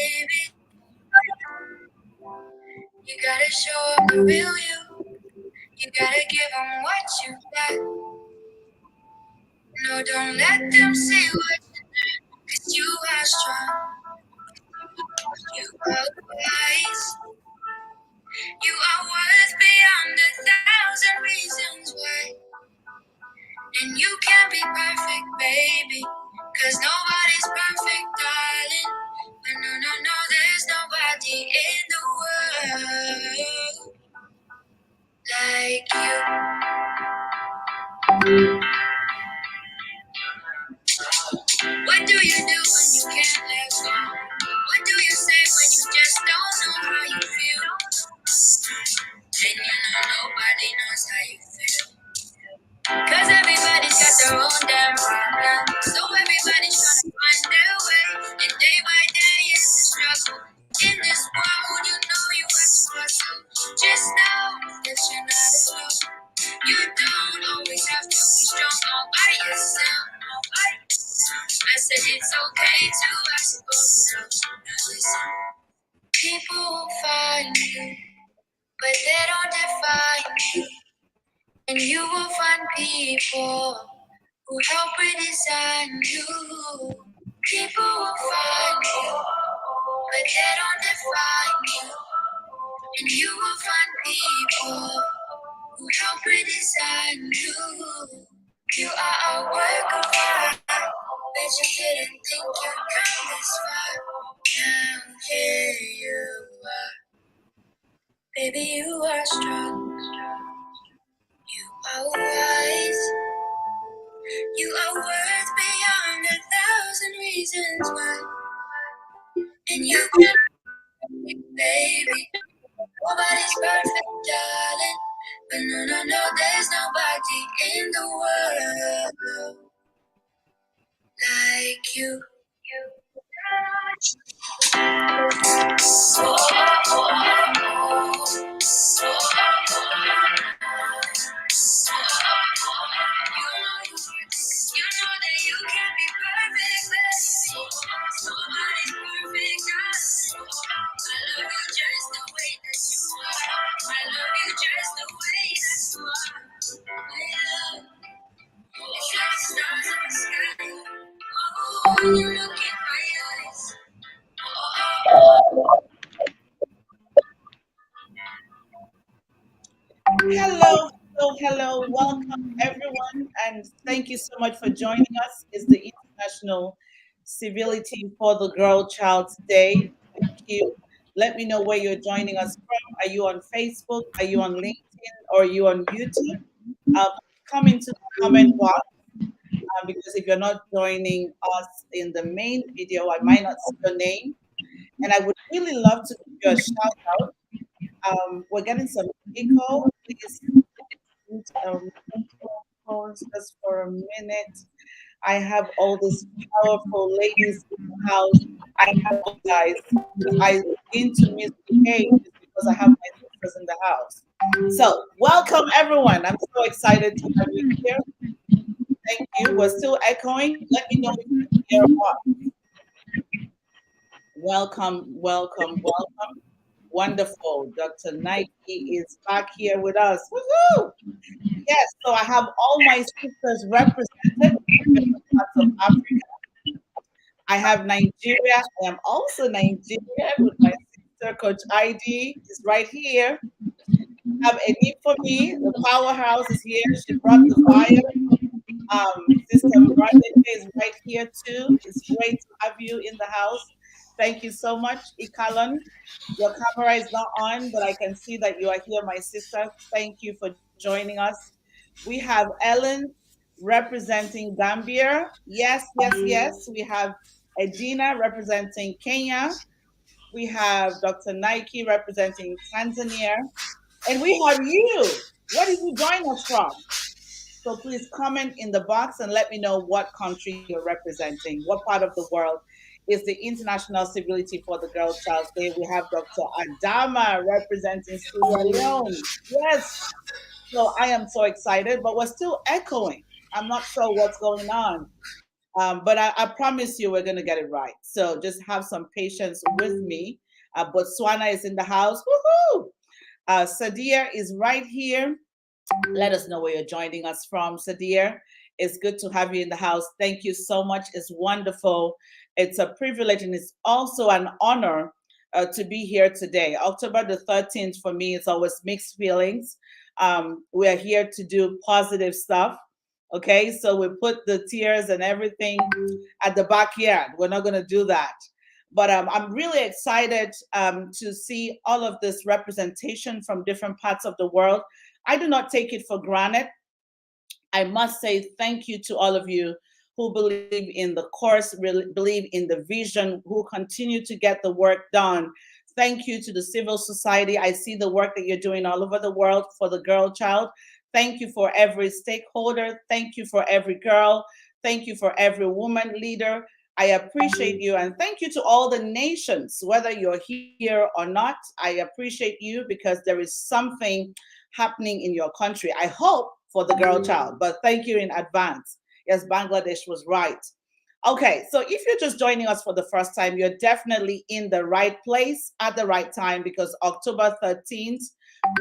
baby. You gotta show up the real you. You gotta give them what you got. No, don't let them see what you do, 'cause you are strong. You are wise. You are worth beyond 1,000 reasons why. And you can be perfect, baby. 'Cause nobody's perfect, darling. But no, no, no, there's nobody in the world like you. What do you do when you can't let go? What do you say when you just don't know how you feel? And you know nobody knows how you feel. 'Cause everybody's got their own damn problem. So everybody's trying to find their way. And day by day it's a struggle. In this world, you know you have to hustle. Just know that you're not alone. You don't always have to be strong all by yourself. I said it's okay to ask for help. Now listen, people will find you, but they don't define you. And you will find people who help redesign you. People will find you, but they don't define you. And you will find people who help redesign you. You are a work of art, but you didn't think you'd come this far. Now here you are, baby, you are strong. You are wise. You are worth beyond 1,000 reasons why. And you can be, baby. Nobody's perfect, darling. But no, no, no, there's nobody in the world like you. You know that you can be perfect, baby. Nobody's perfect, darling. I love you just the way that you are. I love you just the way that you are. I love it's like stars in the sky. Oh, when you look in my eyes. Hello, hello, hello. Welcome, everyone, and thank you so much for joining us. It's the International Civility for the Girl Child's Day. Thank you. Let me know where you're joining us from. Are you on Facebook? Are you on LinkedIn? Or are you on YouTube? Come into the comment box because if you're not joining us in the main video, I might not see your name. And I would really love to give you a shout out. We're getting some echo. Please pause just for a minute. I have all these powerful ladies in the house. I apologize. If I begin to misbehave, it's because I have my sisters in the house. So, welcome everyone. I'm so excited to have you here. Thank you. We're still echoing. Let me know if you can hear us. Welcome, welcome, welcome. Wonderful. Dr. Nike is back here with us. Woohoo! Yes, so I have all my sisters represented in different parts of Africa. I have Nigeria. I am also Nigeria with my sister, Coach ID, is right here. I have a need for me. The powerhouse is here. She brought the fire. Sister Brandon is right here too. It's great to have you in the house. Thank you so much, Ikalon. Your camera is not on, but I can see that you are here, my sister. Thank you for joining us. We have Ellen representing Gambia. Yes, yes, yes. We have Edina representing Kenya. We have Dr. Nike representing Tanzania. And we have you. Where did you join us from? So please comment in the box and let me know what country you're representing. What part of the world is the International Civility for the Girl Child Day? We have Dr. Adama representing Sierra Leone. Yes. So I am so excited, but we're still echoing. I'm not sure what's going on. But I promise you, we're going to get it right. So just have some patience with me. Botswana is in the house. Woohoo! Sadia is right here. Let us know where you're joining us from, Sadir. It's good to have you in the house. Thank you so much. It's wonderful. It's a privilege and it's also an honor to be here today. October the 13th for me is always mixed feelings. We're here to do positive stuff. Okay, so we put the tears and everything at the backyard. We're not going to do that. But I'm really excited to see all of this representation from different parts of the world. I do not take it for granted. I must say thank you to all of you who believe in the course, really believe in the vision, who continue to get the work done. Thank you to the civil society. I see the work that you're doing all over the world for the girl child. Thank you for every stakeholder. Thank you for every girl. Thank you for every woman leader. I appreciate you. And thank you to all the nations, whether you're here or not. I appreciate you because there is something happening in your country. I hope for the girl child, but thank you in advance. Yes, Bangladesh was right. Okay, so if you're just joining us for the first time, you're definitely in the right place at the right time because October 13th,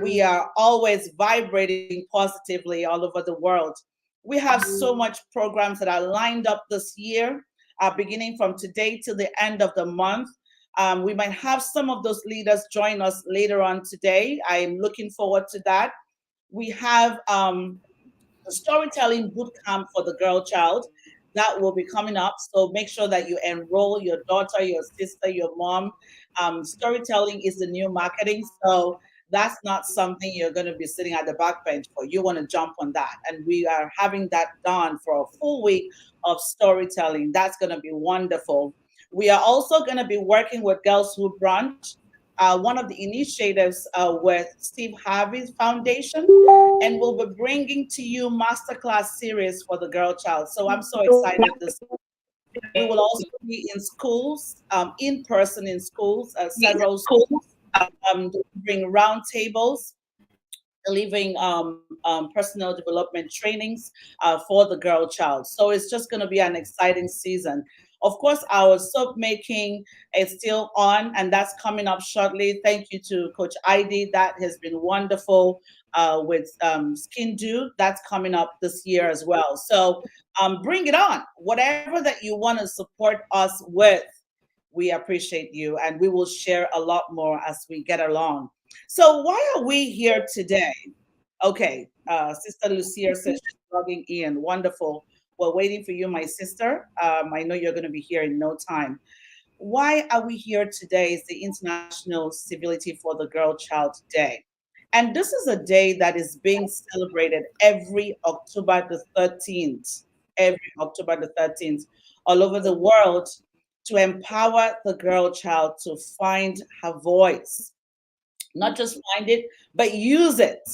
we are always vibrating positively all over the world. We have so much programs that are lined up this year, beginning from today till the end of the month. We might have some of those leaders join us later on today. I'm looking forward to that. We have a storytelling boot camp for the girl child that will be coming up. So make sure that you enroll your daughter, your sister, your mom. Storytelling is the new marketing. So that's not something you're going to be sitting at the back bench for. You want to jump on that. And we are having that done for a full week of storytelling. That's going to be wonderful. We are also going to be working with Girls Who Brunch, one of the initiatives with Steve Harvey's Foundation, and we'll be bringing to you masterclass series for the girl child. So I'm so excited. We will also be in schools, in person in schools, several schools, bring roundtables, delivering personal development trainings for the girl child. So it's just going to be an exciting season. Of course, our soap making is still on, and that's coming up shortly. Thank you to Coach ID. That has been wonderful with Skin Do. That's coming up this year as well. So bring it on. Whatever that you want to support us with, we appreciate you, and we will share a lot more as we get along. So why are we here today? Okay, Sister Lucia says she's logging in. Wonderful. We're waiting for you, my sister. I know you're going to be here in no time. Why are we here today? Is the International Civility for the Girl Child Day. And this is a day that is being celebrated every October the 13th, every October the 13th, all over the world to empower the girl child to find her voice. Not just find it, but use it,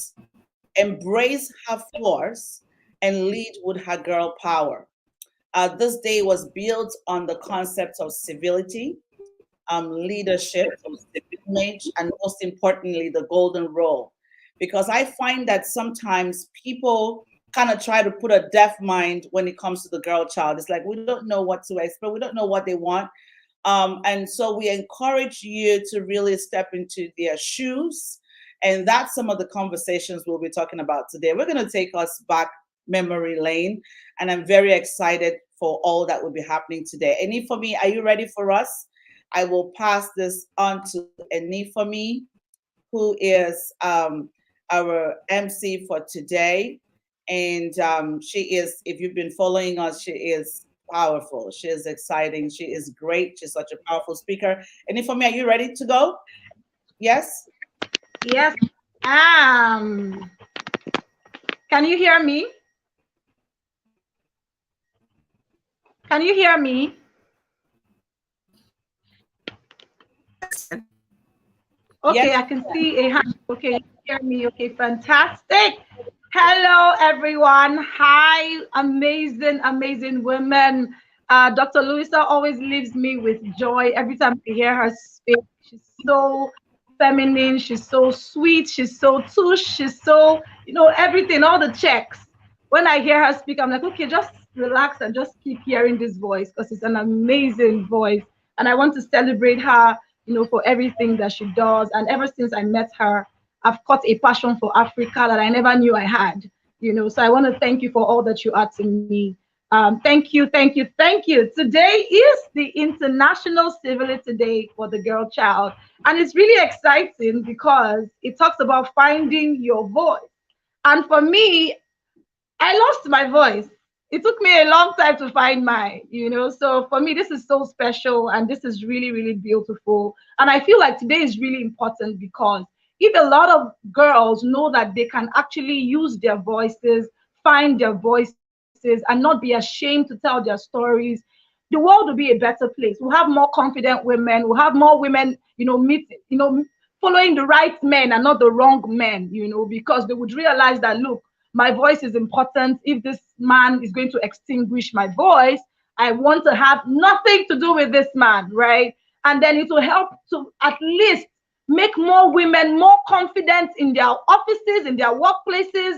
embrace her force, and lead with her girl power. This day was built on the concepts of civility, leadership, image, and most importantly, the golden role. Because I find that sometimes people kind of try to put a deaf mind when it comes to the girl child. It's like we don't know what to expect, we don't know what they want. And so we encourage you to really step into their shoes. And that's some of the conversations we'll be talking about today. We're going to take us back memory lane. And I'm very excited for all that will be happening today. Eni for me, are you ready for us? I will pass this on to Eni for me, who is our MC for today. And she is, if you've been following us, she is powerful. She is exciting. She is great. She's such a powerful speaker. Eni for me, are you ready to go? Yes? Yes. Can you hear me? Can you hear me? Okay, Yes. I can see a hand. Okay, you hear me. Okay, fantastic. Hello, everyone. Hi, amazing, amazing women. Dr. Louisa always leaves me with joy every time I hear her speak. She's so feminine. She's so sweet. She's so touche. She's so, everything, all the checks. When I hear her speak, I'm like, okay, just relax and just keep hearing this voice because it's an amazing voice. And I want to celebrate her, for everything that she does. And ever since I met her, I've caught a passion for Africa that I never knew I had. So I want to thank you for all that you are to me. Thank you, thank you, thank you. Today is the International Civility Day for the girl child. And it's really exciting because it talks about finding your voice. And for me, I lost my voice. It took me a long time to find mine. So for me, this is so special and this is really, really beautiful. And I feel like today is really important because if a lot of girls know that they can actually use their voices, find their voices, and not be ashamed to tell their stories, the world will be a better place. We'll have more confident women. We'll have more women, following the right men and not the wrong men, because they would realize that, look, my voice is important. If this man is going to extinguish my voice, I want to have nothing to do with this man, right? And then it will help to at least make more women more confident in their offices, in their workplaces.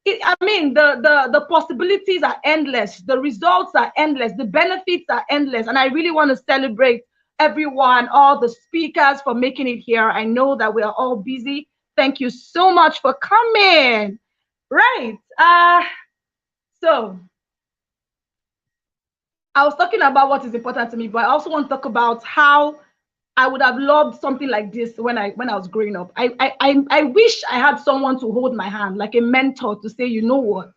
I mean, the possibilities are endless. The results are endless. The benefits are endless. And I really want to celebrate everyone, all the speakers for making it here. I know that we are all busy. Thank you so much for coming. Right. So I was talking about what is important to me, but I also want to talk about how I would have loved something like this when I was growing up. I wish I had someone to hold my hand, like a mentor, to say, you know what,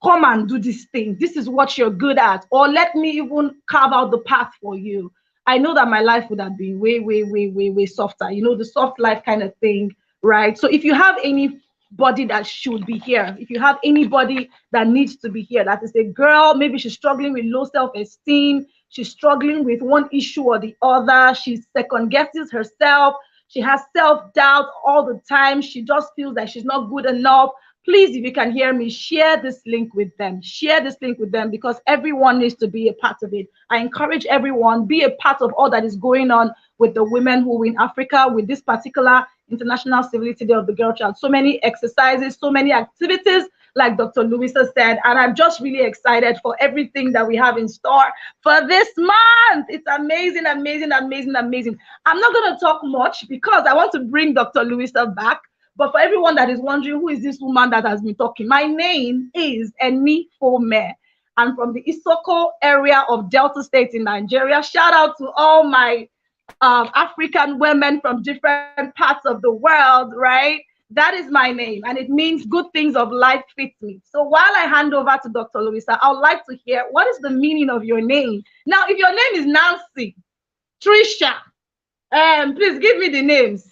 come and do this thing. This is what you're good at. Or let me even carve out the path for you. I know that my life would have been way, way, way, way, way softer. The soft life kind of thing, right? So if you have anybody that should be here, if you have anybody that needs to be here, that is a girl, maybe she's struggling with low self-esteem, she's struggling with one issue or the other, she second guesses herself, she has self-doubt all the time, she just feels that she's not good enough. Please, if you can hear me, share this link with them. Share this link with them because everyone needs to be a part of it. I encourage everyone, be a part of all that is going on with the women who in Africa with this particular International Civility Day of the Girl Child. So many exercises, so many activities, like Dr. Louisa said. And I'm just really excited for everything that we have in store for this month. It's amazing, amazing, amazing, amazing. I'm not going to talk much because I want to bring Dr. Louisa back. But for everyone that is wondering, who is this woman that has been talking? My name is Eni Fome. I'm from the Isoko area of Delta State in Nigeria. Shout out to all my African women from different parts of the world, right? That is my name, and it means good things of life fit me. So while I hand over to Dr. Louisa, I would like to hear what is the meaning of your name. Now, if your name is Nancy, Trisha, please give me the names.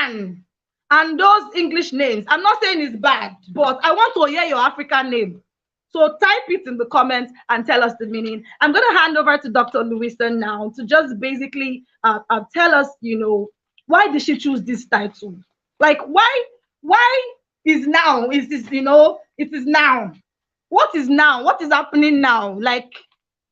Anne, and those English names. I'm not saying it's bad, but I want to hear your African name. So type it in the comments and tell us the meaning. I'm going to hand over to Dr. Louisa now to just basically tell us, why did she choose this title? Like, why is now? Is this, it is now. What is now? What is happening now? Like,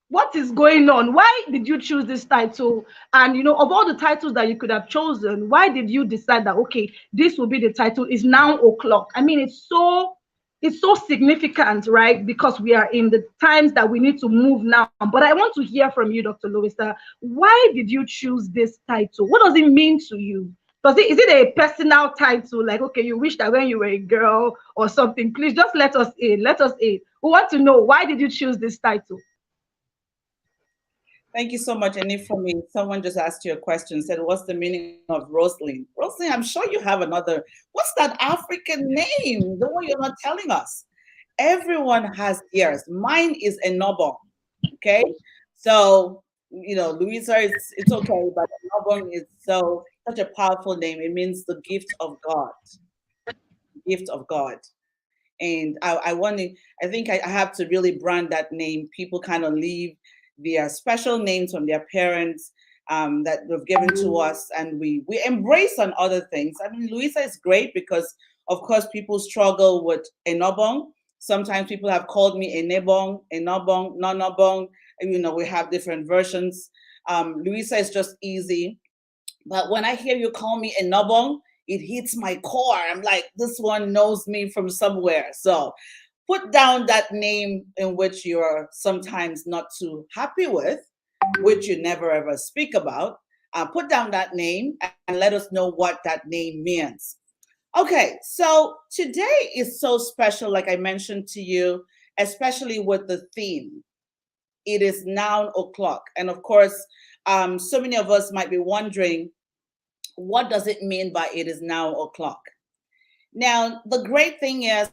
what is going on? Why did you choose this title? And of all the titles that you could have chosen, why did you decide that, okay, this will be the title? Is now o'clock? I mean, it's so significant, right? Because we are in the times that we need to move now. But I want to hear from you, Dr. Louisa. Why did you choose this title? What does it mean to you? Is it a personal title? Like, okay, you wish that when you were a girl or something? Please just let us in. Let us in. We want to know, why did you choose this title? Thank you so much. And if for me, someone just asked you a question, said, what's the meaning of Rosalind? Rosalind, I'm sure you have another. What's that African name? The one you're not telling us. Everyone has theirs. Mine is Enobo. Okay. So, Louisa, it's okay, but Enobo is such a powerful name. It means the gift of God. Gift of God. And I think I have to really brand that name. People kind of leave their special names from their parents that they've given to us, and we embrace on other things. I mean, Louisa is great because, of course, people struggle with Enobong. Sometimes people have called me Enebong, Enobong, Nonobong. We have different versions. Louisa is just easy. But when I hear you call me Enobong, it hits my core. I'm like, this one knows me from somewhere. So Put down that name in which you're sometimes not too happy with, which you never ever speak about. Put down that name and let us know what that name means. Okay, so today is so special, like I mentioned to you, especially with the theme. It is 9 o'clock. And of course, so many of us might be wondering, what does it mean by it is 9 o'clock? Now, the great thing is,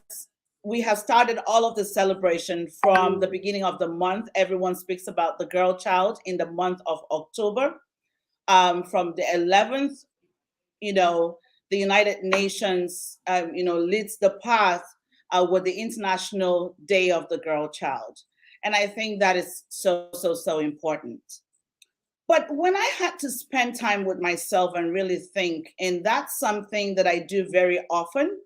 we have started all of the celebration from the beginning of the month. Everyone speaks about the girl child in the month of October. From the 11th, you know, the United Nations, leads the path with the International Day of the Girl Child. And I think that is so, so, so important. But when I had to spend time with myself and really think, and that's something that I do very often,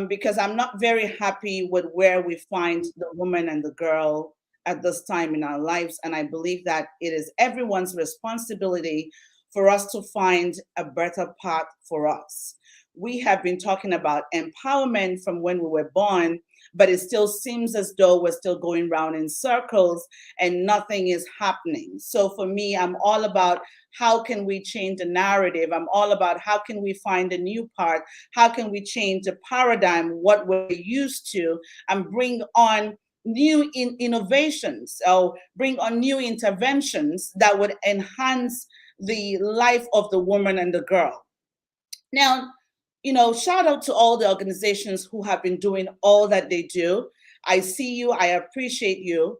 because I'm not very happy with where we find the woman and the girl at this time in our lives. And I believe that it is everyone's responsibility for us to find a better path for us. We have been talking about empowerment from when we were born, but it still seems as though we're still going round in circles and nothing is happening. So for me, I'm all about how can we change the narrative? I'm all about how can we find a new path? How can we change the paradigm, what we're used to, and bring on new innovations, or bring on new interventions that would enhance the life of the woman and the girl. Now, shout out to all the organizations who have been doing all that they do. I see you, I appreciate you.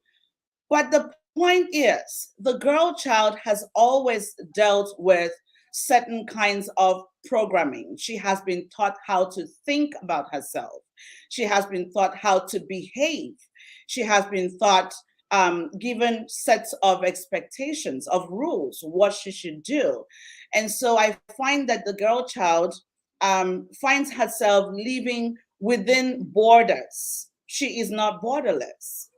But the point is, the girl child has always dealt with certain kinds of programming. She has been taught how to think about herself. She has been taught how to behave. She has been taught, given sets of expectations, of rules, what she should do. And so I find that the girl child finds herself living within borders. She is not borderless.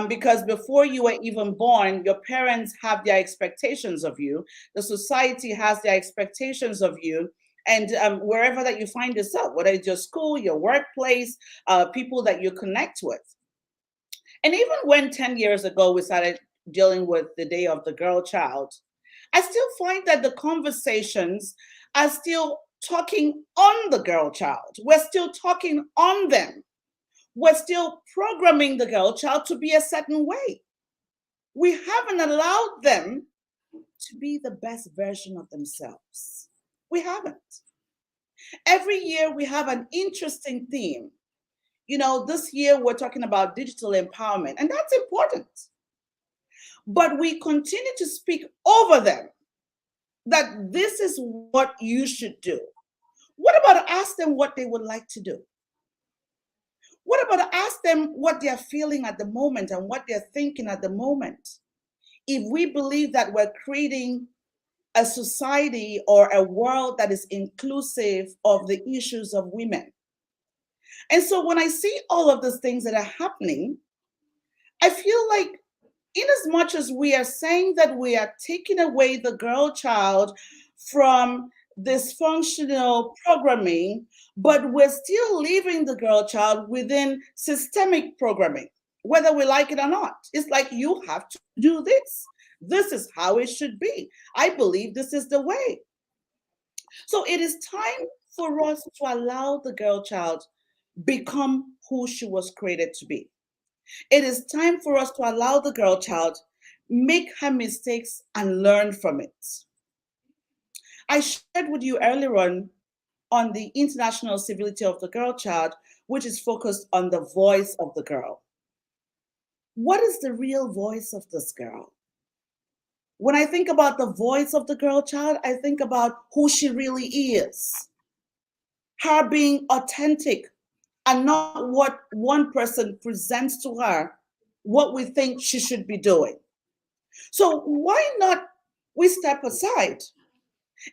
Because before you were even born, your parents have their expectations of you. The society has their expectations of you. And wherever that you find yourself, whether it's your school, your workplace, people that you connect with. And even when 10 years ago we started dealing with the Day of the Girl Child, I still find that the conversations are still talking on the girl child. We're still talking on them. We're still programming the girl child to be a certain way. We haven't allowed them to be the best version of themselves. We haven't. Every year we have an interesting theme. This year we're talking about digital empowerment, and that's important. But we continue to speak over them that this is what you should do. What about ask them what they would like to do? What about ask them what they're feeling at the moment and what they're thinking at the moment? If we believe that we're creating a society or a world that is inclusive of the issues of women. And so when I see all of these things that are happening, I feel like in as much as we are saying that we are taking away the girl child from dysfunctional programming, but we're still leaving the girl child within systemic programming, whether we like it or not. It's like, you have to do this. This is how it should be. I believe this is the way. So it is time for us to allow the girl child become who she was created to be. It is time for us to allow the girl child make her mistakes and learn from it. I shared with you earlier on the International Civility of the Girl Child, which is focused on the voice of the girl. What is the real voice of this girl? When I think about the voice of the girl child, I think about who she really is. Her being authentic and not what one person presents to her, what we think she should be doing. So why not we step aside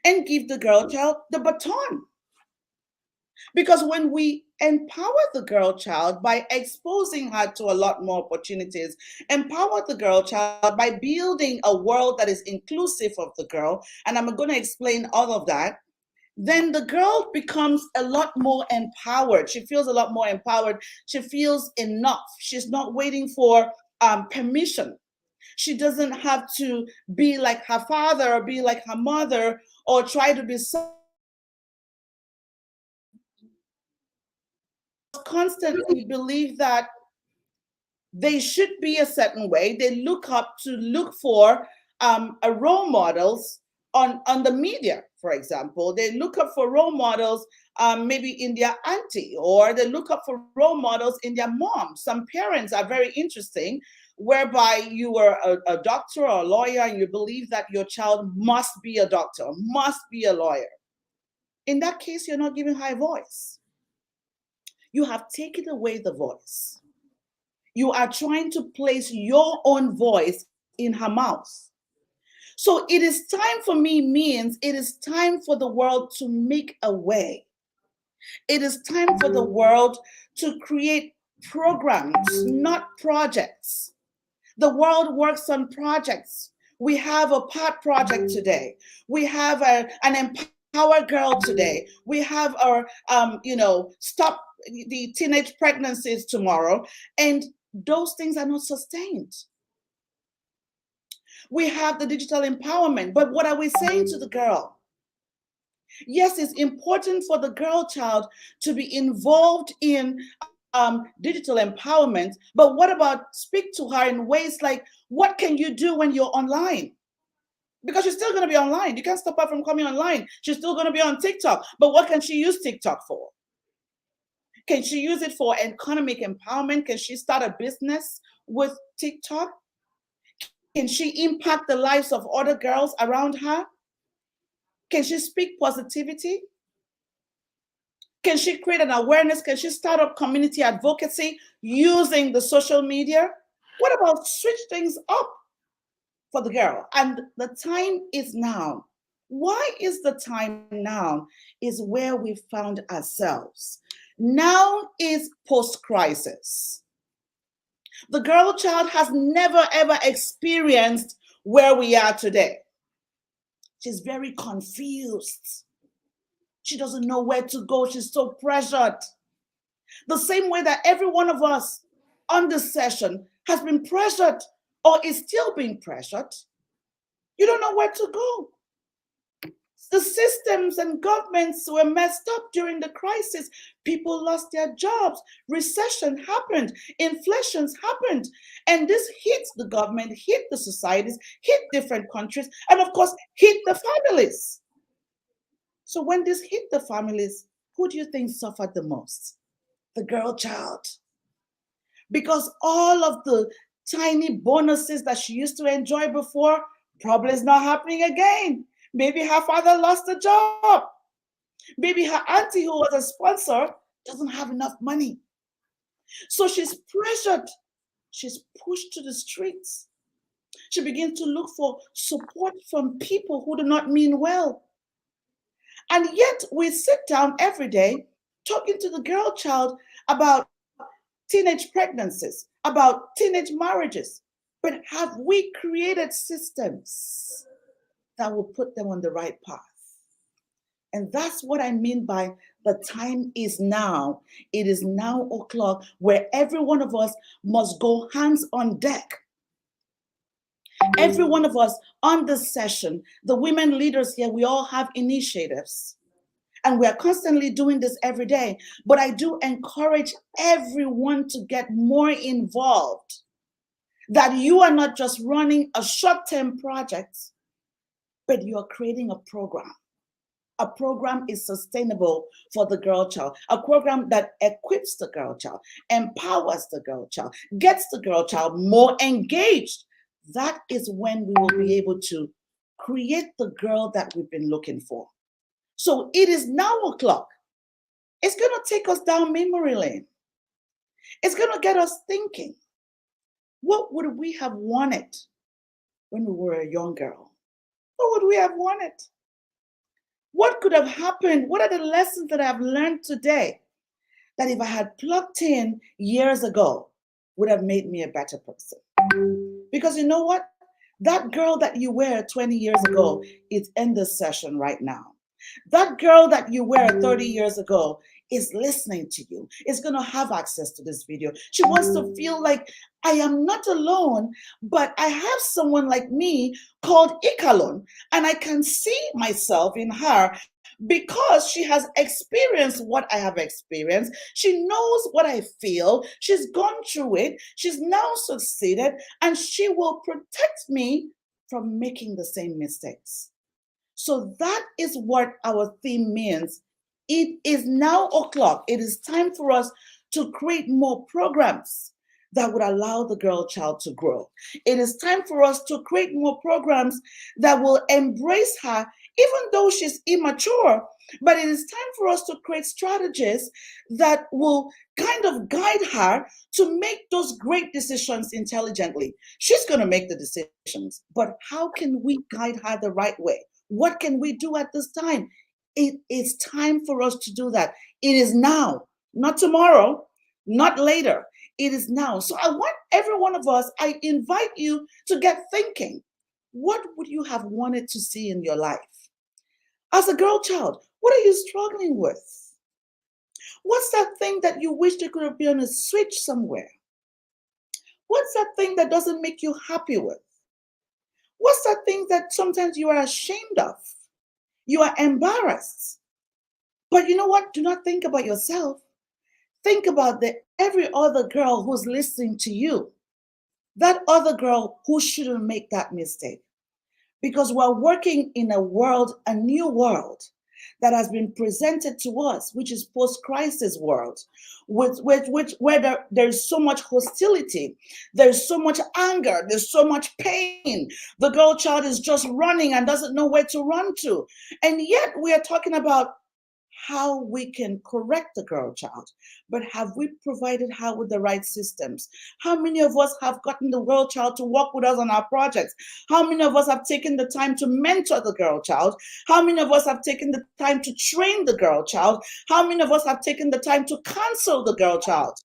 and give the girl child the baton? Because when we empower the girl child by exposing her to a lot more opportunities, empower the girl child by building a world that is inclusive of the girl, and I'm going to explain all of that, then the girl becomes a lot more empowered. She feels a lot more empowered. She feels enough. She's not waiting for permission. She doesn't have to be like her father or be like her mother or try to be constantly believe that they should be a certain way. They look for a role models on the media, for example. They look up for role models maybe in their auntie, or they look up for role models in their mom. Some parents are very interesting, whereby you are a doctor or a lawyer and you believe that your child must be a doctor, must be a lawyer. In that case, you're not giving her a voice. You have taken away the voice. You are trying to place your own voice in her mouth. So it is time for me means it is time for the world to make a way. It is time for the world to create programs, not projects. The world works on projects. We have a PAT project today. We have an Empower Girl today. We have our, stop the teenage pregnancies tomorrow. And those things are not sustained. We have the digital empowerment. But what are we saying to the girl? Yes, it's important for the girl child to be involved in digital empowerment. But what about speak to her in ways like, what can you do when you're online? Because she's still going to be online. You can't stop her from coming online. She's still going to be on TikTok. But what can she use TikTok for? Can she use it for economic empowerment? Can she start a business with TikTok? Can she impact the lives of other girls around her? Can she speak positivity? Can she create an awareness? Can she start up community advocacy using the social media? What about switch things up for the girl? And the time is now. Why is the time now? Is where we found ourselves. Now is post-crisis. The girl child has never ever experienced where we are today. She's very confused. She doesn't know where to go. She's so pressured. The same way that every one of us on this session has been pressured or is still being pressured. You don't know where to go. The systems and governments were messed up during the crisis. People lost their jobs. Recession happened. Inflations happened. And this hit the government, hit the societies, hit different countries, and of course, hit the families. So when this hit the families, who do you think suffered the most? The girl child. Because all of the tiny bonuses that she used to enjoy before probably is not happening again. Maybe her father lost a job. Maybe her auntie, who was a sponsor, doesn't have enough money. So she's pressured. She's pushed to the streets. She begins to look for support from people who do not mean well. And yet we sit down every day talking to the girl child about teenage pregnancies, about teenage marriages. But have we created systems that will put them on the right path? And that's what I mean by the time is now. It is now o'clock where every one of us must go hands on deck. Every one of us on this session, the women leaders here, we all have initiatives. And we are constantly doing this every day. But I do encourage everyone to get more involved. That you are not just running a short-term project, but you are creating a program. A program is sustainable for the girl child. A program that equips the girl child, empowers the girl child, gets the girl child more engaged. That is when we will be able to create the girl that we've been looking for. So it is now o'clock. It's going to take us down memory lane. It's going to get us thinking. What would we have wanted when we were a young girl? What would we have wanted? What could have happened? What are the lessons that I've learned today that if I had plugged in years ago would have made me a better person? Because you know what? That girl that you were 20 years ago is in this session right now. That girl that you were 30 years ago is listening to you, is going to have access to this video. She wants to feel like I am not alone, but I have someone like me called Ikalon, and I can see myself in her because she has experienced what I have experienced. She knows what I feel. She's gone through it. She's now succeeded, and she will protect me from making the same mistakes. So that is what our theme means. It is now o'clock. It is time for us to create more programs that would allow the girl child to grow. It is time for us to create more programs that will embrace her, even though she's immature. But it is time for us to create strategies that will kind of guide her to make those great decisions intelligently. She's going to make the decisions, but how can we guide her the right way? What can we do at this time? It is time for us to do that. It is now, not tomorrow, not later. It is now. So I want every one of us, I invite you to get thinking. What would you have wanted to see in your life? As a girl child, what are you struggling with? What's that thing that you wish there could have been a switch somewhere? What's that thing that doesn't make you happy with? What's that thing that sometimes you are ashamed of? You are embarrassed. But you know what? Do not think about yourself. Think about every other girl who's listening to you. That other girl who shouldn't make that mistake. Because we're working in a world, a new world that has been presented to us, which is post-crisis world, where there's so much hostility, there's so much anger, there's so much pain. The girl child is just running and doesn't know where to run to. And yet we are talking about how we can correct the girl child. But have we provided her with the right systems? How many of us have gotten the girl child to work with us on our projects? How many of us have taken the time to mentor the girl child? How many of us have taken the time to train the girl child? How many of us have taken the time to counsel the girl child?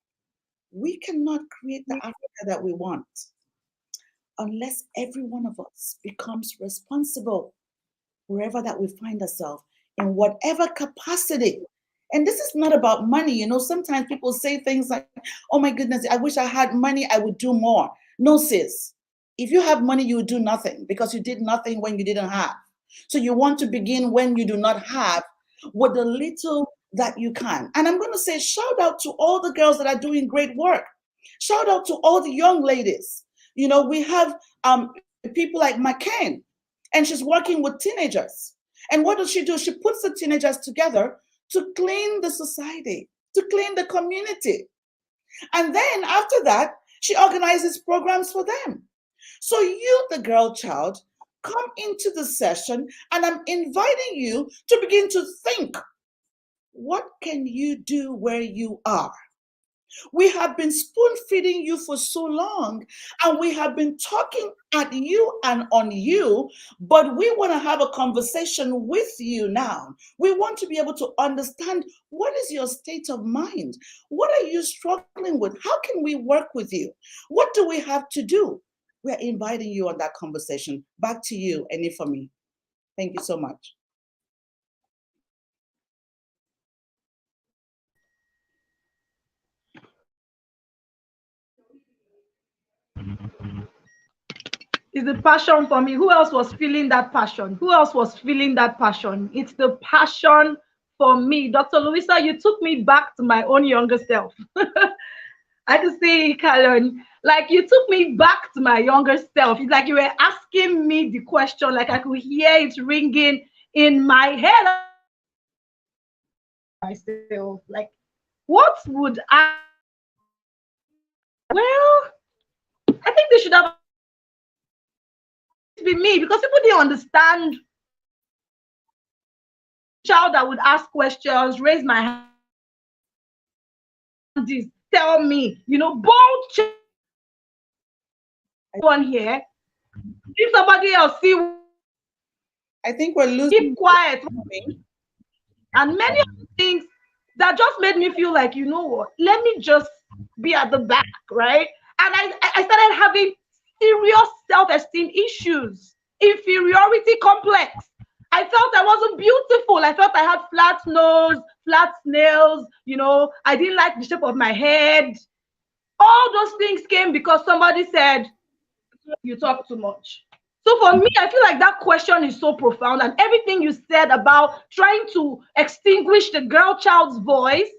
We cannot create the Africa that we want unless every one of us becomes responsible wherever that we find ourselves, in whatever capacity. And this is not about money. You know, sometimes people say things like, oh my goodness, I wish I had money, I would do more. No, sis. If you have money, you would do nothing because you did nothing when you didn't have. So you want to begin when you do not have with the little that you can. And I'm going to say shout out to all the girls that are doing great work. Shout out to all the young ladies. You know, we have people like McCain, and she's working with teenagers. And what does she do? She puts the teenagers together to clean the society, to clean the community. And then after that, she organizes programs for them. So you, the girl child, come into the session, and I'm inviting you to begin to think, what can you do where you are? We have been spoon feeding you for so long, and we have been talking at you and on you, but we want to have a conversation with you now. We want to be able to understand, what is your state of mind? What are you struggling with? How can we work with you? What do we have to do? We're inviting you on that conversation. Back to you, Eni, for me. Thank you so much. It's the passion for me. Who else was feeling that passion? Who else was feeling that passion? It's the passion for me. Dr. Louisa, you took me back to my own younger self. I could see, Callan, like you took me back to my younger self. It's like you were asking me the question, like I could hear it ringing in my head. Myself, like, what would I? Well, I think they should have been me, because people didn't understand. Child that would ask questions, raise my hand, this, tell me, bold one here. If somebody else see, I think we're losing. Keep quiet. And many things that just made me feel like, you know what, let me just be at the back, right? And I started having serious self-esteem issues, inferiority complex. I felt I wasn't beautiful. I felt I had flat nose, flat nails, I didn't like the shape of my head. All those things came because somebody said, you talk too much. So for me, I feel like that question is so profound, and everything you said about trying to extinguish the girl child's voice.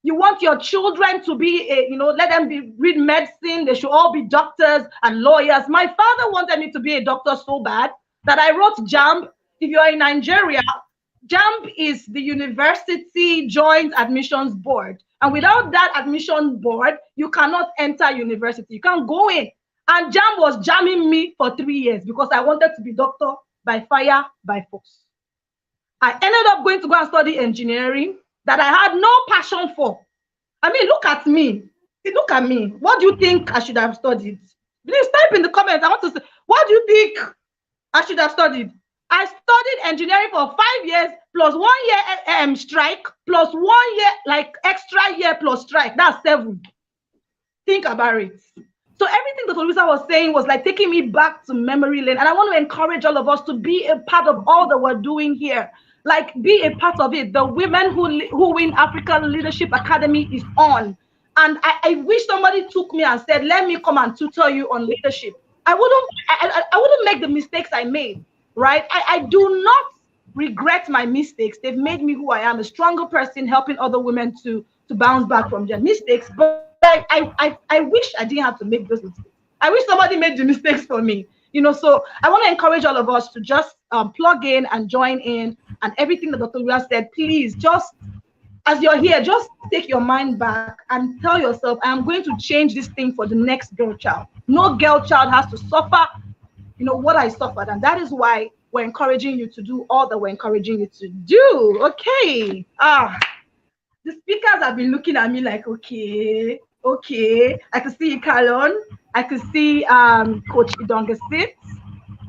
You want your children to be, let them read medicine. They should all be doctors and lawyers. My father wanted me to be a doctor so bad that I wrote JAMB. If you're in Nigeria, JAMB is the University Joint Admissions Board. And without that admission board, you cannot enter university. You can't go in. And JAMB was jamming me for 3 years because I wanted to be doctor by fire, by force. I ended up going to go and study engineering that I had no passion for. I mean, look at me. Look at me. What do you think I should have studied? Please type in the comments. I want to say, what do you think I should have studied? I studied engineering for 5 years plus 1 year strike plus 1 year, like extra year plus strike. That's 7. Think about it. So everything that Louisa was saying was like taking me back to memory lane. And I want to encourage all of us to be a part of all that we're doing here. Like, be a part of it. The Women Who Win Africa Leadership Academy is on. And I wish somebody took me and said, let me come and tutor you on leadership. I wouldn't make the mistakes I made, right? I do not regret my mistakes. They've made me who I am, a stronger person, helping other women to bounce back from their mistakes. But I wish I didn't have to make those mistakes. I wish somebody made the mistakes for me. So I want to encourage all of us to just plug in and join in, and everything that Dr. Lua said, please, just as you're here, just take your mind back and tell yourself, I am going to change this thing for the next girl child. No girl child has to suffer, what I suffered. And that is why we're encouraging you to do all that we're encouraging you to do. Okay. The speakers have been looking at me like, okay. I could see Kalon. I could see Coach Idongasit.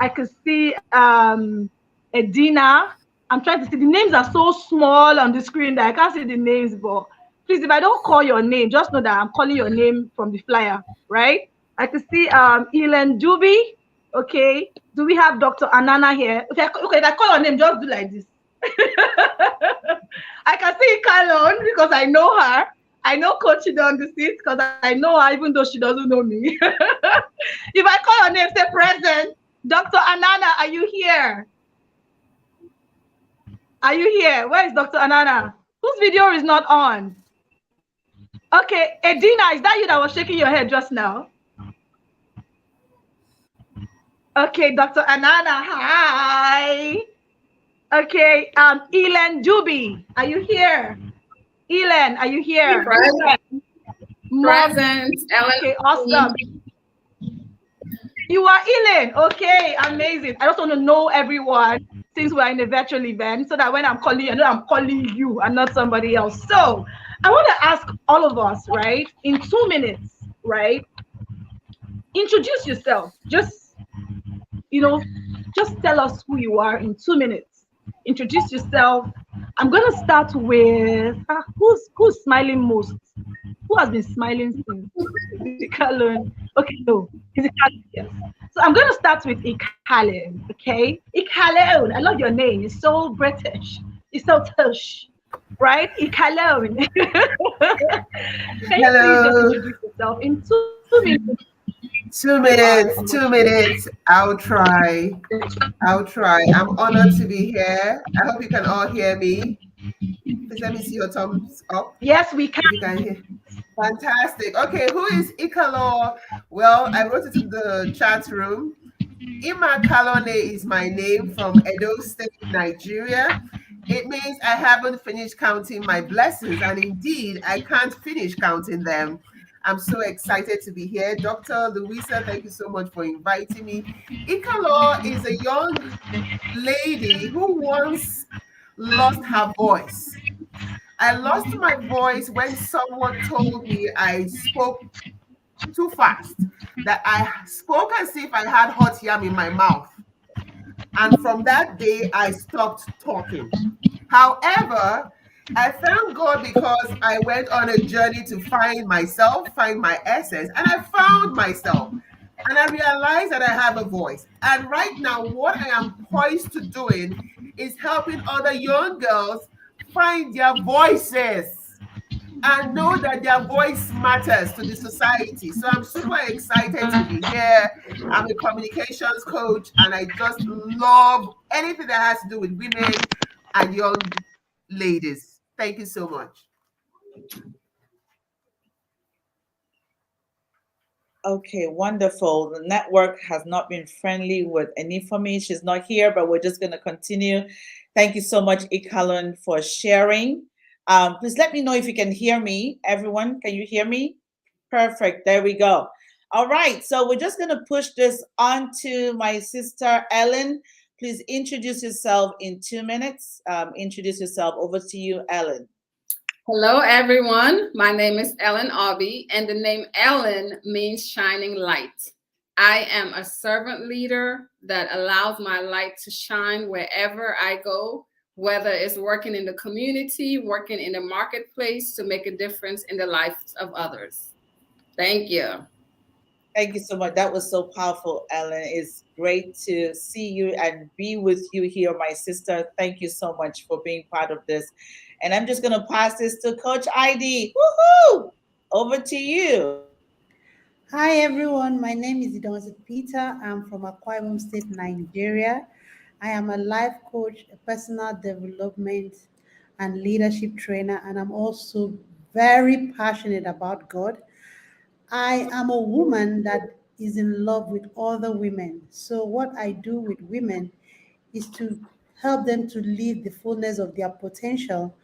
I could see Edina. I'm trying to see. The names are so small on the screen that I can't see the names. But please, if I don't call your name, just know that I'm calling your name from the flyer, right? I could see Elen Duby. Okay. Do we have Dr. Anana here? Okay, if I call your name, just do like this. I can see Kalon because I know her. I know Coach on the seat because I know her even though she doesn't know me. If I call your name, say present. Dr. Anana, are you here? Are you here? Where is Dr. Anana? Whose video is not on? Okay, Edina, is that you that was shaking your head just now? Okay, Dr. Anana, hi. Okay, Elen Duby, are you here? Elen, are you here? Present. Okay, awesome. You are Elen. Okay, amazing. I just want to know everyone since we're in a virtual event so that when I'm calling you, I know I'm calling you and not somebody else. So I want to ask all of us, right, in 2 minutes, right? Introduce yourself. Just tell us who you are in 2 minutes. Introduce yourself. I'm going to start with who's smiling most? Who has been smiling since? Is it Kalon? Okay, no. Is it Kalon? Yes. So I'm going to start with Ikalon, okay? Ikalon, I love your name. It's so British. It's so tush, right? Ikalon. Can you please just introduce yourself in 2 minutes? 2 minutes, 2 minutes. I'll try. I'm honored to be here. I hope you can all hear me. Please let me see your thumbs up. Yes, we can. You can hear. Fantastic. Okay, who is Ikalo? Well, I wrote it in the chat room. Ima Kalone is my name from Edo State, Nigeria. It means I haven't finished counting my blessings, and indeed, I can't finish counting them. I'm so excited to be here. Dr. Louisa, thank you so much for inviting me. Ikalo is a young lady who once lost her voice. I lost my voice when someone told me I spoke too fast, that I spoke as if I had hot yam in my mouth. And from that day, I stopped talking. However, I thank God because I went on a journey to find myself, find my essence, and I found myself. and I realized that I have a voice. And right now, what I am poised to doing is helping other young girls find their voices and know that their voice matters to the society. So I'm super excited to be here. I'm a communications coach, and I just love anything that has to do with women and young ladies. Thank you so much. Okay, wonderful. The network has not been friendly with any for me. She's not here, but we're just going to continue. Thank you so much, Ikalon, for sharing. Please let me know if you can hear me. Everyone, can you hear me? Perfect. There we go. All right. So we're just going to push this on to my sister, Ellen. Please introduce yourself in 2 minutes. Introduce yourself. Over to you, Ellen. Hello, everyone. My name is Ellen Aubie, and the name Ellen means shining light. I am a servant leader that allows my light to shine wherever I go, whether it's working in the community, working in the marketplace to make a difference in the lives of others. Thank you. Thank you so much. That was so powerful, Ellen. It's great to see you and be with you here, my sister. Thank you so much for being part of this. And I'm just going to pass this to Coach ID. Woohoo! Over to you. Hi everyone, my name is Idonzo Peter. I'm from Akwa Ibom State, Nigeria. I am a life coach, a personal development and leadership trainer, and I'm also very passionate about God. I am a woman that is in love with other women. So what I do with women is to help them to live the fullness of their potential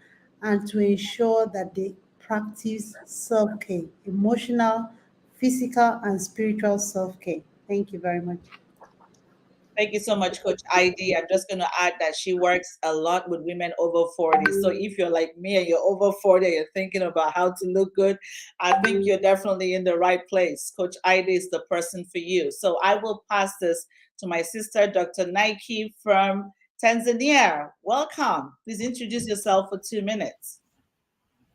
and to ensure that they practice self-care, emotional, physical, and spiritual self-care. Thank you very much. Thank you so much, Coach ID. I'm just going to add that she works a lot with women over 40. So if you're like me and you're over 40, you're thinking about how to look good, I think you're definitely in the right place. Coach ID is the person for you. So I will pass this to my sister, Dr. Nike from Tanzania. Welcome. Please introduce yourself for 2 minutes.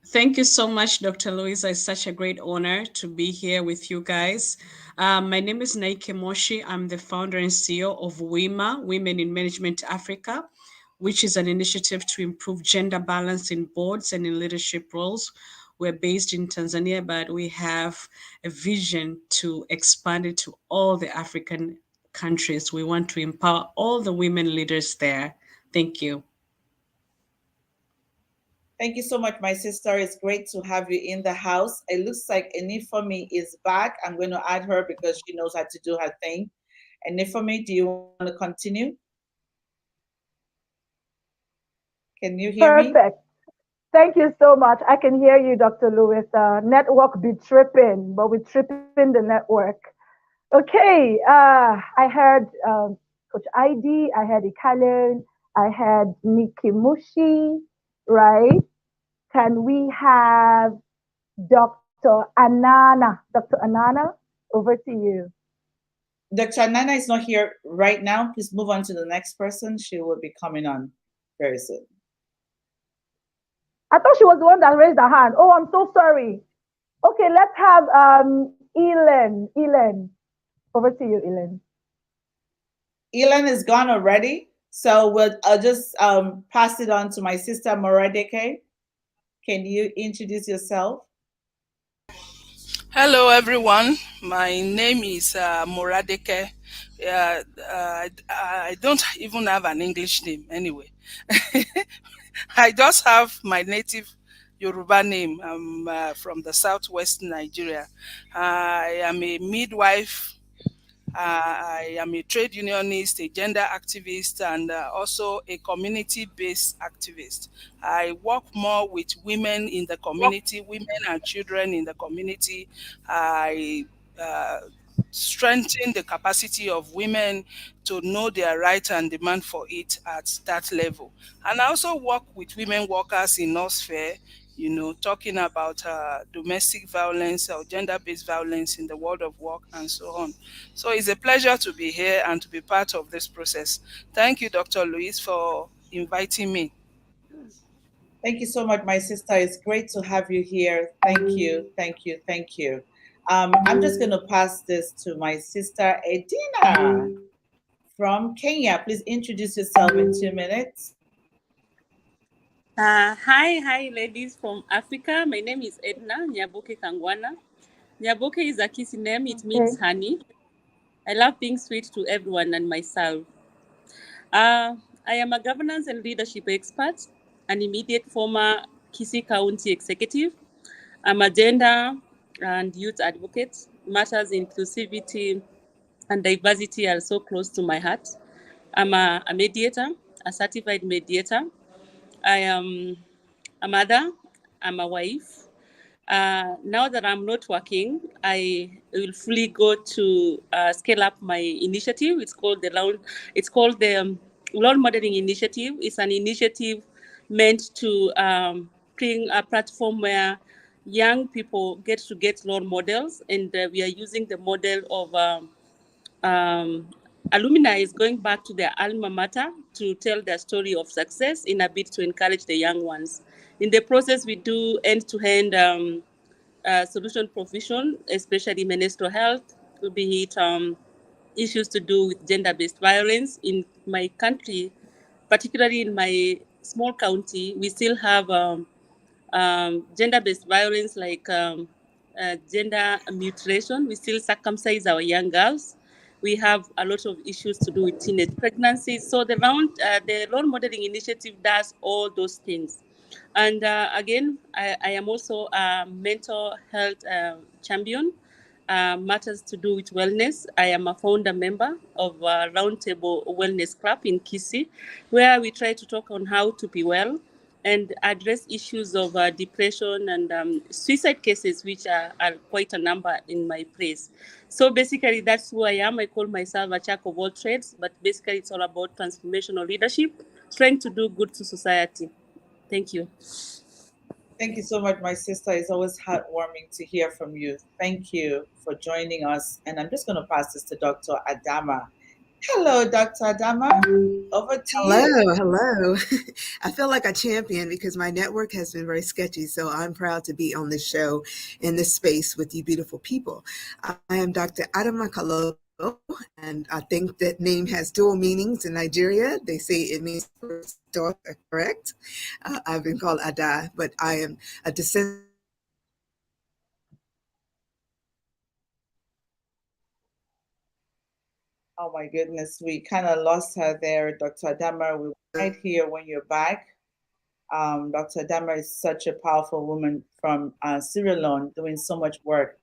Thank you so much, Dr. Louisa. It's such a great honor to be here with you guys. My name is Naike Moshi. I'm the founder and CEO of WIMA, Women in Management Africa, which is an initiative to improve gender balance in boards and in leadership roles. We're based in Tanzania, but we have a vision to expand it to all the African countries. We want to empower all the women leaders there. Thank you. Thank you so much, my sister. It's great to have you in the house. It looks like Enifemi is back. I'm going to add her because she knows how to do her thing. Enifemi, do you want to continue? Can you hear me? Perfect. Thank you so much. I can hear you, Dr. Lewis. Network be tripping, but we're tripping the network. Okay, I heard Coach ID, I heard Ikalen, I heard Nikki Mushi, right? Can we have Dr. Anana? Dr. Anana, over to you. Dr. Nana is not here right now. Please move on to the next person. She will be coming on very soon. I thought she was the one that raised her hand. Oh, I'm so sorry. Okay, let's have Elen. Elen, over to you, Elen. Elan is gone already. So I'll just pass it on to my sister Moradeke. Can you introduce yourself? Hello, everyone. My name is Moradeke. I don't even have an English name anyway. I just have my native Yoruba name. I'm from the southwest Nigeria. I am a midwife. I am a trade unionist, a gender activist, and also a community based activist. I work more with women in the community, women and children in the community. I uh, strengthen the capacity of women to know their right and demand for it at that level. And I also work with women workers in Northfair, talking about domestic violence or gender based violence in the world of work and so on. So it's a pleasure to be here and to be part of this process. Thank you, Dr. Luis, for inviting me. Thank you so much, my sister. It's great to have you here. Thank you, thank you, thank you. I'm just going to pass this to my sister Edina from Kenya. Please introduce yourself in 2 minutes. Hi, ladies from Africa. My name is Edna Nyaboke Kangwana. Nyaboke is a Kisi name, it means honey. I love being sweet to everyone and myself. I am a governance and leadership expert, an immediate former Kisi County executive. I'm a gender and youth advocate. Matters inclusivity and diversity are so close to my heart. I'm a mediator, a certified mediator. I am a mother, I'm a wife. Now that I'm not working, I will fully go to scale up my initiative. It's called the Role Modeling Initiative. It's an initiative meant to bring a platform where young people get role models, and we are using the model of um, alumni is going back to their alma mater to tell their story of success in a bid to encourage the young ones. In the process, we do end-to-end solution provision, especially menstrual health, be it issues to do with gender-based violence. In my country, particularly in my small county, we still have gender-based violence like gender mutilation. We still circumcise our young girls. We have a lot of issues to do with teenage pregnancies. So the role modeling initiative does all those things. And again, I am also a mental health champion. Matters to do with wellness. I am a founder member of Roundtable Wellness Club in Kisi, where we try to talk on how to be well and address issues of depression and suicide cases, which are quite a number in my place. So basically, that's who I am. I call myself a jack of all trades, but basically, it's all about transformational leadership, trying to do good to society. Thank you. Thank you so much, my sister. It's always heartwarming to hear from you. Thank you for joining us. And I'm just going to pass this to Dr. Adama. Hello, Dr. Adama. Over to Hello, you. hello. I feel like a champion because my network has been very sketchy. So I'm proud to be on this show in this space with you beautiful people. I am Dr. Adama Kalo, and I think that name has dual meanings in Nigeria. They say it means first daughter, correct? I've been called Ada, but I am a descendant Oh my goodness, we kind of lost her there, Dr. Adama. We might hear when you're back. Dr. Adama is such a powerful woman from Sierra Leone doing so much work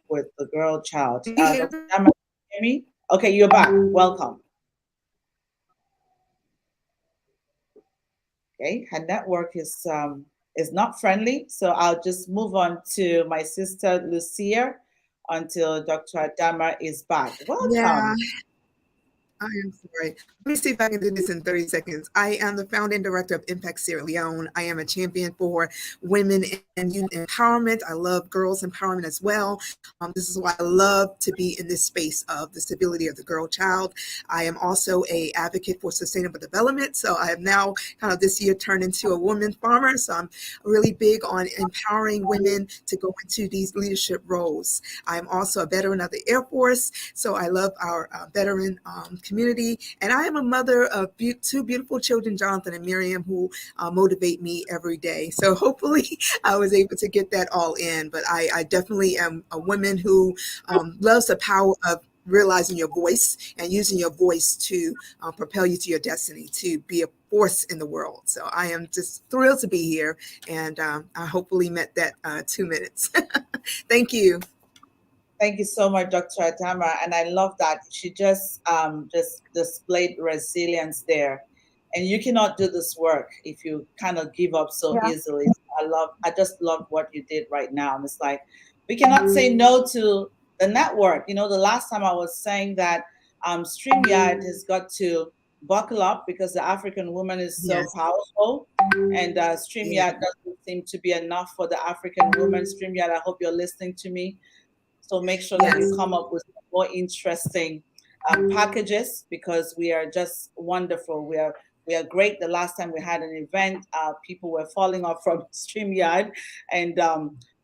with the girl child. Dr. Adama, can you hear me? Okay, you're back. Welcome. Okay, her network is not friendly, so I'll just move on to my sister Lucia until Dr. Adama is back. Yeah, Welcome. I am sorry. Let me see if I can do this in 30 seconds. I am the founding director of Impact Sierra Leone. I am a champion for women and youth empowerment. I love girls empowerment as well. This is why I love to be in this space of the stability of the girl child. I am also a advocate for sustainable development. So I have now kind of this year turned into a woman farmer. So I'm really big on empowering women to go into these leadership roles. I'm also a veteran of the Air Force. So I love our veteran community. And I am a mother of two beautiful children, Jonathan and Miriam, who motivate me every day. So hopefully I was able to get that all in. But I definitely am a woman who loves the power of realizing your voice and using your voice to propel you to your destiny, to be a force in the world. So I am just thrilled to be here. And I hopefully met that 2 minutes. Thank you. Thank you so much, Dr. Adama. And I love that she just displayed resilience there. And you cannot do this work if you kind of give up so Yeah. easily. I just love what you did right now. And it's like we cannot say no to the network. You know, the last time I was saying that StreamYard has got to buckle up because the African woman is so Yes. powerful. And Yeah. StreamYard doesn't seem to be enough for the African woman. StreamYard, I hope you're listening to me. So make sure that you Yes. come up with more interesting packages because we are just wonderful. We are great. The last time we had an event, people were falling off from StreamYard, and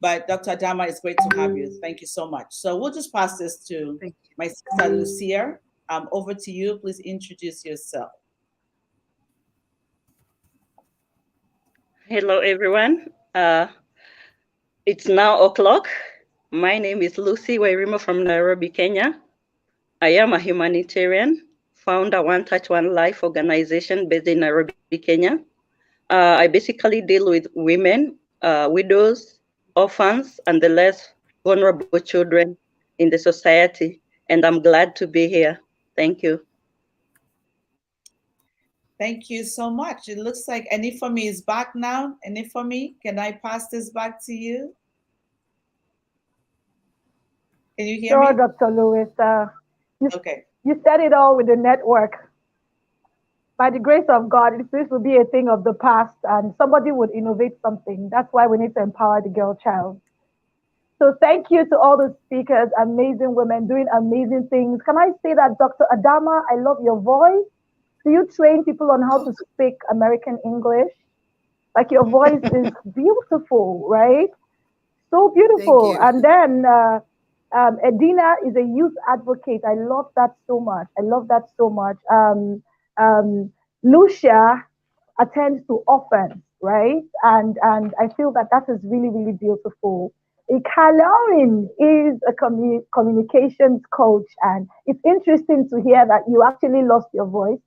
But Dr. Adama, it's great to have you. Thank you so much. So we'll just pass this to Thank you. my sister Lucia. Over to you. Please introduce yourself. Hello, everyone. It's now o'clock. My name is Lucy Wairimo from Nairobi, Kenya. I am a humanitarian, founder One Touch One Life organization based in Nairobi, Kenya. I basically deal with women, widows, orphans, and the less vulnerable children in the society. And I'm glad to be here. Thank you. Thank you so much. It looks like Anifami is back now. Anifami, can I pass this back to you? Can you hear Sure, me? Dr. Lewis. Okay. You said it all with the network. By the grace of God, this will be a thing of the past and somebody would innovate something. That's why we need to empower the girl child. So thank you to all the speakers, amazing women doing amazing things. Can I say that, Dr. Adama, I love your voice. Do you train people on how to speak American English? Like your voice is beautiful, right? So Thank beautiful. you. And then Edina is a youth advocate. I love that so much. I love that so much. Um, Lucia attends to orphans, right? And I feel that that is really, really beautiful. Kalorin is a communications coach, and it's interesting to hear that you actually lost your voice,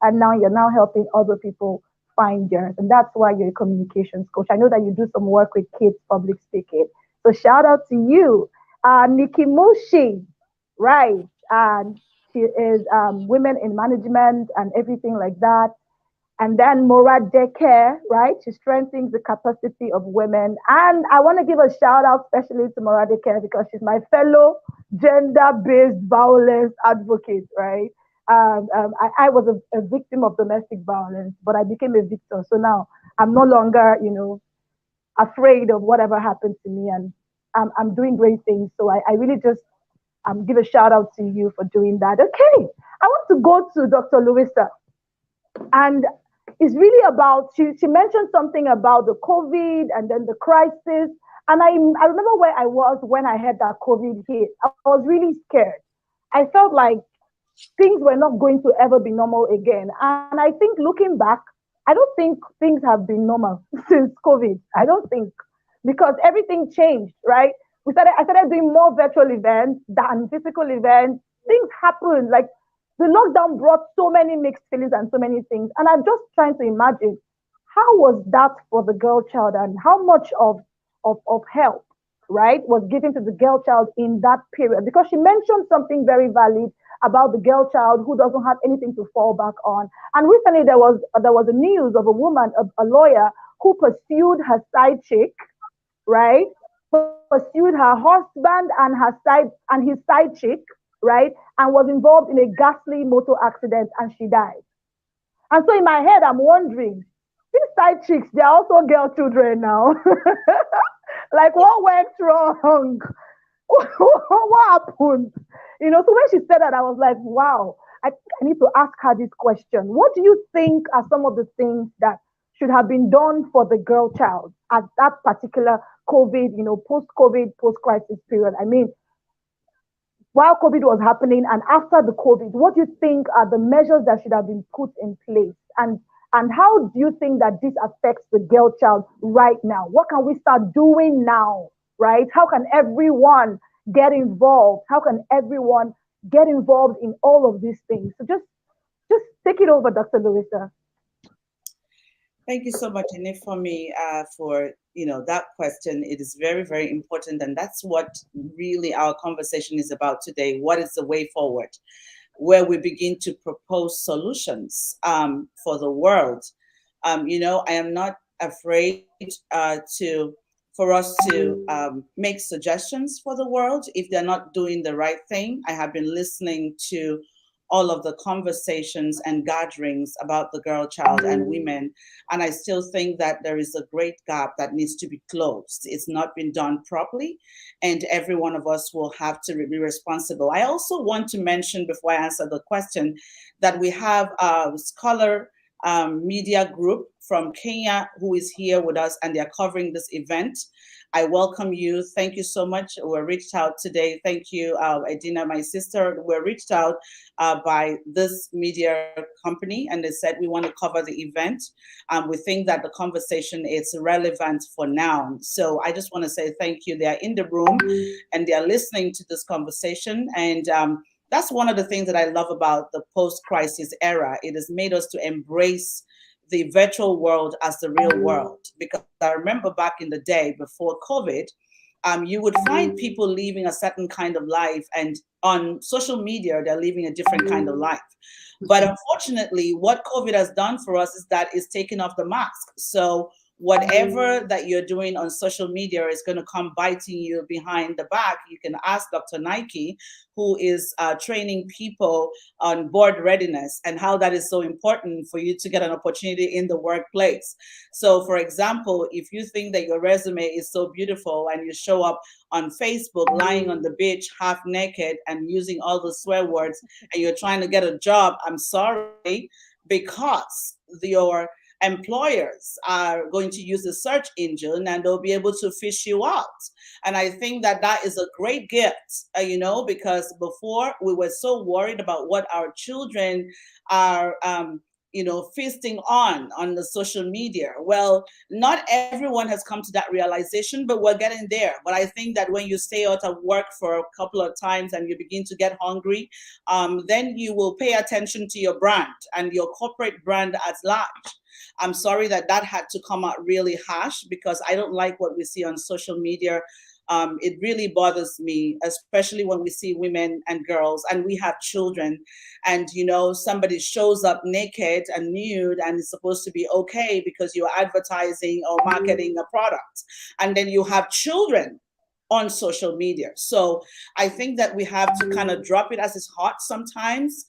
and now you're now helping other people find theirs, and that's why you're a communications coach. I know that you do some work with kids public speaking, so shout out to you, Nikki Mushi, right? And she is women in management and everything like that. And then Morad Deke, right? She strengthens the capacity of women. And I want to give a shout out especially to Morad Deke because she's my fellow gender-based violence advocate, right? I was a victim of domestic violence, but I became a victor. So now I'm no longer, afraid of whatever happened to me. And I'm doing great things. So I really just give a shout out to you for doing that. Okay, I want to go to Dr. Louisa. And it's really about, she mentioned something about the COVID and then the crisis. And I remember where I was when I had that COVID hit. I was really scared. I felt like things were not going to ever be normal again. And I think looking back, I don't think things have been normal since COVID. I don't think, because everything changed, right? I started doing more virtual events than physical events. Things happened. Like the lockdown brought so many mixed feelings and so many things. And I'm just trying to imagine how was that for the girl child and how much of help, right, was given to the girl child in that period. Because she mentioned something very valid about the girl child who doesn't have anything to fall back on. And recently there was a news of a woman, a lawyer, who pursued her side chick, right? Pursued her husband and his side chick, right? And was involved in a ghastly motor accident and she died. And so in my head, I'm wondering, these side chicks, they're also girl children now. Like what went wrong? What happened? So when she said that, I was like, wow, I think I need to ask her this question. What do you think are some of the things that should have been done for the girl child at that particular COVID, post-COVID, post-crisis period? I mean, while COVID was happening and after the COVID, what do you think are the measures that should have been put in place? And how do you think that this affects the girl child right now? What can we start doing now, right? How can everyone get involved? How can everyone get involved in all of these things? So just take it over, Dr. Louisa. Thank you so much, Anifami, for that question. It is very, very important, and that's what really our conversation is about today. What is the way forward, where we begin to propose solutions for the world? I am not afraid for us to make suggestions for the world if they're not doing the right thing. I have been listening to all of the conversations and gatherings about the girl child and women. And I still think that there is a great gap that needs to be closed. It's not been done properly, and every one of us will have to be responsible. I also want to mention, before I answer the question, that we have a scholar media group from Kenya who is here with us, and they're covering this event. I welcome you. Thank you so much. We're reached out today. Thank you, Edina, my sister. We're reached out by this media company, and they said we want to cover the event. We think that the conversation is relevant for now. So I just want to say thank you. They are in the room and they are listening to this conversation. And that's one of the things that I love about the post-crisis era. It has made us to embrace the virtual world as the real world. Because I remember back in the day before COVID, you would find people living a certain kind of life, and on social media, they're living a different kind of life. But unfortunately, what COVID has done for us is that it's taken off the mask. So whatever that you're doing on social media is going to come biting you behind the back. You can ask Dr. Nike, who is training people on board readiness, and how that is so important for you to get an opportunity in the workplace. So, for example, if you think that your resume is so beautiful and you show up on Facebook lying on the beach half naked and using all the swear words, and you're trying to get a job, I'm sorry, because your employers are going to use the search engine and they'll be able to fish you out. And I think that that is a great gift, because before we were so worried about what our children are, feasting on the social media. Well, not everyone has come to that realization, but we're getting there. But I think that when you stay out of work for a couple of times and you begin to get hungry, then you will pay attention to your brand and your corporate brand at large. I'm sorry that that had to come out really harsh, because I don't like what we see on social media. It really bothers me, especially when we see women and girls and we have children, and somebody shows up naked and nude and it's supposed to be okay because you're advertising or marketing a product, and then you have children on social media. So I think that we have to kind of drop it as it's hot sometimes,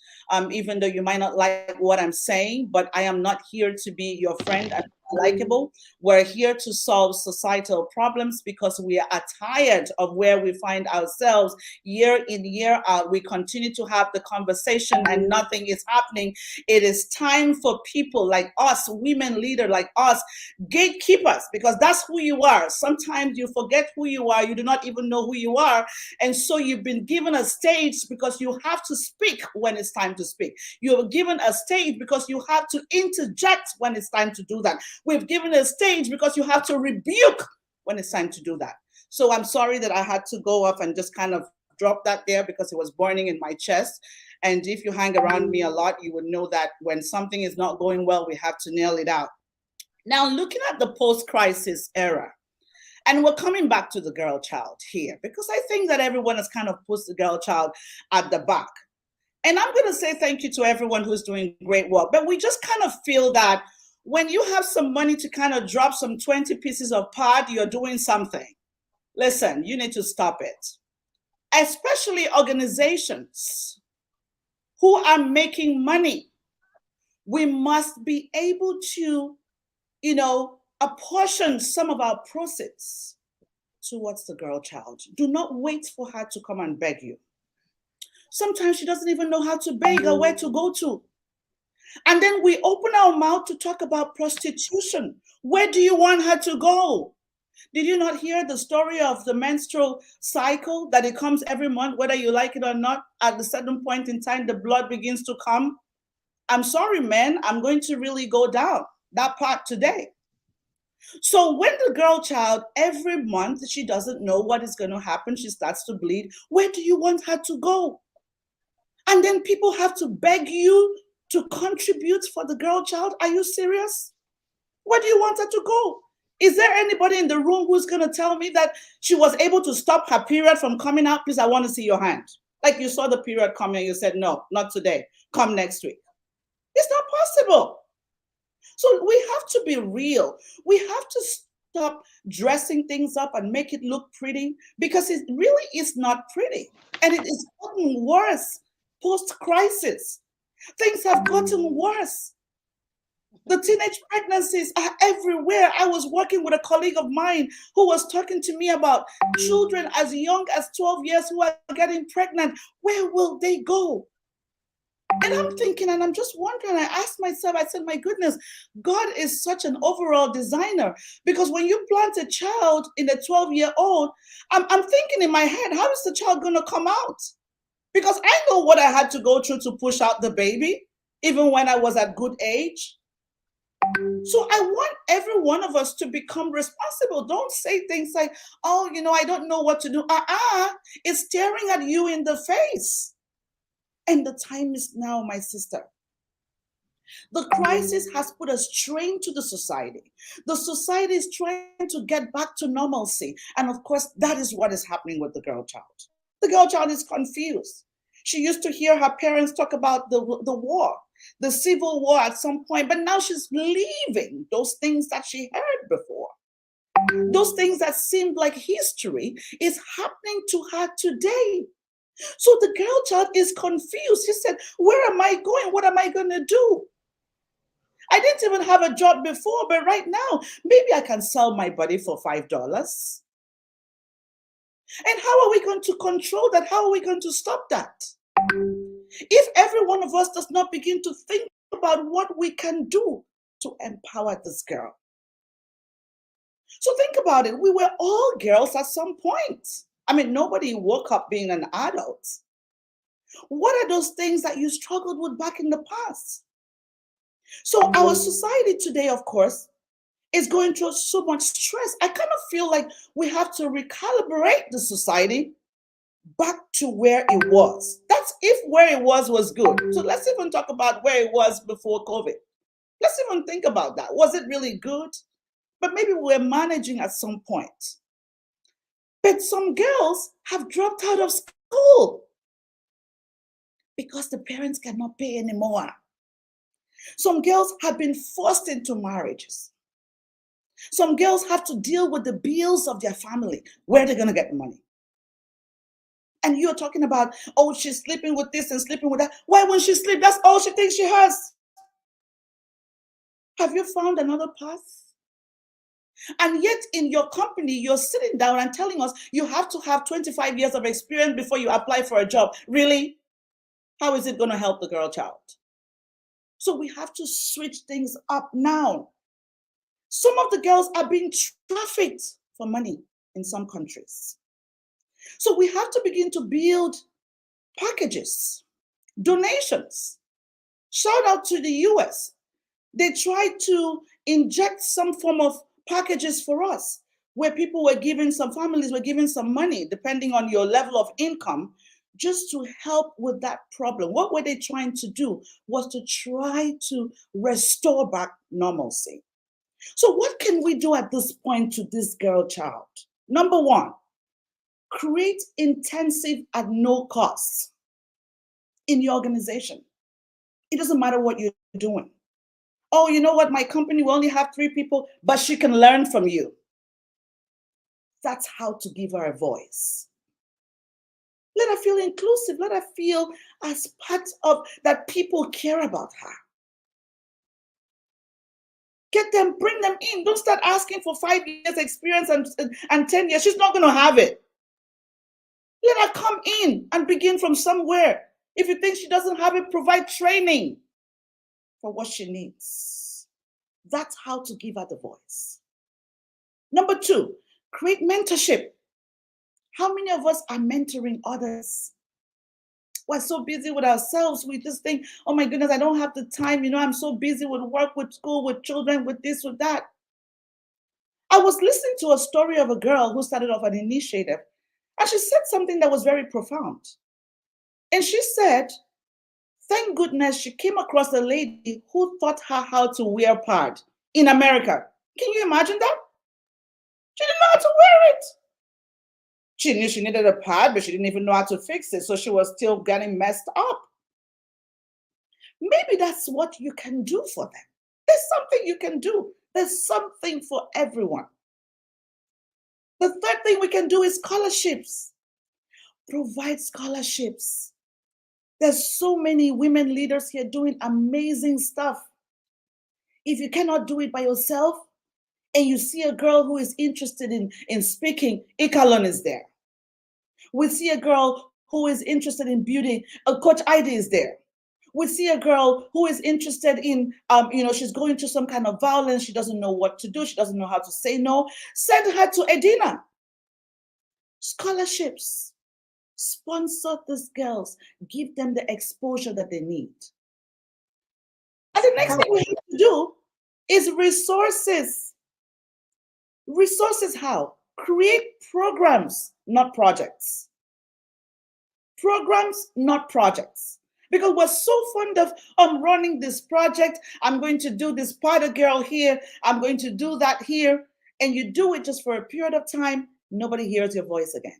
even though you might not like what I'm saying, but I am not here to be your friend and likable. We're here to solve societal problems because we are tired of where we find ourselves year in, year out. We continue to have the conversation and nothing is happening. It is time for people like us, women leaders like us, gatekeepers, because that's who you are. Sometimes you forget who you are. You do not even know who you are. And so you've been given a stage because you have to speak when it's time to speak. You're given a stage because you have to interject when it's time to do that. We've given a stage because you have to rebuke when it's time to do that. So I'm sorry that I had to go off and just kind of drop that there because it was burning in my chest. And if you hang around me a lot, you would know that when something is not going well, we have to nail it out. Now, looking at the post-crisis era, and we're coming back to the girl child here, because I think that everyone has kind of put the girl child at the back. And I'm going to say thank you to everyone who's doing great work. But we just kind of feel that when you have some money to kind of drop some 20 pieces of pod, you're doing something. Listen, you need to stop it. Especially organizations who are making money. We must be able to, apportion some of our proceeds towards the girl child. Do not wait for her to come and beg you. Sometimes she doesn't even know how to beg or where to go to. And then we open our mouth to talk about prostitution. Where do you want her to go? Did you not hear the story of the menstrual cycle, that it comes every month, whether you like it or not? At a certain point in time, the blood begins to come. I'm sorry, man, I'm going to really go down that part today. So when the girl child, every month, she doesn't know what is going to happen, she starts to bleed, where do you want her to go? And then people have to beg you to contribute for the girl child. Are you serious? Where do you want her to go? Is there anybody in the room who's going to tell me that she was able to stop her period from coming out? Please, I want to see your hand. Like you saw the period coming and you said, no, not today. Come next week. It's not possible. So we have to be real. We have to stop dressing things up and make it look pretty, because it really is not pretty. And it is gotten worse post-crisis. Things have gotten worse. The teenage pregnancies are everywhere. I was working with a colleague of mine who was talking to me about children as young as 12 years who are getting pregnant. Where will they go? And I'm thinking, and I'm just wondering, I asked myself, I said, my goodness, God is such an overall designer. Because when you plant a child in a 12-year-old, I'm thinking in my head, how is the child going to come out? Because I know what I had to go through to push out the baby, even when I was at good age. So I want every one of us to become responsible. Don't say things like, oh, I don't know what to do. It's staring at you in the face. And the time is now, my sister. The crisis has put a strain to the society. The society is trying to get back to normalcy. And of course, that is what is happening with the girl child. The girl child is confused. She used to hear her parents talk about the war, the civil war at some point, but now she's leaving those things that she heard before. Those things that seemed like history is happening to her today. So the girl child is confused. She said, where am I going? What am I going to do? I didn't even have a job before, but right now, maybe I can sell my body for $5. And how are we going to control that? How are we going to stop that? If every one of us does not begin to think about what we can do to empower this girl. So think about it. We were all girls at some point. I mean, nobody woke up being an adult. What are those things that you struggled with back in the past? So our society today, of course, is going through so much stress. I kind of feel like we have to recalibrate the society back to where it was. That's if where it was good. So let's even talk about where it was before COVID. Let's even think about that. Was it really good? But maybe we're managing at some point. But some girls have dropped out of school because the parents cannot pay anymore. Some girls have been forced into marriages. Some girls have to deal with the bills of their family. Where are they going to get money? And you're talking about, oh, she's sleeping with this and sleeping with that. Why won't she sleep? That's all she thinks she has. Have you found another path? And yet in your company, you're sitting down and telling us you have to have 25 years of experience before you apply for a job. Really? How is it going to help the girl child? So we have to switch things up now. Some of the girls are being trafficked for money in some countries. So we have to begin to build packages, donations. Shout out to the US. They tried to inject some form of packages for us where people were giving, some families were giving some money depending on your level of income just to help with that problem. What were they trying to do was to try to restore back normalcy. So what can we do at this point to this girl child? Number one, create intensive at no cost in your organization. It doesn't matter what you're doing. Oh, you know what? My company will only have 3 people, but she can learn from you. That's how to give her a voice. Let her feel inclusive. Let her feel as part of that people care about her. Get them, bring them in. Don't start asking for 5 years experience and 10 years. She's not going to have it. Let her come in and begin from somewhere. If you think she doesn't have it, provide training for what she needs. That's how to give her the voice. Number 2, create mentorship. How many of us are mentoring others? We're so busy with ourselves. We just think, oh my goodness, I don't have the time. I'm so busy with work, with school, with children, with this, with that. I was listening to a story of a girl who started off an initiative, and she said something that was very profound. And she said, thank goodness she came across a lady who taught her how to wear pad in America. Can you imagine that? She didn't know how to wear it. She knew she needed a pad, but she didn't even know how to fix it. So she was still getting messed up. Maybe that's what you can do for them. There's something you can do. There's something for everyone. The third thing we can do is scholarships. Provide scholarships. There's so many women leaders here doing amazing stuff. If you cannot do it by yourself and you see a girl who is interested in speaking, Ikalon is there. We see a girl who is interested in beauty, Coach Ida is there. We see a girl who is interested in, she's going through some kind of violence. She doesn't know what to do. She doesn't know how to say no. Send her to Edina. Scholarships. Sponsor these girls. Give them the exposure that they need. And the next thing we have to do is resources. Resources how? Create programs, not projects. Programs, not projects. Because we're so fond of running this project. I'm going to do this part of girl here. I'm going to do that here. And you do it just for a period of time. Nobody hears your voice again.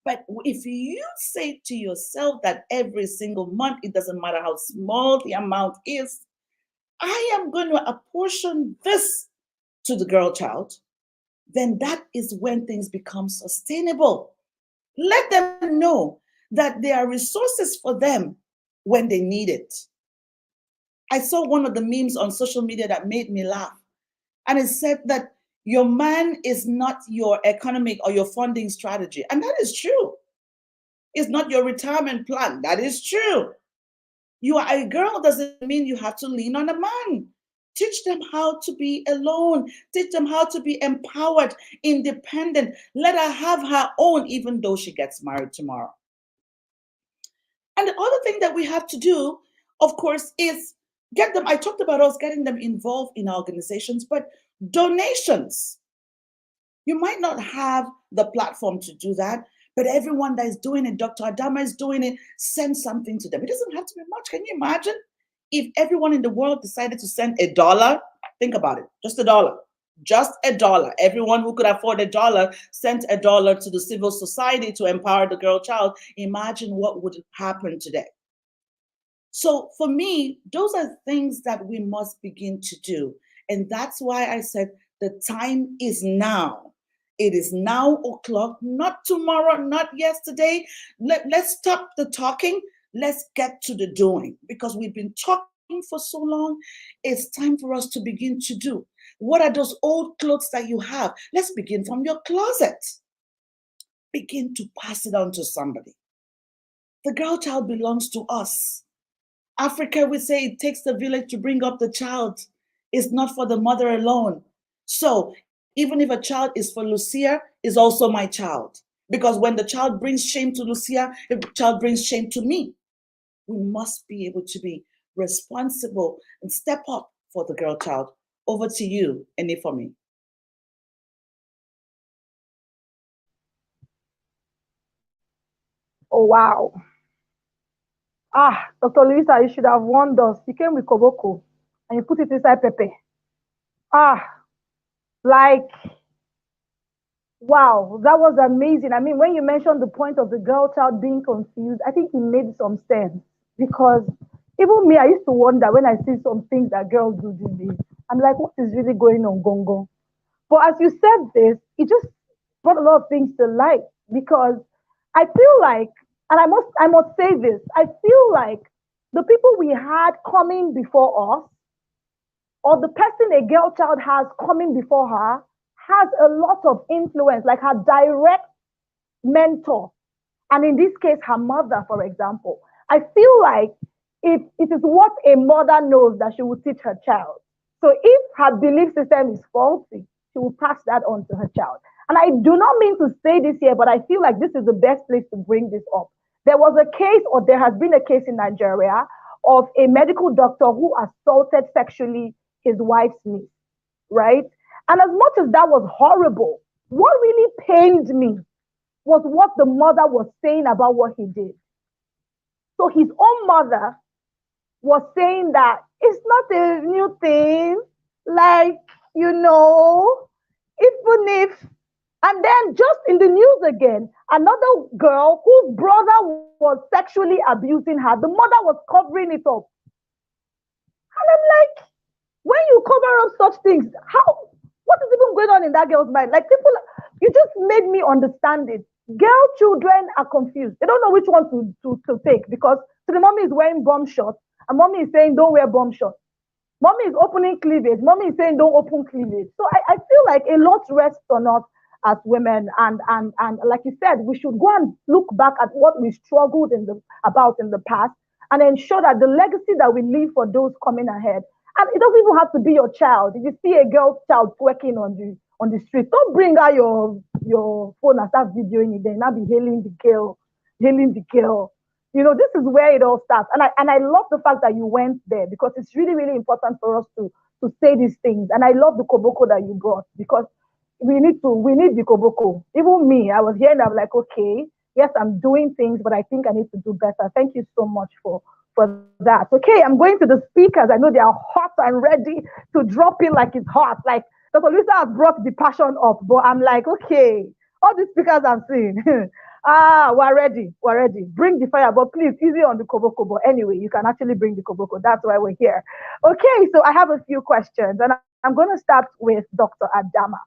But if you say to yourself that every single month, it doesn't matter how small the amount is, I am going to apportion this to the girl child, then that is when things become sustainable. Let them know that there are resources for them when they need it. I saw one of the memes on social media that made me laugh. And it said that your man is not your economic or your funding strategy. And that is true. It's not your retirement plan. That is true. You are a girl doesn't mean you have to lean on a man. Teach them how to be alone. Teach them how to be empowered, independent. Let her have her own, even though she gets married tomorrow. And the other thing that we have to do, of course, is get them. I talked about us getting them involved in organizations, but donations. You might not have the platform to do that, but everyone that is doing it, Dr. Adama is doing it, send something to them. It doesn't have to be much. Can you imagine if everyone in the world decided to send $1? Think about it, just $1. Just $1. Everyone who could afford $1 sent $1 to the civil society to empower the girl child. Imagine what would happen today. So for me, those are things that we must begin to do. And that's why I said the time is now. It is now o'clock, not tomorrow, not yesterday. Let's stop the talking. Let's get to the doing, because we've been talking for so long. It's time for us to begin to do. What are those old clothes that you have? Let's begin from your closet. Begin to pass it on to somebody. The girl child belongs to us. Africa, we say it takes the village to bring up the child. It's not for the mother alone. So even if a child is for Lucia, is also my child. Because when the child brings shame to Lucia, the child brings shame to me. We must be able to be responsible and step up for the girl child. Over to you, Eni, for me. Oh, wow. Dr. Luisa, you should have warned us. You came with Koboko and you put it inside Pepe. Like, wow, that was amazing. I mean, when you mentioned the point of the girl child being confused, I think it made some sense, because even me, I used to wonder when I see some things that girls do these days. I'm like, what is really going on, Gongo? But as you said this, it just brought a lot of things to light, because I feel like, and I must say this, I feel like the people we had coming before us, or the person a girl child has coming before her, has a lot of influence, like her direct mentor. And in this case, her mother, for example. I feel like it is what a mother knows that she will teach her child. So if her belief system is faulty, she will pass that on to her child. And I do not mean to say this here, but I feel like this is the best place to bring this up. There was a case, or there has been a case in Nigeria, of a medical doctor who assaulted sexually his wife's niece, right? And as much as that was horrible, what really pained me was what the mother was saying about what he did. So his own mother was saying that it's not a new thing, like, even if, and then just in the news again, another girl whose brother was sexually abusing her, the mother was covering it up. And I'm like, when you cover up such things, what is even going on in that girl's mind? Like, people, you just made me understand it. Girl children are confused. They don't know which one to take, because the mommy is wearing bomb shorts and mommy is saying don't wear bomb shorts. Mommy is opening cleavage. Mommy is saying don't open cleavage. So I feel like a lot rests on us as women, and like you said, we should go and look back at what we struggled about in the past, and ensure that the legacy that we leave for those coming ahead. And it doesn't even have to be your child. If you see a girl's child twerking on the street, don't bring out your phone and start videoing it. Then now be hailing the girl, hailing the girl. This is where it all starts. And I love the fact that you went there, because it's really, really important for us to say these things. And I love the koboko that you brought, because we need the koboko. Even me, I was here and I'm like, okay, yes, I'm doing things, but I think I need to do better. Thank you so much for that. Okay, I'm going to the speakers. I know they are hot and ready to drop in like it's hot. Like Dr. Lisa has brought the passion up, but I'm like, okay, all these speakers I'm seeing. We're ready. We're ready. Bring the fire, but please, easy on the koboko. But anyway, you can actually bring the koboko. That's why we're here. Okay, so I have a few questions, and I'm going to start with Dr. Adama.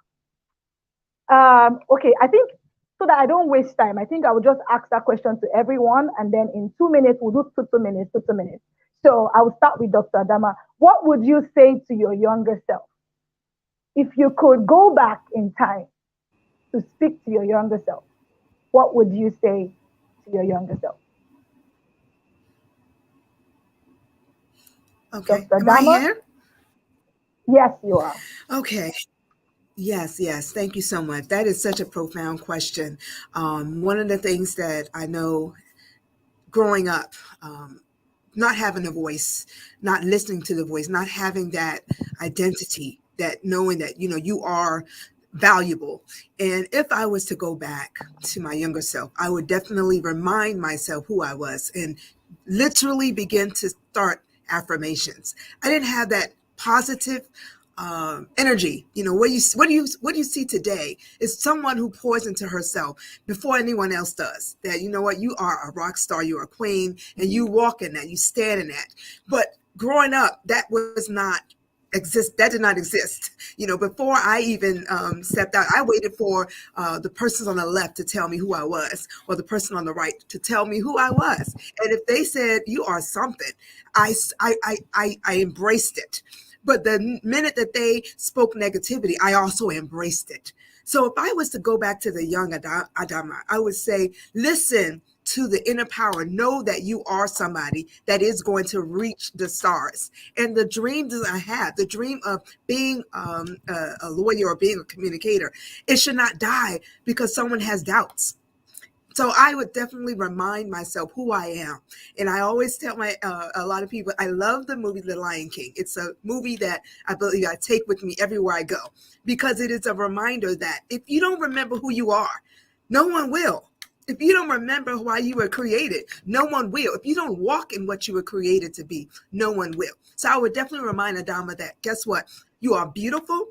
Okay, I think so that I don't waste time, I think I will just ask that question to everyone, and then in 2 minutes, we'll do 2 minutes, 2 minutes. So I will start with Dr. Adama. What would you say to your younger self if you could go back in time to speak to your younger self? What would you say to your younger self? Okay. Dr. Am I Adama? here? Yes, you are. Okay. Yes, yes. Thank you so much. That is such a profound question. One of the things that I know growing up, not having a voice, not listening to the voice, not having that identity, that knowing that, you are valuable. And if I was to go back to my younger self, I would definitely remind myself who I was and literally begin to start affirmations. I didn't have that positive energy. What you see today is someone who pours into herself before anyone else does. That what, you are a rock star, you're a queen, and you walk in that, you stand in that. But growing up, that was not exist. That did not exist. Before I even stepped out, I waited for the person on the left to tell me who I was, or the person on the right to tell me who I was. And if they said you are something, I embraced it. But the minute that they spoke negativity, I also embraced it. So if I was to go back to the young Adama, I would say, listen to the inner power. Know that you are somebody that is going to reach the stars. And the dream that I have, the dream of being a lawyer or being a communicator, it should not die because someone has doubts. So I would definitely remind myself who I am. And I always tell a lot of people, I love the movie The Lion King. It's a movie that I believe I take with me everywhere I go, because it is a reminder that if you don't remember who you are, no one will. If you don't remember why you were created, no one will. If you don't walk in what you were created to be, no one will. So I would definitely remind Adama that, guess what? You are beautiful.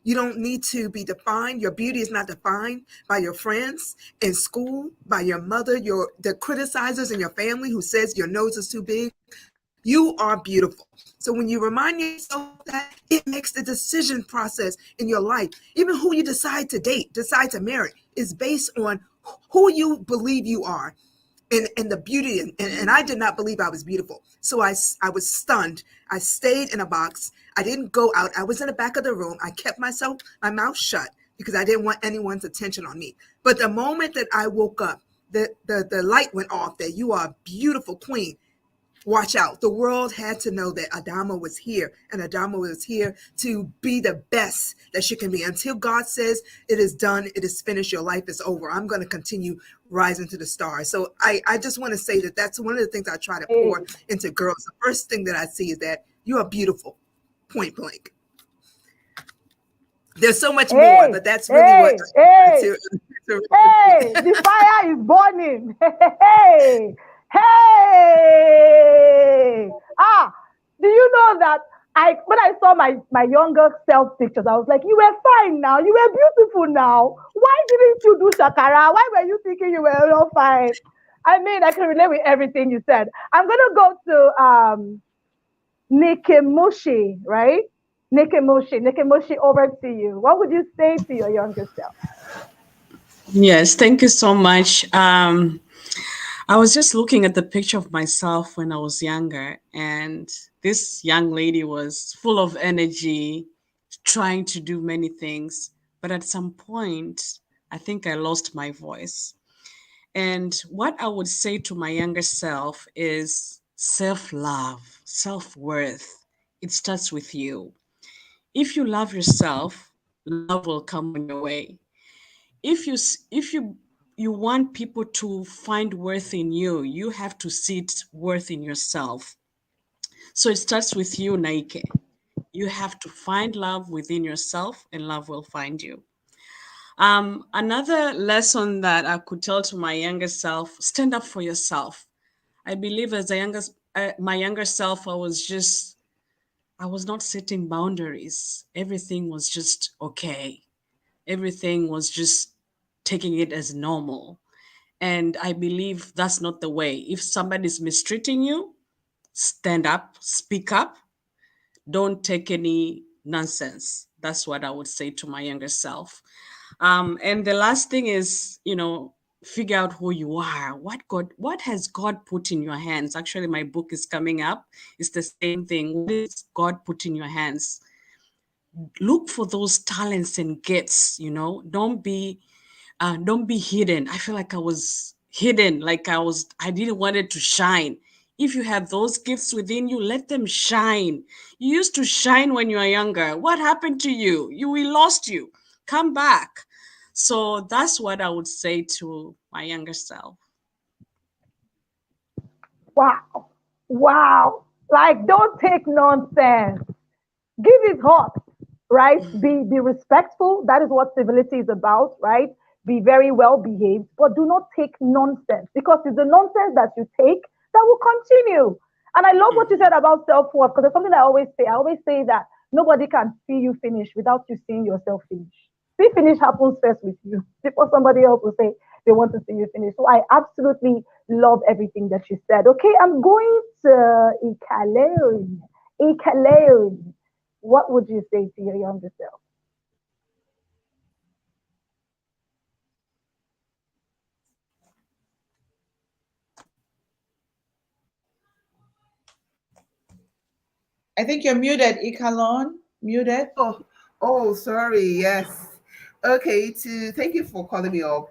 You don't need to be defined. Your beauty is not defined by your friends in school, by your mother, the criticizers in your family who says your nose is too big. You are beautiful. So when you remind yourself that, it makes the decision process in your life, even who you decide to date, decide to marry, is based on who you believe you are. And the beauty, and I did not believe I was beautiful. So I was stunned. I stayed in a box. I didn't go out. I was in the back of the room. I kept my mouth shut because I didn't want anyone's attention on me. But the moment that I woke up, the light went off that you are a beautiful queen. Watch out. The world had to know that Adama was here, and Adama was here to be the best that she can be. Until God says it is done, it is finished, your life is over, I'm going to continue rising to the stars. So I just want to say that that's one of the things I try to pour into girls. The first thing that I see is that you are beautiful, point blank. There's so much more, but that's really what the fire is burning. Hey, hey. Do you know that when I saw my younger self pictures, I was like, you were fine now. You were beautiful now. Why didn't you do shakara? Why were you thinking you were not fine? I mean, I can relate with everything you said. I'm going to go to Nikemoshi, right? Nikemoshi, over to you. What would you say to your younger self? Yes, thank you so much. I was just looking at the picture of myself when I was younger, and this young lady was full of energy, trying to do many things. But at some point, I think I lost my voice. And what I would say to my younger self is self-love, self-worth. It starts with you. If you love yourself, love will come on your way. If you want people to find worth in you, you have to see worth in yourself. So it starts with you, Naike. You have to find love within yourself, and love will find you. Another lesson that I could tell to my younger self: stand up for yourself. I believe as my younger self, I was not setting boundaries. Everything was just okay. Everything was just taking it as normal. And I believe that's not the way. If somebody's mistreating you, stand up, speak up, don't take any nonsense. That's what I would say to my younger self. And the last thing is, figure out who you are. What has God put in your hands? Actually, my book is coming up. It's the same thing. What is God put in your hands? Look for those talents and gifts. Don't be hidden. I feel like I was hidden, like I didn't want it to shine. If you have those gifts within you, let them shine. You used to shine when you were younger. What happened to you? We lost you. Come back. So that's what I would say to my younger self. Wow. Wow. Like, don't take nonsense. Give it hot, right? Be respectful. That is what civility is about, right? Be very well behaved, but do not take nonsense, because it's the nonsense that you take that will continue. And I love what you said about self-worth, because there's something I always say. I always say that nobody can see you finish without you seeing yourself finish. See finish happens first with you before somebody else will say they want to see you finish. So I absolutely love everything that you said. Okay, I'm going to Ikaleo. Ikaleo. What would you say to your younger self? I think you're muted, Ikalon. Muted. Oh, sorry. Yes. Okay. Thank you for calling me up.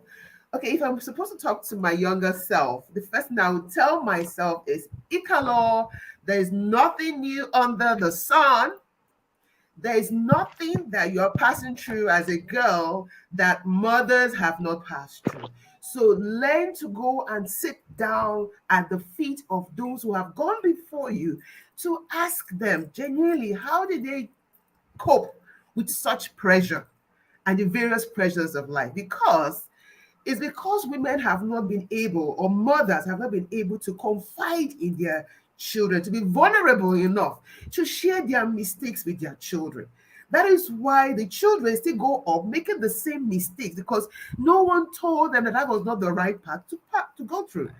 Okay, if I'm supposed to talk to my younger self, the first thing I would tell myself is, Ikalo, there is nothing new under the sun. There is nothing that you're passing through as a girl that mothers have not passed through. So learn to go and sit down at the feet of those who have gone before you, to ask them genuinely, how did they cope with such pressure and the various pressures of life? Because women have not been able, or mothers have not been able, to confide in their children, to be vulnerable enough to share their mistakes with their children. That is why the children still go up making the same mistakes, because no one told them that that was not the right path to go through.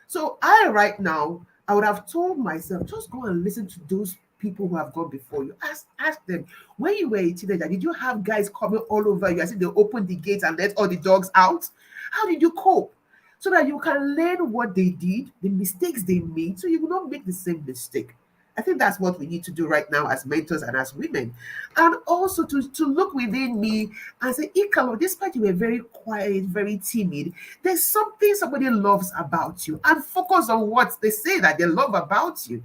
So right now, I would have told myself, just go and listen to those people who have gone before you. Ask them, when you were a teenager, did you have guys coming all over you as if they opened the gates and let all the dogs out? How did you cope? So that you can learn what they did, the mistakes they made, so you will not make the same mistake. I think that's what we need to do right now as mentors and as women. And also to look within me and say, Ikalo, despite you were very quiet, very timid, there's something somebody loves about you. And focus on what they say that they love about you,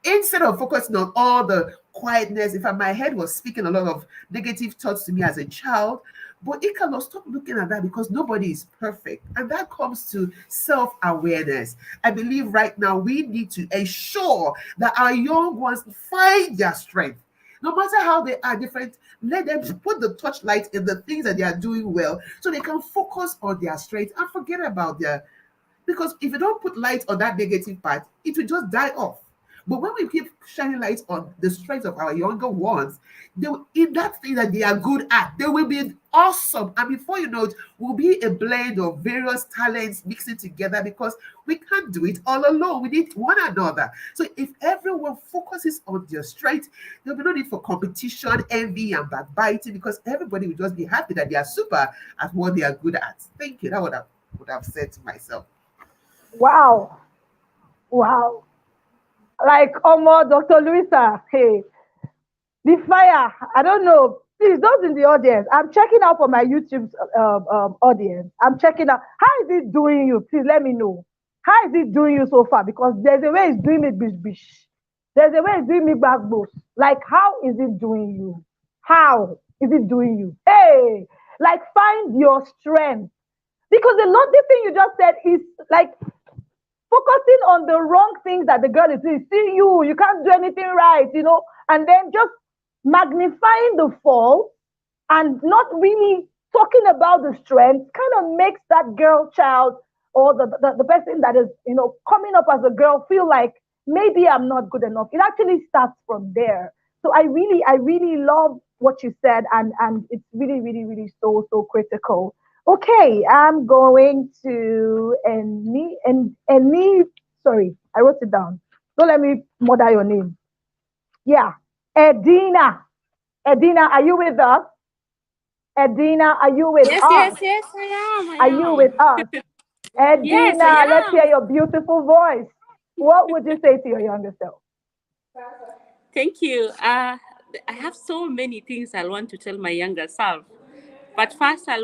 instead of focusing on all the quietness. In fact, my head was speaking a lot of negative thoughts to me as a child. But it cannot stop looking at that, because nobody is perfect. And that comes to self-awareness. I believe right now we need to ensure that our young ones find their strength. No matter how they are different, let them put the touchlight in the things that they are doing well, so they can focus on their strength and forget about their, because if you don't put light on that negative part, it will just die off. But when we keep shining lights on the strengths of our younger ones, they will, in that thing that they are good at, they will be awesome. And before you know it, will be a blend of various talents mixing together, because we can't do it all alone. We need one another. So if everyone focuses on their strength, there'll be no need for competition, envy, and backbiting, because everybody will just be happy that they are super at what they are good at. Thank you. That would have said to myself. Wow. Wow. Like, Dr. Luisa, hey, the fire. I don't know. Please, those in the audience, I'm checking out for my YouTube audience. I'm checking out. How is it doing you? Please let me know. How is it doing you so far? Because there's a way it's doing me bish bish. There's a way it's doing me back boost. Like, how is it doing you? How is it doing you? Hey, like find your strength. Because the thing you just said is like focusing on the wrong things that the girl is doing. See you can't do anything right, and then just magnifying the fall and not really talking about the strength kind of makes that girl child or the person that is coming up as a girl feel like maybe I'm not good enough. It actually starts from there. So I really love what you said, and it's really really really so critical. Okay, I'm going to Any. Sorry, I wrote it down. Don't let me murder your name. Yeah, Edina. Edina, are you with us? Edina, are you with Yes, us? yes, yes, I am. I Are you am. with us? Yes, I Edina, let's hear am. your beautiful voice. What would you say to your younger self? Thank you. I have so many things I want to tell my younger self. But first, I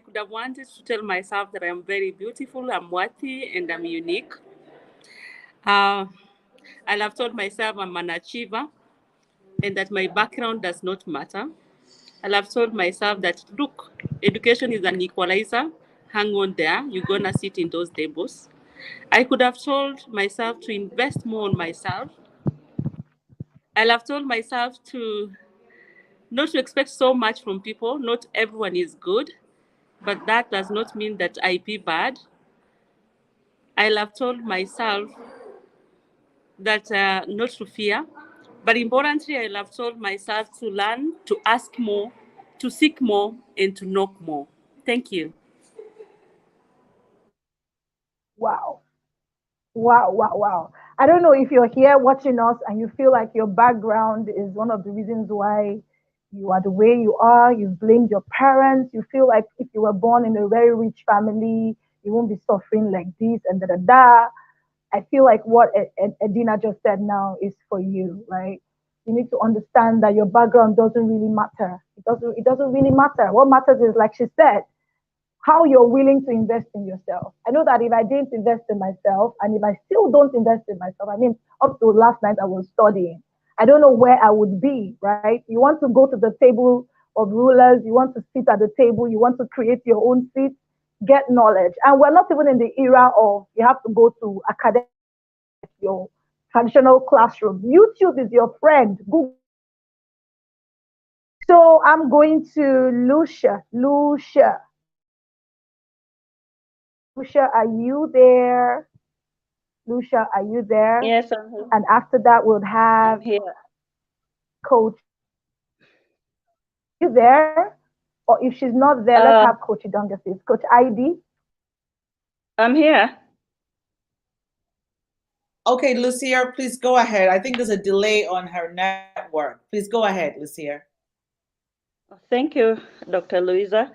could have wanted to tell myself that I'm very beautiful, I'm worthy, and I'm unique. Uh, I'll have told myself I'm an achiever and that my background does not matter. I'll have told myself that, look, education is an equalizer. Hang on there. You're going to sit in those tables. I could have told myself to invest more on myself. I'll have told myself to not to expect so much from people. Not everyone is good, but that does not mean that I be bad. I'll have told myself that not to fear, but importantly, I'll have told myself to learn, to ask more, to seek more, and to knock more. Thank you. Wow. Wow, wow, wow. I don't know if you're here watching us and you feel like your background is one of the reasons why you are the way you are. You've blamed your parents. You feel like if you were born in a very rich family, you won't be suffering like this and da da da. I feel like what Edina just said now is for you, right? You need to understand that your background doesn't really matter. It doesn't really matter. What matters is, like she said, how you're willing to invest in yourself. I know that if I didn't invest in myself, and if I still don't invest in myself, I mean, up to last night I was studying. I don't know where I would be, right? You want to go to the table of rulers, you want to sit at the table, you want to create your own seat, get knowledge. And we're not even in the era of you have to go to academic, your traditional classroom. YouTube is your friend. Google. So I'm going to Lucia. Lucia, are you there? Lucia, are you there? Yes, I'm here. And after that, we'll I'm have here. Coach. You there? Or if she's not there, let's Uh, have Coach Idonga, please. Coach ID. I'm here. Okay, Lucia, please go ahead. I think there's a delay on her network. Please go ahead, Lucia. Thank you, Dr. Louisa.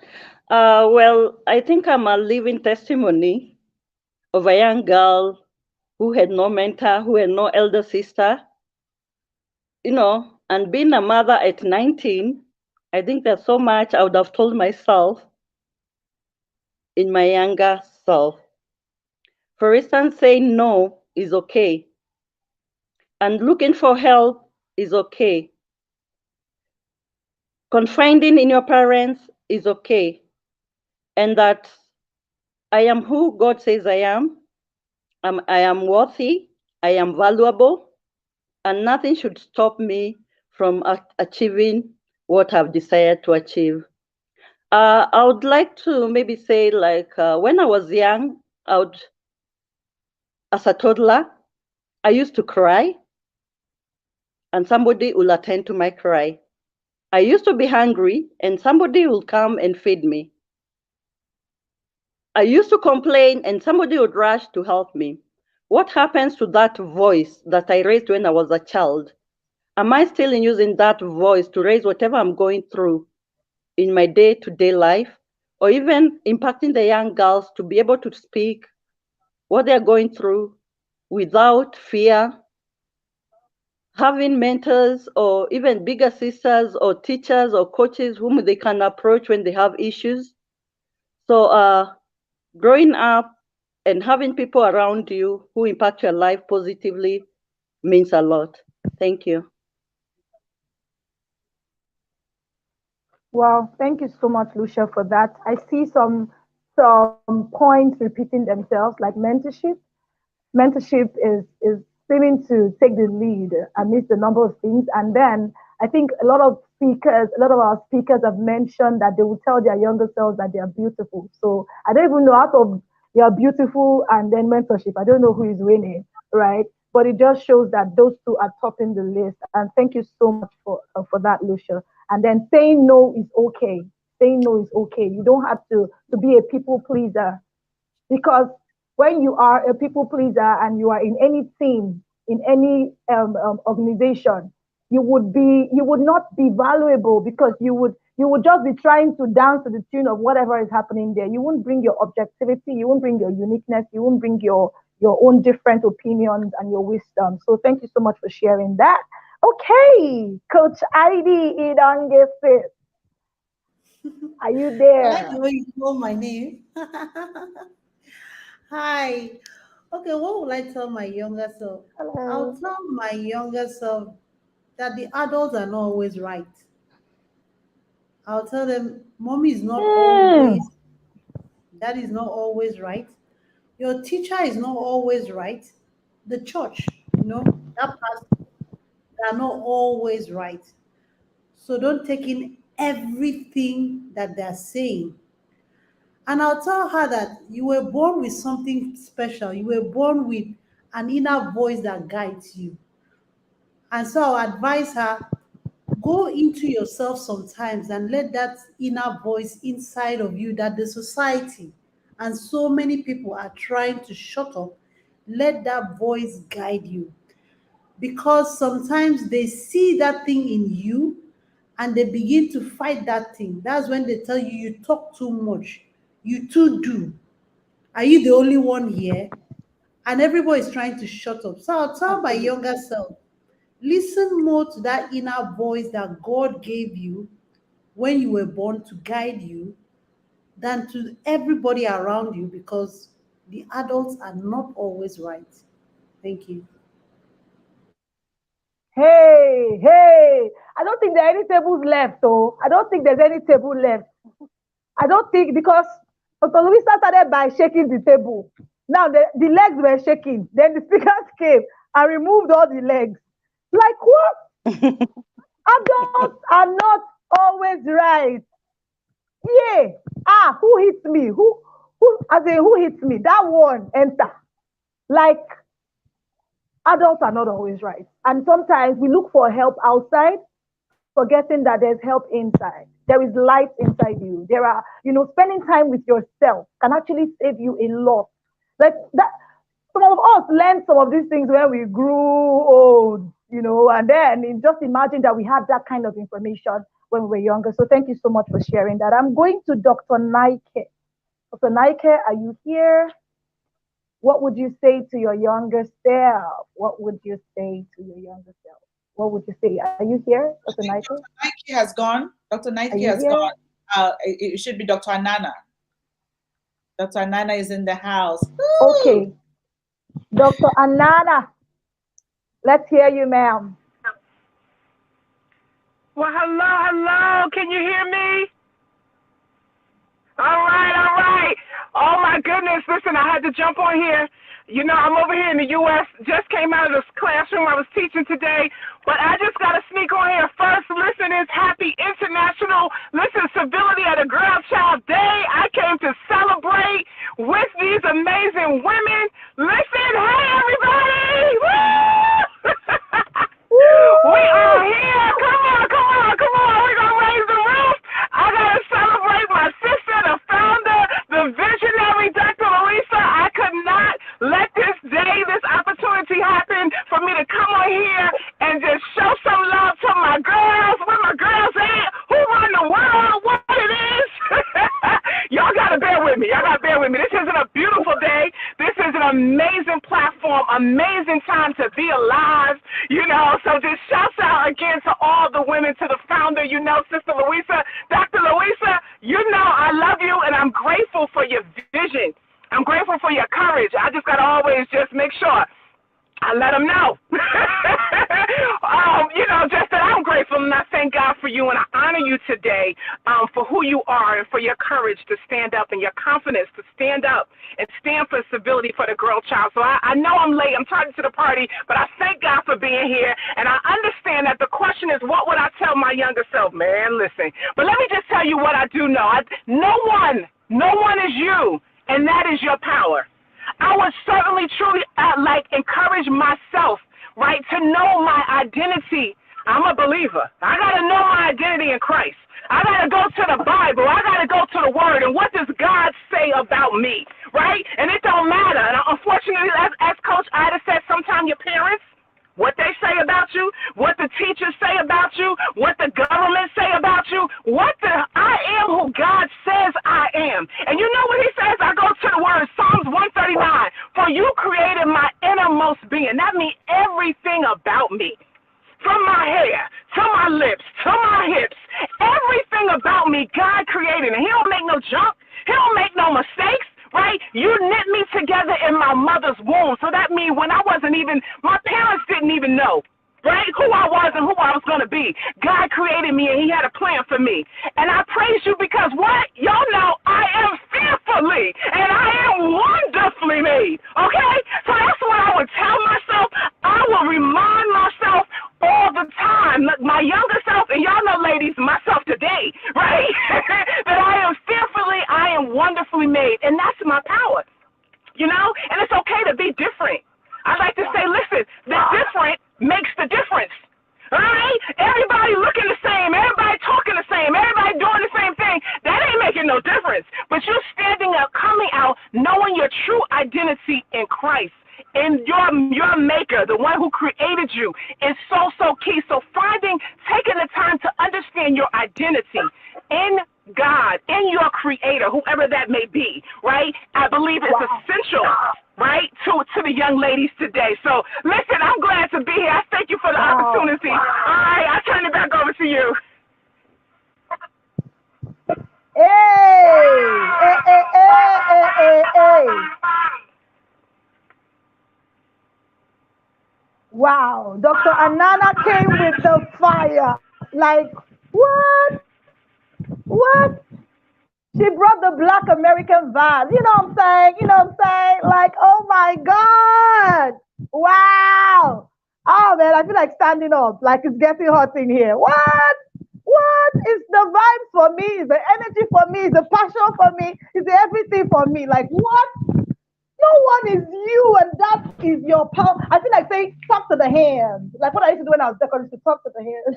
Well, I think I'm a living testimony of a young girl who had no mentor, who had no elder sister, and being a mother at 19, I think there's so much I would have told myself in my younger self. For instance, saying no is okay, and looking for help is okay. Confiding in your parents is okay, and that I am who God says I am. I am worthy, I am valuable, and nothing should stop me from achieving what I've decided to achieve. I would like to maybe say, like, when I was young, as a toddler, I used to cry, and somebody will attend to my cry. I used to be hungry, and somebody will come and feed me. I used to complain, and somebody would rush to help me. What happens to that voice that I raised when I was a child? Am I still using that voice to raise whatever I'm going through in my day-to-day life, or even impacting the young girls to be able to speak what they're going through without fear, having mentors or even bigger sisters or teachers or coaches whom they can approach when they have issues? So growing up And having people around you who impact your life positively means a lot. Thank you. Wow, thank you so much, Lucia, for that. I see some points repeating themselves, like mentorship is seeming to take the lead amidst a number of things. And then I think a lot of our speakers have mentioned that they will tell their younger selves that they are beautiful. So I don't even know out of you're beautiful and then mentorship. I don't know who is winning, right? But it just shows that those two are topping the list. And thank you so much for that, Lucia. And then saying no is okay. Saying no is okay. You don't have to be a people pleaser, because when you are a people pleaser and you are in any team, in any organization, you would not be valuable, because you would just be trying to dance to the tune of whatever is happening there. You won't bring your objectivity, you won't bring your uniqueness, you won't bring your own different opinions and your wisdom. So thank you so much for sharing that. Okay, Coach Heidi Idangese, are you I like the there? way you call my name. Hi. Okay, what would I tell my younger self? I'll Hello. tell my younger self that the adults are not always right. I'll tell them mommy is not Hmm. always, dad is not always right. Your teacher is not always right. The church, that pastor, they are not always right. So don't take in everything that they're saying. And I'll tell her that you were born with something special. You were born with an inner voice that guides you. And so I'll advise her, go into yourself sometimes and let that inner voice inside of you that the society and so many people are trying to shut up, let that voice guide you. Because sometimes they see that thing in you and they begin to fight that thing. That's when they tell you, you talk too much, you too do. Are you the only one here? And everybody is trying to shut up. So I'll tell my Absolutely. younger self, listen more to that inner voice that God gave you when you were born to guide you than to everybody around you, because the adults are not always right. Thank you. Hey, hey. I don't think there are any tables left, oh. I don't think there's any table left. I don't think, because Dr. Luisa started by shaking the table. Now the legs were shaking. Then the speakers came and removed all the legs. Like what? Adults are not always right. Yeah. Ah, who hits me? Who hits me? That one enter. Like, adults are not always right. And sometimes we look for help outside, forgetting that there's help inside. There is light inside you. There are, spending time with yourself can actually save you a lot. Like that, some of us learned some of these things when we grew old, and then just imagine that we had that kind of information when we were younger. So thank you so much for sharing that. I'm going to Dr. Nike. Dr. Nike, are you here? What would you say to your younger self? What would you say to your younger self? What would you say? Are you here, Dr. I think Nike? Dr. Nike has gone. Dr. Are Nike you has here? gone. It should be Dr. Anana. Dr. Anana is in the house. Woo! Okay. Dr. Anana, let's hear you, ma'am. Well, hello, hello. Can you hear me? All right, all right. Oh my goodness! Listen, I had to jump on here. You know, I'm over here in the U.S. Just came out of this classroom I was teaching today, but I just got to sneak on here first. Listen, it's Happy International Civility at a Girl Child Day. I came to celebrate with these amazing women. Listen, hey everybody! Woo! We are here. Come on, come on, come on. We're gonna raise the roof. I gotta celebrate my sister, the founder, the visionary, Dr. Louisa. I could not let this day, this opportunity happen for me to come on here and just show some love to my girls. Where my girls at? Who run the world? What it is? Y'all gotta bear with me. Y'all gotta bear with me. This isn't a beautiful day. This is an amazing platform, amazing time to be alive, So just shouts out again to all the women, to the founder, Sister Louisa. Dr. Louisa, I love you and I'm grateful for your vision. I'm grateful for your courage. I just got to always just make sure I let them know. Just that I'm grateful and I thank God for you and I honor you today for who you are and for your courage to stand up and your confidence to stand up and stand for civility for the girl child. So I know I'm late. I'm tardy to the party, but I thank God for being here. And I understand that the question is, what would I tell my younger self? Man, listen. But let me just tell you what I do know. No one is you, and that is your power. I would certainly truly encourage myself, right, to know my identity. I'm a believer. I got to know my identity in Christ. I got to go to the Bible. I got to go to the Word. And what does God say about me, right? And it don't matter. And unfortunately, as Coach Ida said, sometimes your parents, what they say about you, what the teachers say about you, what the government say about you, I am who God says I am. And you know what he says? I go to the word, Psalms 139, for you created my innermost being. That means everything about me. From my hair, to my lips, to my hips, everything about me, God created. And he don't make no junk. He don't make no mistakes. Right? You knit me together in my mother's womb. So that means when I wasn't even, my parents didn't even know, right, who I was and who I was going to be. God created me and he had a plan for me. And I praise you because what? Y'all know I am fearfully and I am wonderfully made. Okay? So that's what I would tell myself. I will remind myself all the time, like my younger self, and y'all know, ladies, myself today, right? That I am fearfully, I am wonderfully made, and that's my power, And it's okay to be different. I like to say, listen, the different makes the difference. All right? Everybody looking the same, everybody talking the same, everybody doing the same thing. That ain't making no difference. But you standing up, coming out, knowing your true identity in Christ. And your maker, the one who created you, is so key. So taking the time to understand your identity in God, in your creator, whoever that may be, right? I believe it's essential, right, to the young ladies today. So listen, I'm glad to be here. I thank you for the opportunity. All right, I turn it back over to you. Hey. Wow, Dr. Anana came with the fire. Like, what? What? She brought the Black American vibe. You know what I'm saying? Like, oh my God. Wow. Oh man, I feel like standing up. Like it's getting hot in here. What? It's the vibe for me, it's the energy for me, it's the passion for me, it's the everything for me. Like, what? No one is you, and that is your power. I feel like saying, talk to the hands. Like what I used to do when I was decorating, to talk to the hands.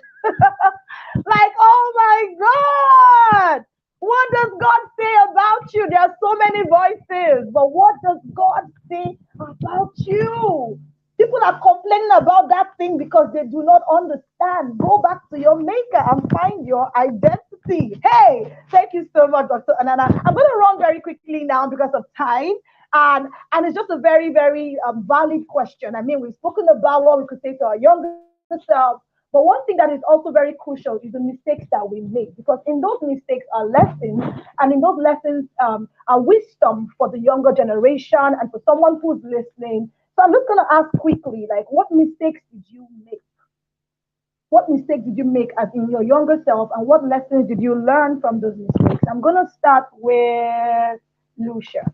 Like, oh my God. What does God say about you? There are so many voices, but what does God say about you? People are complaining about that thing because they do not understand. Go back to your maker and find your identity. Hey, thank you so much, Dr. Anana. I'm going to run very quickly now because of time. And it's just a very, very valid question. I mean, we've spoken about what we could say to our younger selves. But one thing that is also very crucial is the mistakes that we make, because in those mistakes are lessons, and in those lessons are wisdom for the younger generation and for someone who's listening. So I'm just going to ask quickly, like, what mistakes did you make? What mistakes did you make as in your younger self, and what lessons did you learn from those mistakes? I'm going to start with Lucia.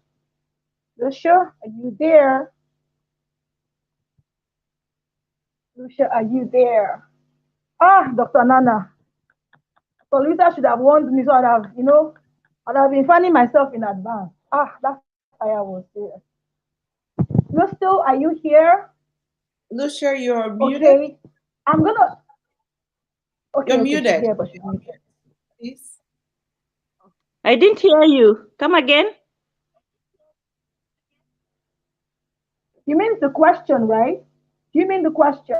Lucia, are you there? Lucia, are you there? Dr. Nana. So Lisa should have warned me, so I'd have been finding myself in advance. That fire was there. Crystal, are you here? Lucia, you're muted. Okay. I'm gonna. Okay, you're muted. Here, but she's muted. Please. I didn't hear you. Come again. You mean the question, right? You mean the question?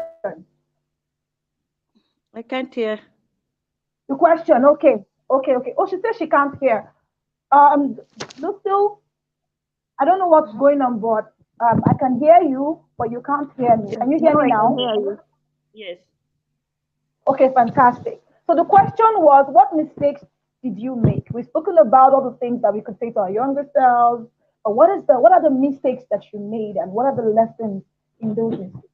I can't hear. The question, okay. Oh, she says she can't hear. Lucille, I don't know what's going on, but I can hear you, but you can't hear me. Can you hear me now? I can hear you. Yes. Okay, fantastic. So the question was, what mistakes did you make? We've spoken about all the things that we could say to our younger selves. what are the mistakes that you made, and what are the lessons in those mistakes?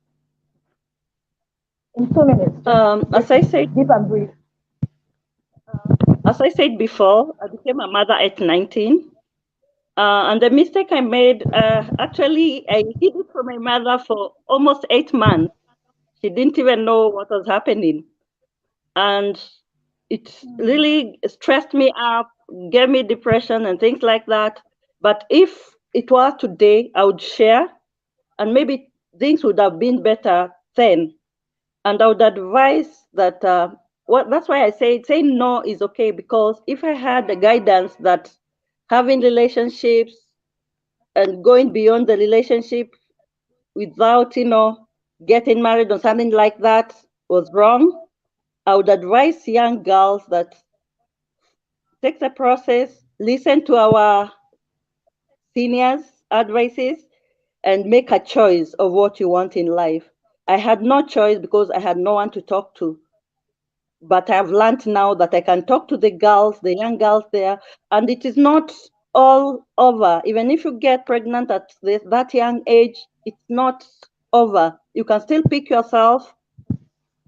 In 2 minutes, As I said, deep and brief. as I said before, I became a mother at 19. And the mistake I made, actually, I hid it from my mother for almost 8 months. She didn't even know what was happening. And it really stressed me up, gave me depression and things like that. But if it were today, I would share, and maybe things would have been better then. And I would advise that, that's why I say saying no is okay, because if I had the guidance that having relationships and going beyond the relationship without, getting married or something like that was wrong, I would advise young girls that take the process, listen to our seniors' advices, and make a choice of what you want in life. I had no choice because I had no one to talk to. But I've learned now that I can talk to the girls, the young girls there, and it is not all over. Even if you get pregnant at that young age, it's not over. You can still pick yourself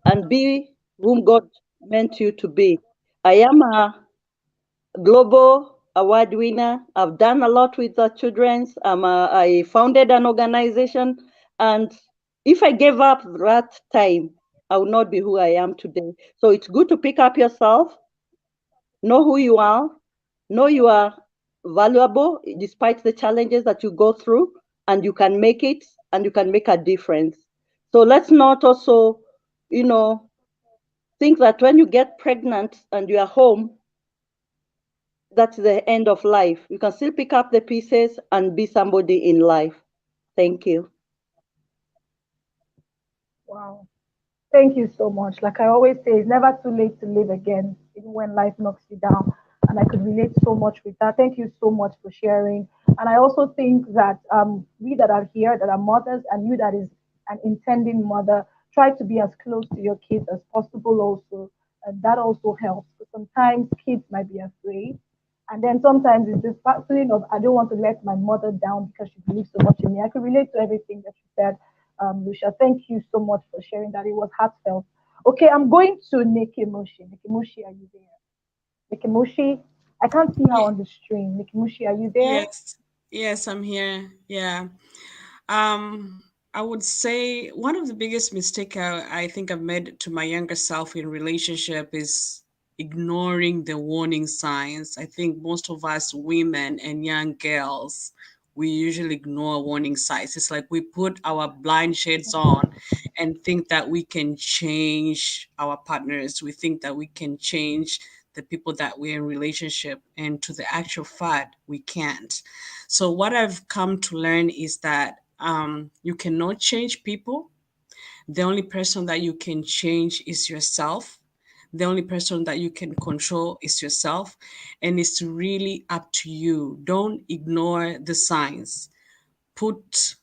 and be whom God meant you to be. I am a global award winner. I've done a lot with the children's. I founded an organization, and if I gave up that time, I would not be who I am today. So it's good to pick up yourself, know who you are, know you are valuable despite the challenges that you go through, and you can make it, and you can make a difference. So let's not also, think that when you get pregnant and you are home, that's the end of life. You can still pick up the pieces and be somebody in life. Thank you. Wow. Thank you so much. Like I always say, it's never too late to live again, even when life knocks you down. And I could relate so much with that. Thank you so much for sharing. And I also think that we that are here, that are mothers, and you that is an intending mother, try to be as close to your kids as possible also. And that also helps. Because sometimes kids might be afraid. And then sometimes it's this feeling of, I don't want to let my mother down because she believes so much in me. I can relate to everything that you said, Lucia. Thank you so much for sharing that. It was heartfelt. Okay, I'm going to Nikimushi. Nikimushi, are you there? Nikimushi, I can't see her Ye- on the stream. Nikimushi, are you there? Yes, yes, I'm here. Yeah. I would say one of the biggest mistake I think I've made to my younger self in relationship is ignoring the warning signs. I think most of us women and young girls, we usually ignore warning signs. It's like we put our blind shades on and think that we can change our partners. We think that we can change the people that we're in relationship, and to the actual fact, we can't. So what I've come to learn is that you cannot change people. The only person that you can change is yourself. The only person that you can control is yourself. And it's really up to you. Don't ignore the signs. Put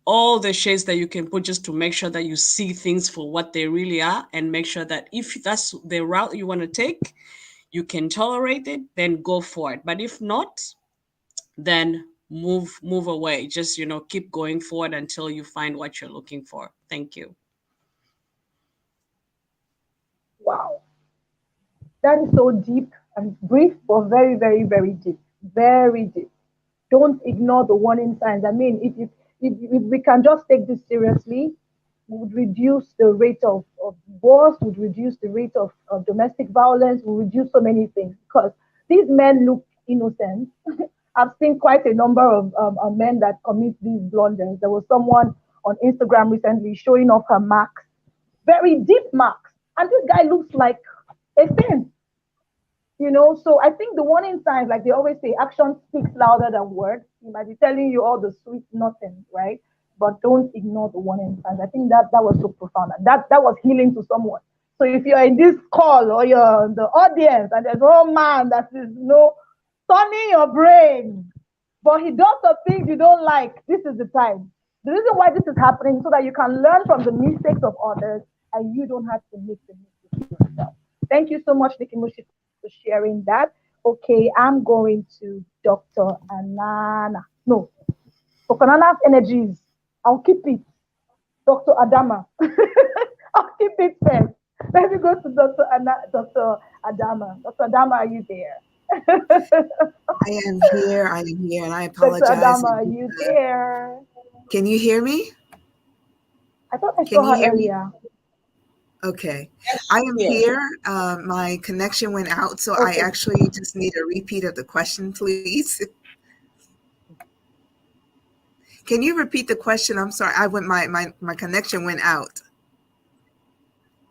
all the shades that you can put just to make sure that you see things for what they really are, and make sure that if that's the route you want to take, you can tolerate it, then go for it. But if not, then move away. Just keep going forward until you find what you're looking for. Thank you. Wow. That is so deep and brief, but very, very, very deep. Very deep. Don't ignore the warning signs. I mean, if we can just take this seriously, we would reduce the rate of divorce, would reduce the rate of domestic violence, would reduce so many things because these men look innocent. I've seen quite a number of men that commit these blunders. There was someone on Instagram recently showing off her marks, very deep marks. And this guy looks like a saint. So I think the warning signs, like they always say, action speaks louder than words. He might be telling you all the sweet nothings, right? But don't ignore the warning signs. I think that was so profound, and that was healing to someone. So if you're in this call or you're in the audience and there's one man that is turning your brain, but he does the things you don't like, this is the time. The reason why this is happening is so that you can learn from the mistakes of others and you don't have to make the mistakes yourself. Thank you so much, Nikki Mushi, for sharing that. Okay, I'm going to Dr. Anana. No, for Kanana's energies, I'll keep it. Dr. Adama. I'll keep it first. Let me go to Dr. Adama. Dr. Adama, are you there? I am here. I am here, and I Dr. apologize. Adama, are you there? Can you hear me? I thought I Can saw you her hear me? earlier. Okay. Yes, I she's am here. here. My connection went out, so I Okay. actually just need a repeat of the question, please. Can you repeat the question? I'm sorry. My connection went out.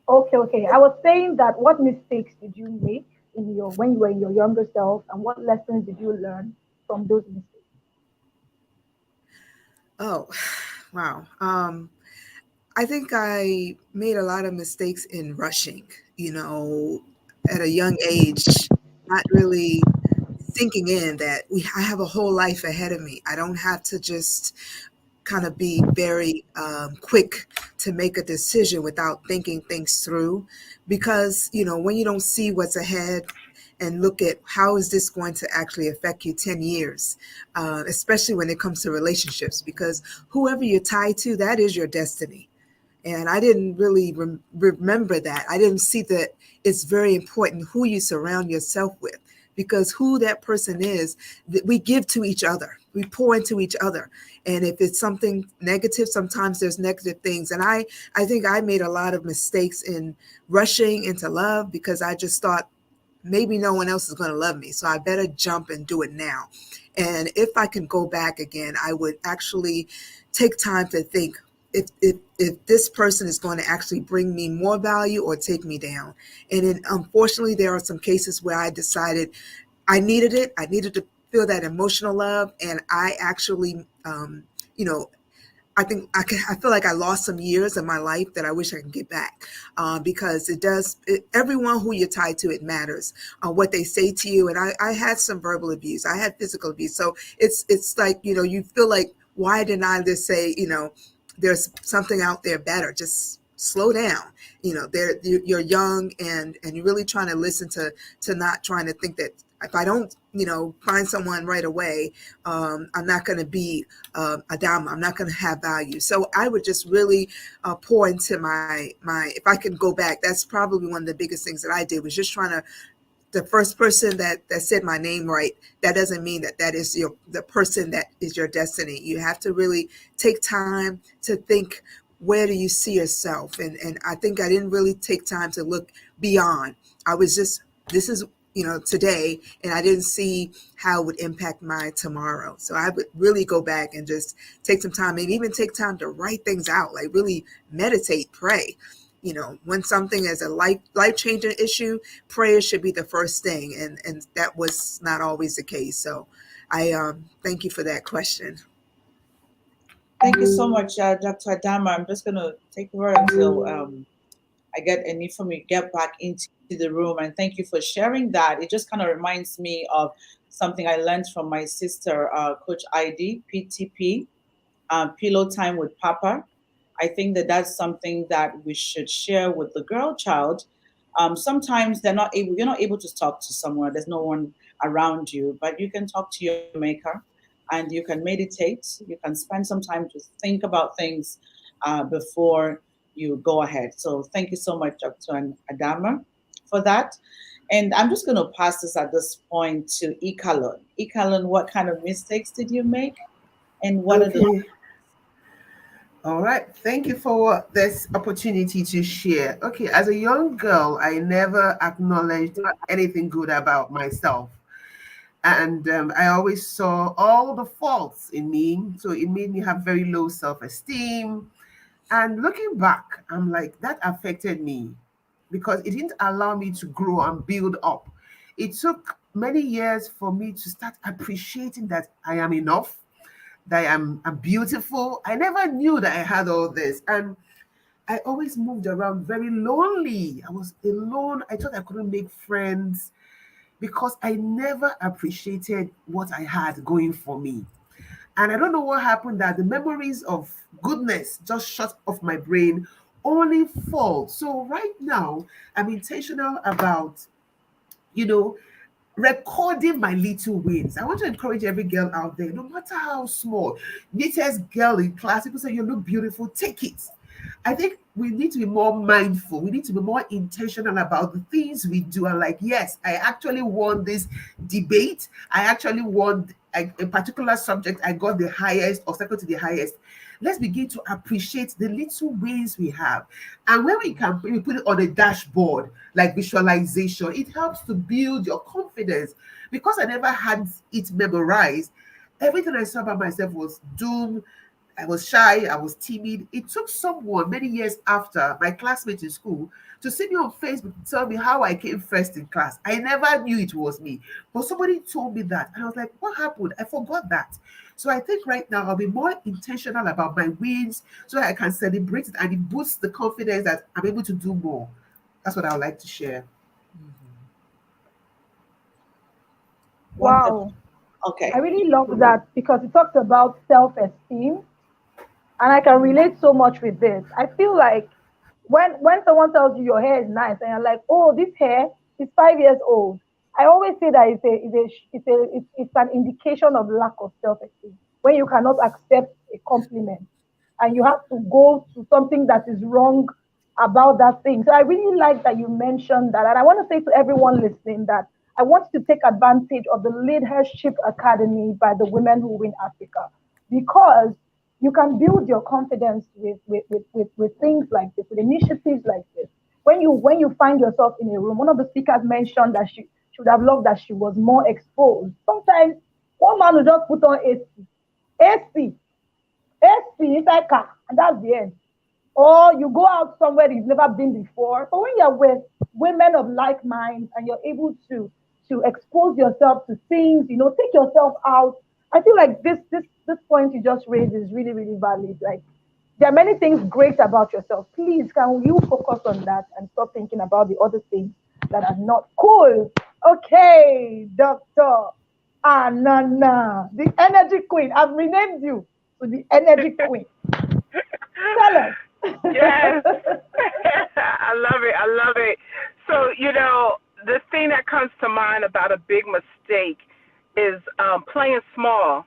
Okay, okay. I was saying that what mistakes did you make in your when you were in your younger self, and what lessons did you learn from those mistakes? Oh, wow. I think I made a lot of mistakes in rushing, at a young age, not really sinking in that I have a whole life ahead of me. I don't have to just kind of be very quick to make a decision without thinking things through. Because, when you don't see what's ahead and look at how is this going to actually affect you 10 years, especially when it comes to relationships, because whoever you're tied to, that is your destiny. And I didn't really remember that. I didn't see that it's very important who you surround yourself with, because who that person is, that we give to each other, we pour into each other. And if it's something negative, sometimes there's negative things. And I think I made a lot of mistakes in rushing into love, because I just thought maybe no one else is going to love me, so I better jump and do it now. And if I can go back again, I would actually take time to think if this person is going to actually bring me more value or take me down. And then, unfortunately, there are some cases where I decided I needed it. I needed to feel that emotional love, and I actually, you know, I feel like I lost some years of my life that I wish I could get back, because everyone who you're tied to, it matters, what they say to you. And I had some verbal abuse. I had physical abuse. So it's like, you feel like, why didn't I just say, there's something out there better, just slow down. You're young, and you're really trying to listen to not trying to think that if I don't, find someone right away, I'm not going to be a dama. I'm not going to have value. So I would just really pour into my. If I can go back, that's probably one of the biggest things that I did, was just trying to. The first person that said my name right, that doesn't mean that is the person that is your destiny. You have to really take time to think, where do you see yourself? And I think I didn't really take time to look beyond. I was just, this is, today, and I didn't see how it would impact my tomorrow. So I would really go back and just take some time, and even take time to write things out, like really meditate, pray. When something is a life changing issue, prayer should be the first thing, and that was not always the case. So I thank you for that question. Thank you so much, Dr. Adama. I'm just going to take over until I get any from you, get back into the room. And thank you for sharing that. It just kind of reminds me of something I learned from my sister, Coach ID, PTP, Pillow Time with Papa. I think that that's something that we should share with the girl child. Sometimes you're not able to talk to someone, there's no one around you, but you can talk to your maker, and you can meditate. You can spend some time to think about things before you go ahead. So thank you so much, Dr. Adama, for that. And I'm just going to pass this at this point to Ikalon. Ikalon, what kind of mistakes did you make? And what are the Okay. All right. Thank you for this opportunity to share. Okay. As a young girl, I never acknowledged anything good about myself. And I always saw all the faults in me. So it made me have very low self esteem. And looking back, I'm like, that affected me because it didn't allow me to grow and build up. It took many years for me to start appreciating that I am enough, that I'm beautiful. I never knew that I had all this. And I always moved around very lonely. I was alone. I thought I couldn't make friends because I never appreciated what I had going for me. And I don't know what happened, that the memories of goodness just shut off my brain, only fall. So right now, I'm intentional about, you know, recording my little wins. I want to encourage every girl out there, no matter how small. Neatest girl in class, people say you look beautiful, take it. I think we need to be more mindful. We need to be more intentional about the things we do. And like, yes, I actually won this debate. I actually won a particular subject. I got the highest or second to the highest. Let's begin to appreciate the little wins we have. And when we put it on a dashboard, like visualization, it helps to build your confidence. Because I never had it memorized, everything I saw by myself was doom. I was shy, I was timid. It took someone many years after, my classmate in school, to see me on Facebook to tell me how I came first in class. I never knew it was me, but somebody told me that. And I was like, what happened? I forgot that. So I think right now I'll be more intentional about my wins so that I can celebrate it and it boosts the confidence that I'm able to do more. That's what I would like to share. Wonderful. Wow. Okay. I really love that because it talks about self-esteem, and I can relate so much with this. I feel like when someone tells you your hair is nice and you're like, oh, this hair is 5 years old, I always say that it's an indication of lack of self-esteem when you cannot accept a compliment and you have to go to something that is wrong about that thing. So I really like that you mentioned that. And I want to say to everyone listening that I want you to take advantage of the Leadership Academy by the Women Who Win Africa, because you can build your confidence with things like this, with initiatives like this. When you find yourself in a room, one of the speakers mentioned that she would have loved that she was more exposed. Sometimes one man will just put on AC, AC inside car, and that's the end. Or you go out somewhere you've never been before. But when you're with women of like minds and you're able to expose yourself to things, take yourself out. I feel like this point you just raised is really, really valid. Like, there are many things great about yourself. Please, can you focus on that and stop thinking about the other things that are not cool? Okay, Dr. Anana, the energy queen. I've renamed you to the energy queen. Tell us. Yes. I love it. I love it. So, the thing that comes to mind about a big mistake is playing small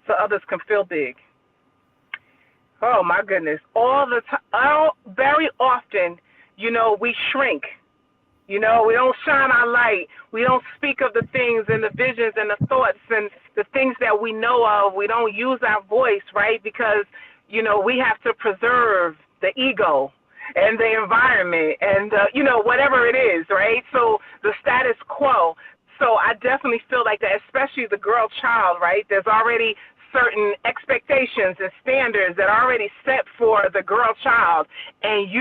so others can feel big. Oh, my goodness. All the time, very often, we shrink. We don't shine our light. We don't speak of the things and the visions and the thoughts and the things that we know of. We don't use our voice, right? Because, we have to preserve the ego and the environment and, whatever it is, right? So the status quo. So I definitely feel like that, especially the girl child, right? There's already certain expectations and standards that are already set for the girl child. And he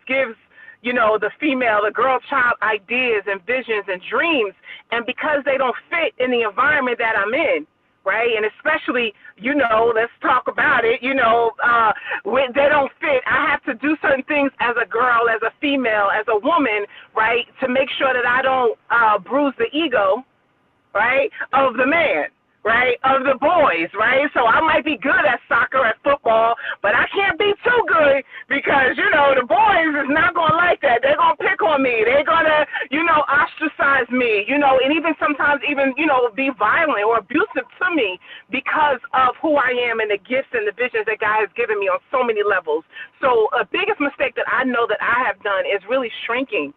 gives, the female, the girl child ideas and visions and dreams. And because they don't fit in the environment that I'm in, right? And especially, let's talk about it, when they don't fit, I have to do certain things as a girl, as a female, as a woman, right, to make sure that I don't bruise the ego, right, of the man, right, of the boys, right? So I might be good at soccer, at football, but I can't be too good because, the boys is not going to like that. They're going to pick on me. They're going to, ostracize me, and even sometimes even, be violent or abusive to me because of who I am and the gifts and the visions that God has given me on so many levels. So a biggest mistake that I know that I have done is really shrinking,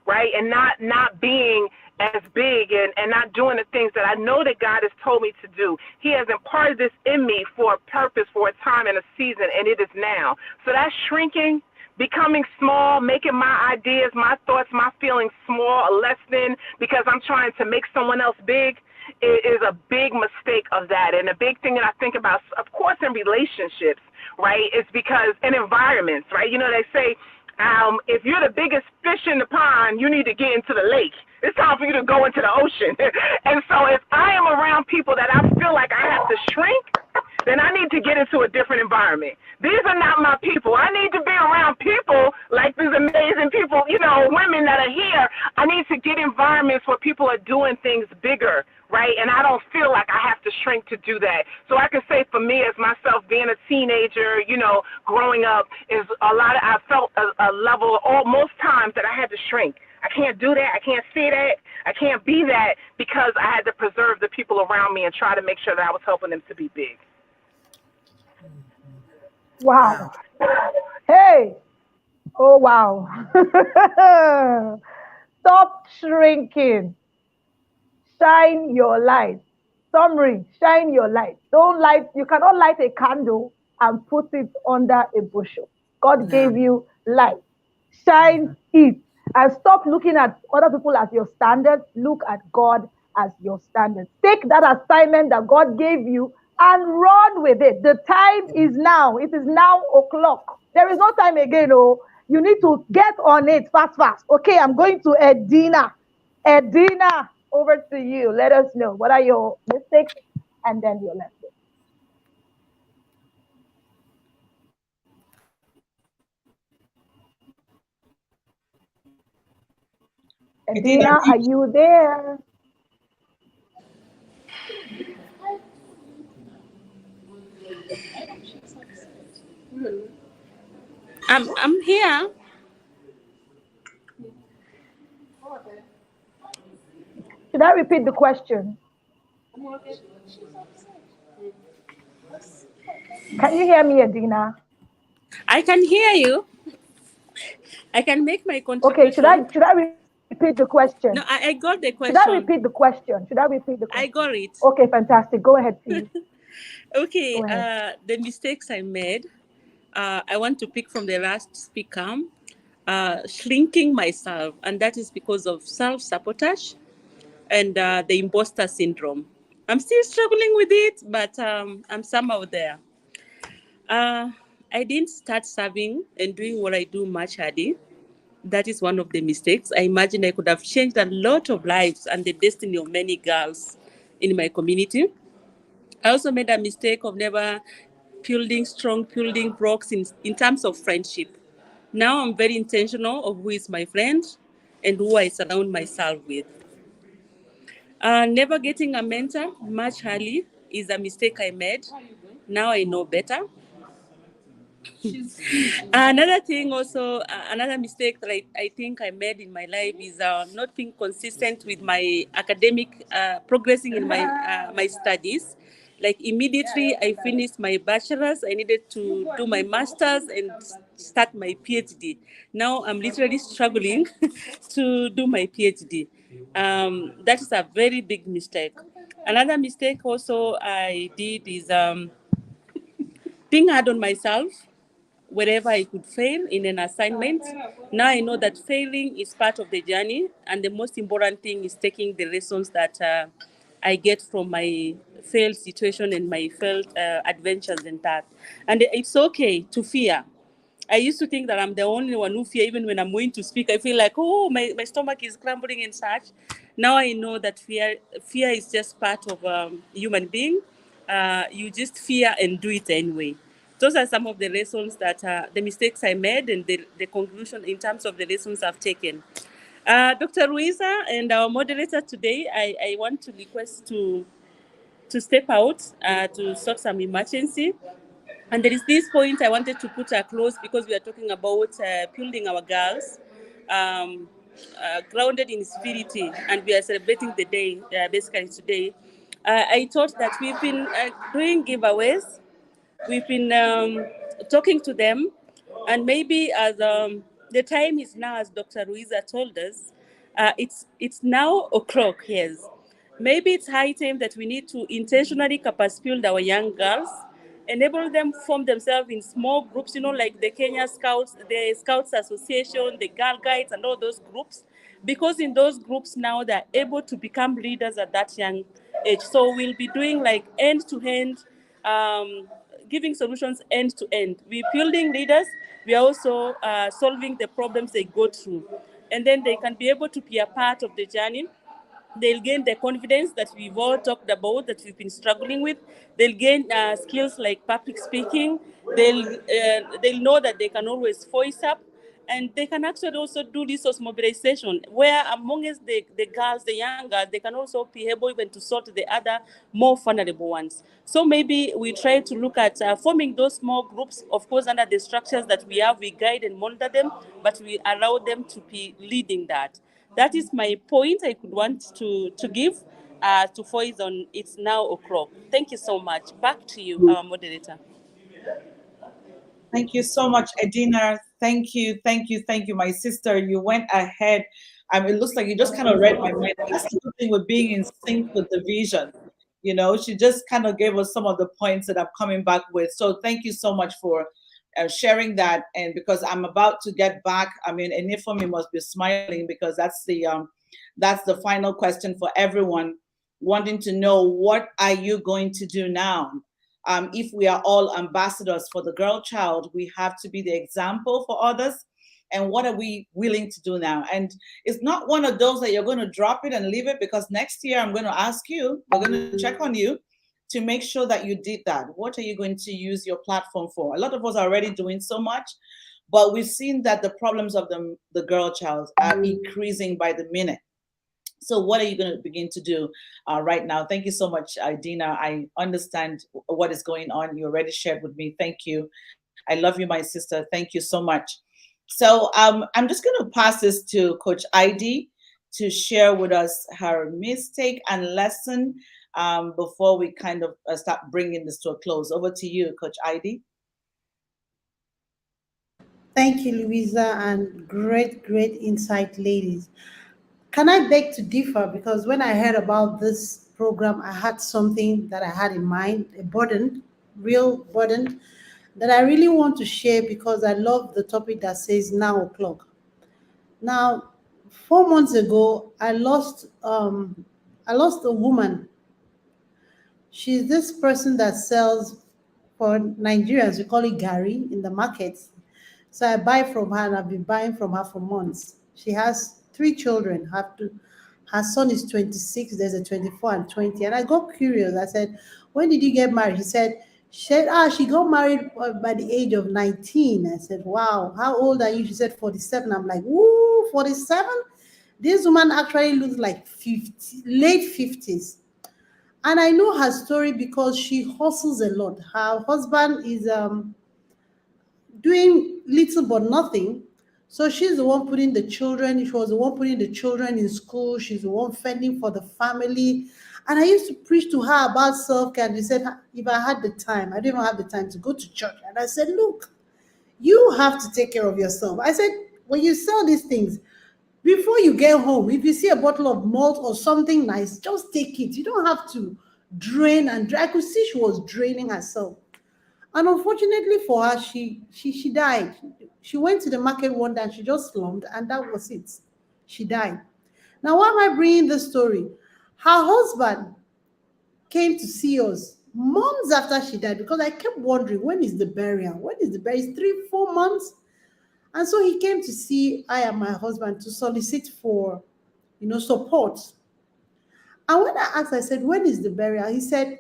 right, and not being as big and not doing the things that I know that God has told me to do. He has imparted this in me for a purpose, for a time and a season, and it is now. So that's shrinking, becoming small, making my ideas, my thoughts, my feelings small or less than because I'm trying to make someone else big. It is a big mistake of that. And the big thing that I think about, of course, in relationships, right, is because in environments, right, they say, if you're the biggest fish in the pond, you need to get into the lake. It's time for you to go into the ocean. And so if I am around people that I feel like I have to shrink, then I need to get into a different environment. These are not my people. I need to be around people like these amazing people, you know, women that are here, I need to get environments where people are doing things bigger, right? And I don't feel like I have to shrink to do that. So I can say for me as myself being a teenager, you know, growing up is a lot of, I felt a level most times that I had to shrink. I can't do that. I can't say that. I can't be that because I had to preserve the people around me and try to make sure that I was helping them to be big. Wow. Hey. Oh, wow. Stop shrinking. Shine your light. Summary, shine your light. Don't light, you cannot light a candle and put it under a bushel. God gave you light. Shine it. And stop looking at other people as your standard. Look at God as your standard. Take that assignment that God gave you and run with it. The time is now. It is now o'clock. There is no time again. Oh, you need to get on it fast, fast. Okay, I'm going to Edina. Edina, over to you. Let us know what are your mistakes and then your lessons. Edina, Edina, are you there? I'm here. Should I repeat the question? Can you hear me, Edina? I can hear you. I can make my Okay, should contribution. I repeat the question? No, I got the Should I repeat question. the question? Should I repeat the I question? got it. Okay, fantastic. Go ahead, please. Okay, Go ahead. the mistakes I made, I want to pick from the last speaker, shrinking myself, and that is because of self-sabotage and the imposter syndrome. I'm still struggling with it, but I'm somehow there. Uh, I didn't start serving and doing what I do much harder. That is one of the mistakes. I imagine I could have changed a lot of lives and the destiny of many girls in my community. I also made a mistake of never building blocks in terms of friendship. Now I'm very intentional of who is my friend and who I surround myself with. Never getting a mentor much early is a mistake I made. Now I know better. Another thing also, another mistake that I think I made in my life is not being consistent with my academic, progressing in my studies. Like immediately I finished my bachelor's, I needed to do my master's and start my PhD. Now I'm literally struggling to do my PhD. That is a very big mistake. Another mistake also I did is being hard on myself wherever I could fail in an assignment. Now I know that failing is part of the journey, and the most important thing is taking the lessons that I get from my failed situation and my failed adventures and that. And it's okay to fear. I used to think that I'm the only one who fear, even when I'm going to speak. I feel like, oh, my stomach is crumbling and such. Now I know that fear is just part of human being. You just fear and do it anyway. Those are some of the lessons that the mistakes I made and the conclusion in terms of the lessons I've taken. Dr. Ruiza and our moderator today, I want to request to step out to sort some emergency. And there is this point I wanted to put a close because we are talking about building our girls, grounded in civility, and we are celebrating the day basically today. I thought that we've been doing giveaways, we've been talking to them, and maybe as the time is now, as Dr. Ruiza told us, it's now o'clock. Yes, maybe it's high time that we need to intentionally capacity build our young girls, enable them form themselves in small groups, like the Kenya Scouts, the Scouts Association, the Girl Guides, and all those groups, because in those groups now they're able to become leaders at that young age. So we'll be doing like end to end, giving solutions end to end. We're building leaders. We are also solving the problems they go through, and then they can be able to be a part of the journey. They'll gain the confidence that we've all talked about, that we've been struggling with. They'll gain skills like public speaking. They'll know that they can always voice up. And they can actually also do resource mobilization, where amongst the girls, the young girls, they can also be able even to sort the other more vulnerable ones. So maybe we try to look at forming those small groups, of course, under the structures that we have. We guide and monitor them, but we allow them to be leading that. That is my point I could want to give to Foiz on It's Now O'Clock. Thank you so much. Back to you, our moderator. Thank you so much, Edina. Thank you, thank you, thank you, my sister. You went ahead. It looks like you just kind of read my mind. That's the good thing with being in sync with the vision. You know, she just kind of gave us some of the points that I'm coming back with. So thank you so much for sharing that. And because I'm about to get back, I mean, Enifomi must be smiling because that's the final question for everyone wanting to know, what are you going to do now? If we are all ambassadors for the girl child, we have to be the example for others. And what are we willing to do now? And it's not one of those that you're going to drop it and leave it, because next year I'm going to ask you, we're going to check on you to make sure that you did that. What are you going to use your platform for? A lot of us are already doing so much, but we've seen that the problems of the girl child are increasing by the minute. So what are you going to begin to do right now? Thank you so much, Dina. I understand what is going on. You already shared with me. Thank you. I love you, my sister. Thank you so much. So I'm just going to pass this to Coach ID to share with us her mistake and lesson before we kind of start bringing this to a close. Over to you, Coach ID. Thank you, Louisa, and great insight, ladies. Can I beg to differ? Because when I heard about this program, I had something that I had in mind, a burden, real burden, that I really want to share because I love the topic that says now o'clock. Now, 4 months ago, I lost a woman. She's this person that sells for Nigerians, we call it Gary in the market. So I buy from her and I've been buying from her for months. She has 3 children. Her son is 26, there's a 24 and 20. And I got curious. I said, when did you get married? She got married by the age of 19. I said, wow, how old are you? She said 47. I'm like, woo, 47? This woman actually looks like 50, late 50s. And I know her story because she hustles a lot. Her husband is doing little but nothing. So she's the one putting the children, she was the one putting the children in school, she's the one fending for the family. And I used to preach to her about self-care. And she said, if I had the time, I didn't even have the time to go to church. And I said, look, you have to take care of yourself. I said, when you sell these things, before you get home, if you see a bottle of malt or something nice, just take it. You don't have to drain and drain. I could see she was draining herself. And unfortunately for her, she died. She went to the market one day and she just slumped, and that was it. She died. Now, why am I bringing this story? Her husband came to see us months after she died because I kept wondering, when is the burial? When is the burial? It's 3, 4 months. And so he came to see I and my husband to solicit for, support. And when I asked, I said, when is the burial? He said,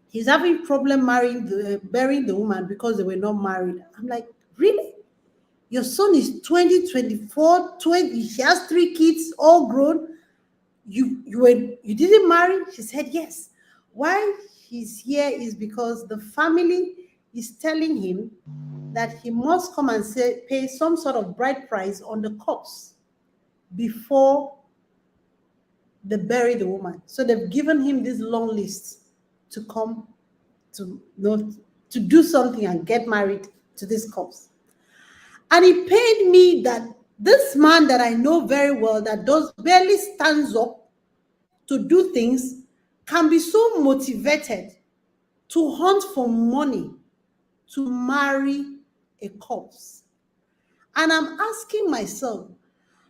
he's having problem burying the woman because they were not married. I'm like, really? Your son is 20, 24, 20. He has 3 kids, all grown. You didn't marry? She said, yes. Why he's here is because the family is telling him that he must come and pay some sort of bride price on the corpse before they bury the woman. So they've given him this long list to come to do something and get married to this corpse. And it pained me that this man that I know very well, that barely stands up to do things, can be so motivated to hunt for money to marry a corpse. And I'm asking myself,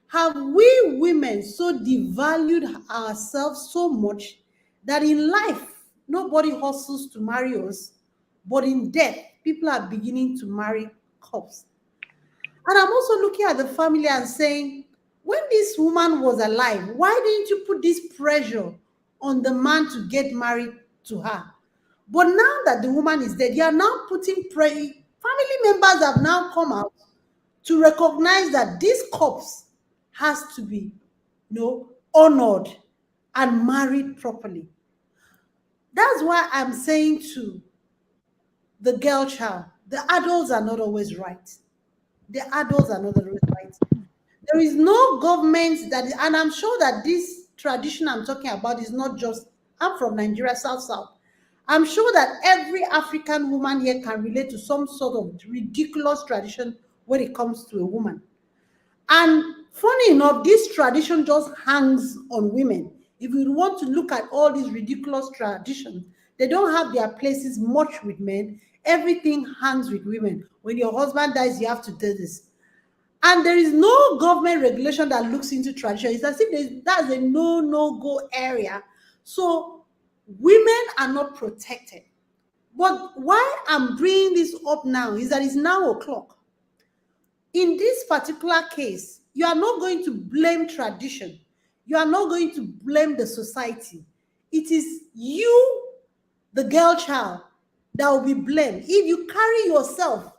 have we women so devalued ourselves so much that in life, nobody hustles to marry us, but in death, people are beginning to marry couples? And I'm also looking at the family and saying, when this woman was alive, why didn't you put this pressure on the man to get married to her? But now that the woman is dead, you are now putting pressure. Family members have now come out to recognize that this corpse has to be, honored and married properly. That's why I'm saying to the girl child, the adults are not always right. The adults are not always right. There is no government that, and I'm sure that this tradition I'm talking about is not just, I'm from Nigeria, South South. I'm sure that every African woman here can relate to some sort of ridiculous tradition when it comes to a woman. And funny enough, this tradition just hangs on women. If you want to look at all these ridiculous traditions, they don't have their places much with men. Everything hangs with women. When your husband dies, you have to do this. And there is no government regulation that looks into tradition. It's as if that's a no-go area. So women are not protected. But why I'm bringing this up now is that it's now o'clock. In this particular case, you are not going to blame tradition. You are not going to blame the society. It is you, the girl child, that will be blamed. If you carry yourself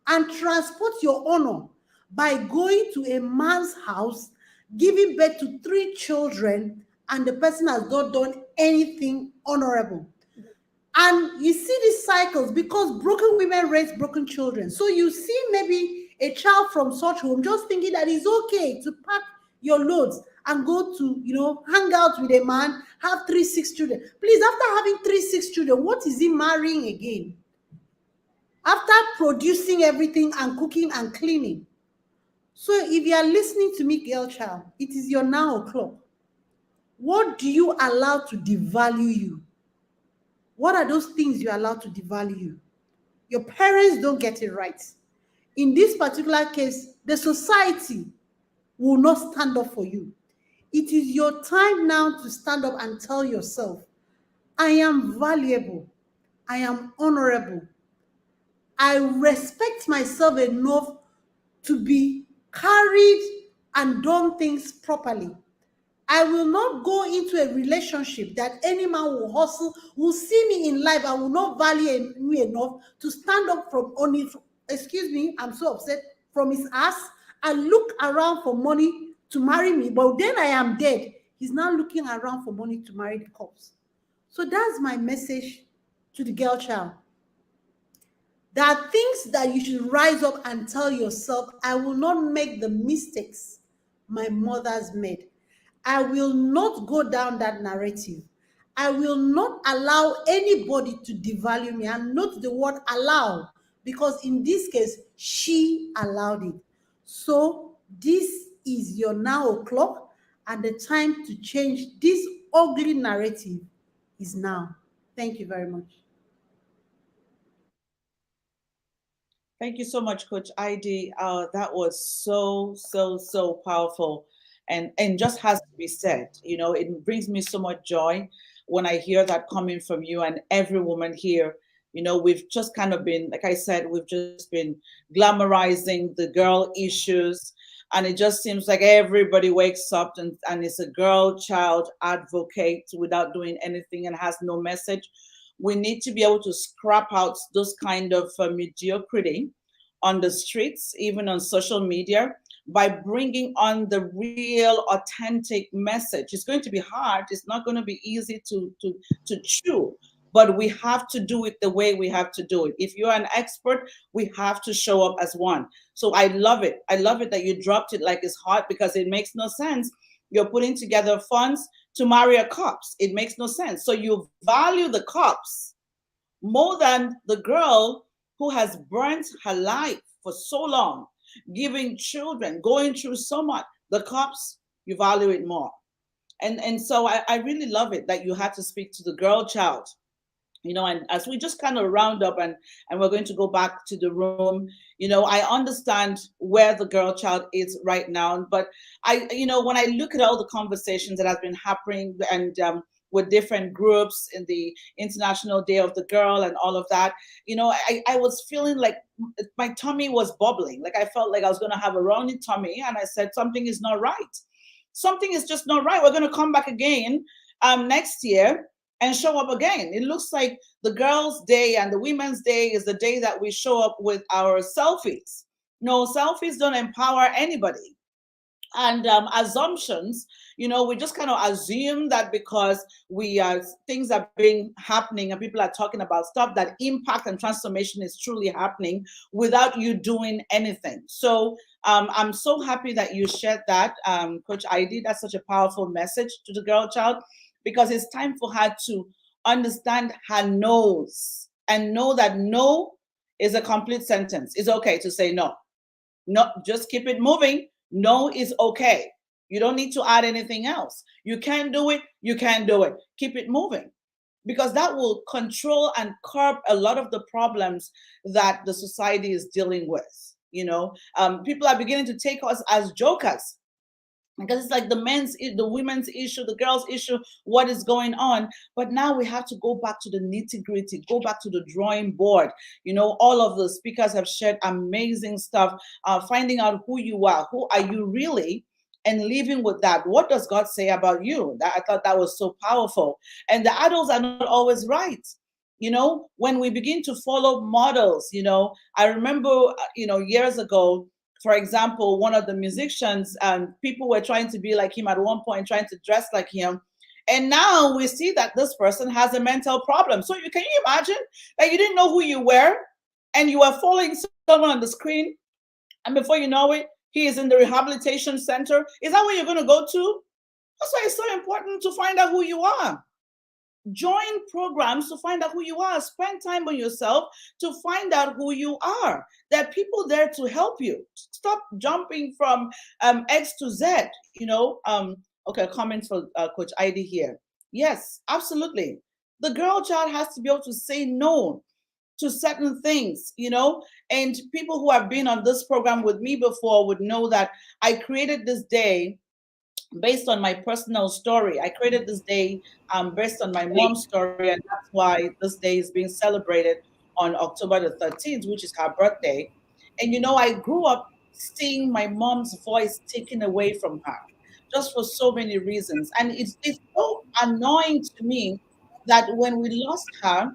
and transport your honor by going to a man's house, giving birth to 3 children, and the person has not done anything honorable. And you see these cycles because broken women raise broken children. So you see maybe a child from such home just thinking that it's okay to pack your loads and go to, hang out with a man, have 3, 6 children. Please, after having 3, 6 children, what is he marrying again? After producing everything and cooking and cleaning. So if you are listening to me, girl child, it is your now o'clock. What do you allow to devalue you? What are those things you allow to devalue you? Your parents don't get it right. In this particular case, the society will not stand up for you. It is your time now to stand up and tell yourself, I am valuable. I am honorable. I respect myself enough to be carried and done things properly. I will not go into a relationship that any man will hustle, will see me in life, and will not value me enough to stand up from on his, excuse me, I'm so upset, from his ass and look around for money to marry me. But then I am dead. He's now looking around for money to marry the cops. So that's my message to the girl child. There are things that you should rise up and tell yourself, I will not make the mistakes my mothers made. I will not go down that narrative. I will not allow anybody to devalue me. And note the word allow, because in this case, she allowed it. So this is your now o'clock, and the time to change this ugly narrative is now. Thank you very much. Thank you so much, Coach ID. That was so powerful, and just has to be said. It brings me so much joy when I hear that coming from you and every woman here. We've just kind of been, like I said, we've just been glamorizing the girl issues, and it just seems like everybody wakes up and is a girl child advocate without doing anything and has no message. We need to be able to scrap out those kind of mediocrity on the streets, even on social media, by bringing on the real authentic message. It's going to be hard. It's not going to be easy to chew, but we have to do it the way we have to do it. If you're an expert, we have to show up as one. So I love it. I love it that you dropped it like it's hot, because it makes no sense. You're putting together funds to marry a cops. It makes no sense. So you value the cops more than the girl who has burnt her life for so long, giving children, going through so much. The cops, you value it more. And so I really love it that you had to speak to the girl child. And as we just kind of round up and we're going to go back to the room, I understand where the girl child is right now. But when I look at all the conversations that have been happening and with different groups in the International Day of the Girl and all of that, I was feeling like my tummy was bubbling. Like I felt like I was going to have a runny tummy. And I said, something is not right. Something is just not right. We're going to come back again next year and show up again. It looks like the Girls' Day and the Women's Day is the day that we show up with our selfies. No, selfies don't empower anybody. And assumptions, we just kind of assume that because we are things are being happening and people are talking about stuff, that impact and transformation is truly happening without you doing anything. So I'm so happy that you shared that, Coach ID. That's such a powerful message to the girl child, because it's time for her to understand her no's and know that no is a complete sentence. It's okay to say no. No, just keep it moving. No is okay. You don't need to add anything else. You can do it, you can do it. Keep it moving, because that will control and curb a lot of the problems that the society is dealing with. People are beginning to take us as jokers, because it's like the women's issue, the girls issue, what is going on. But now we have to go back to the nitty gritty, go back to the drawing board. All of the speakers have shared amazing stuff, finding out who you are, who are you really, and living with that. What does God say about you? I thought that was so powerful. And the adults are not always right. When we begin to follow models, I remember, years ago, for example, one of the musicians, people were trying to be like him at one point, trying to dress like him. And now we see that this person has a mental problem. So can you imagine that you didn't know who you were and you were following someone on the screen, and before you know it, he is in the rehabilitation center? Is that where you're going to go to? That's why it's so important to find out who you are. Join programs to find out who you are. Spend time on yourself to find out who you are. There are people there to help you. Stop jumping from X to Z. Okay, comment for Coach ID here. Yes, absolutely. The girl child has to be able to say no to certain things, and people who have been on this program with me before would know that I created this day based on my personal story. I created this day based on my mom's story, and that's why this day is being celebrated on October the 13th, which is her birthday. And I grew up seeing my mom's voice taken away from her, just for so many reasons. And it's so annoying to me that when we lost her,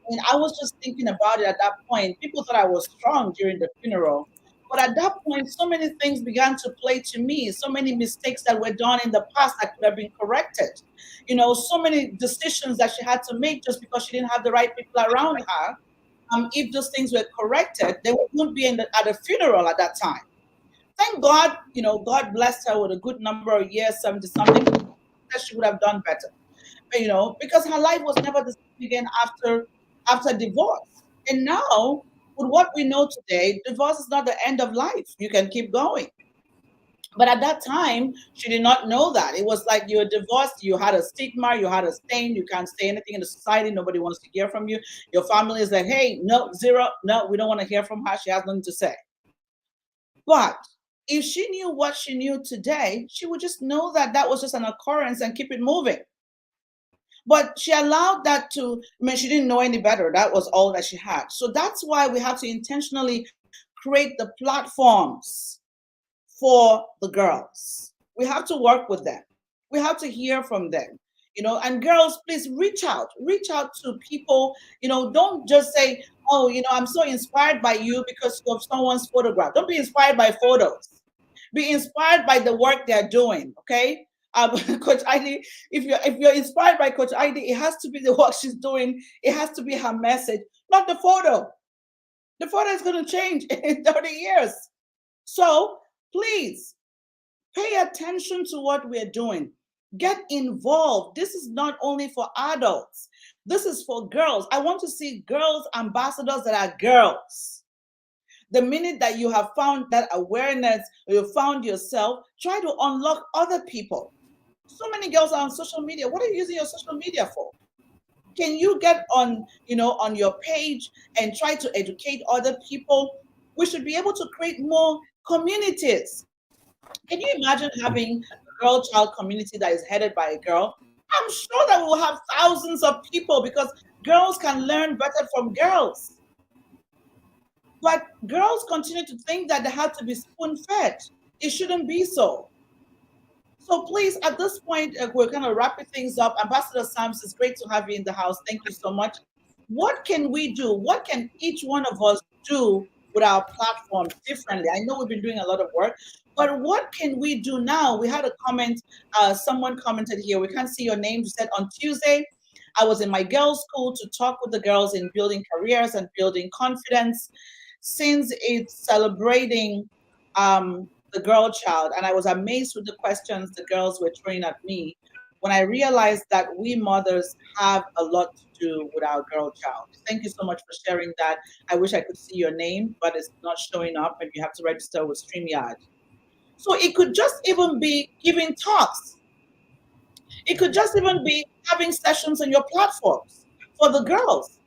and I was just thinking about it at that point, people thought I was strong during the funeral. But at that point, so many things began to play to me, so many mistakes that were done in the past that could have been corrected. So many decisions that she had to make just because she didn't have the right people around her. If those things were corrected, they wouldn't be at a funeral at that time. Thank God, God blessed her with a good number of years, 70 something, that she would have done better. Because her life was never the same again after divorce. And now, with what we know today, divorce is not the end of life. You can keep going. But at that time, she did not know that. It was like you're divorced, you had a stigma, you had a stain, you can't say anything in the society, nobody wants to hear from you. Your family is like, hey, no, zero, no, we don't want to hear from her. She has nothing to say. But if she knew what she knew today, she would just know that that was just an occurrence and keep it moving. But she allowed that she didn't know any better. That was all that she had. So that's why we have to intentionally create the platforms for the girls. We have to work with them. We have to hear from them. And girls, please reach out to people. Don't just say, oh, I'm so inspired by you because of someone's photograph. Don't be inspired by photos. Be inspired by the work they're doing. Okay. Coach ID, if you're inspired by Coach ID, it has to be the work she's doing. It has to be her message, not the photo. The photo is going to change in 30 years. So please pay attention to what we're doing. Get involved. This is not only for adults. This is for girls. I want to see girls ambassadors that are girls. The minute that you have found that awareness, or you found yourself, try to unlock other people. So many girls are on social media. What are you using your social media for? Can you get on your page and try to educate other people? We should be able to create more communities. Can you imagine having a girl child community that is headed by a girl? I'm sure that we'll have thousands of people, because girls can learn better from girls. But girls continue to think that they have to be spoon-fed. It shouldn't be so. So please, at this point, we're going to wrap things up. Ambassador Sams, it's great to have you in the house. Thank you so much. What can we do? What can each one of us do with our platform differently? I know we've been doing a lot of work, but what can we do now? We had a comment, someone commented here, we can't see your name. You said on Tuesday, I was in my girls' school to talk with the girls in building careers and building confidence, since it's celebrating the girl child. And I was amazed with the questions the girls were throwing at me when I realized that we mothers have a lot to do with our girl child. Thank you so much for sharing that. I wish I could see your name, but it's not showing up, and you have to register with StreamYard. So it could just even be giving talks. It could just even be having sessions on your platforms for the girls.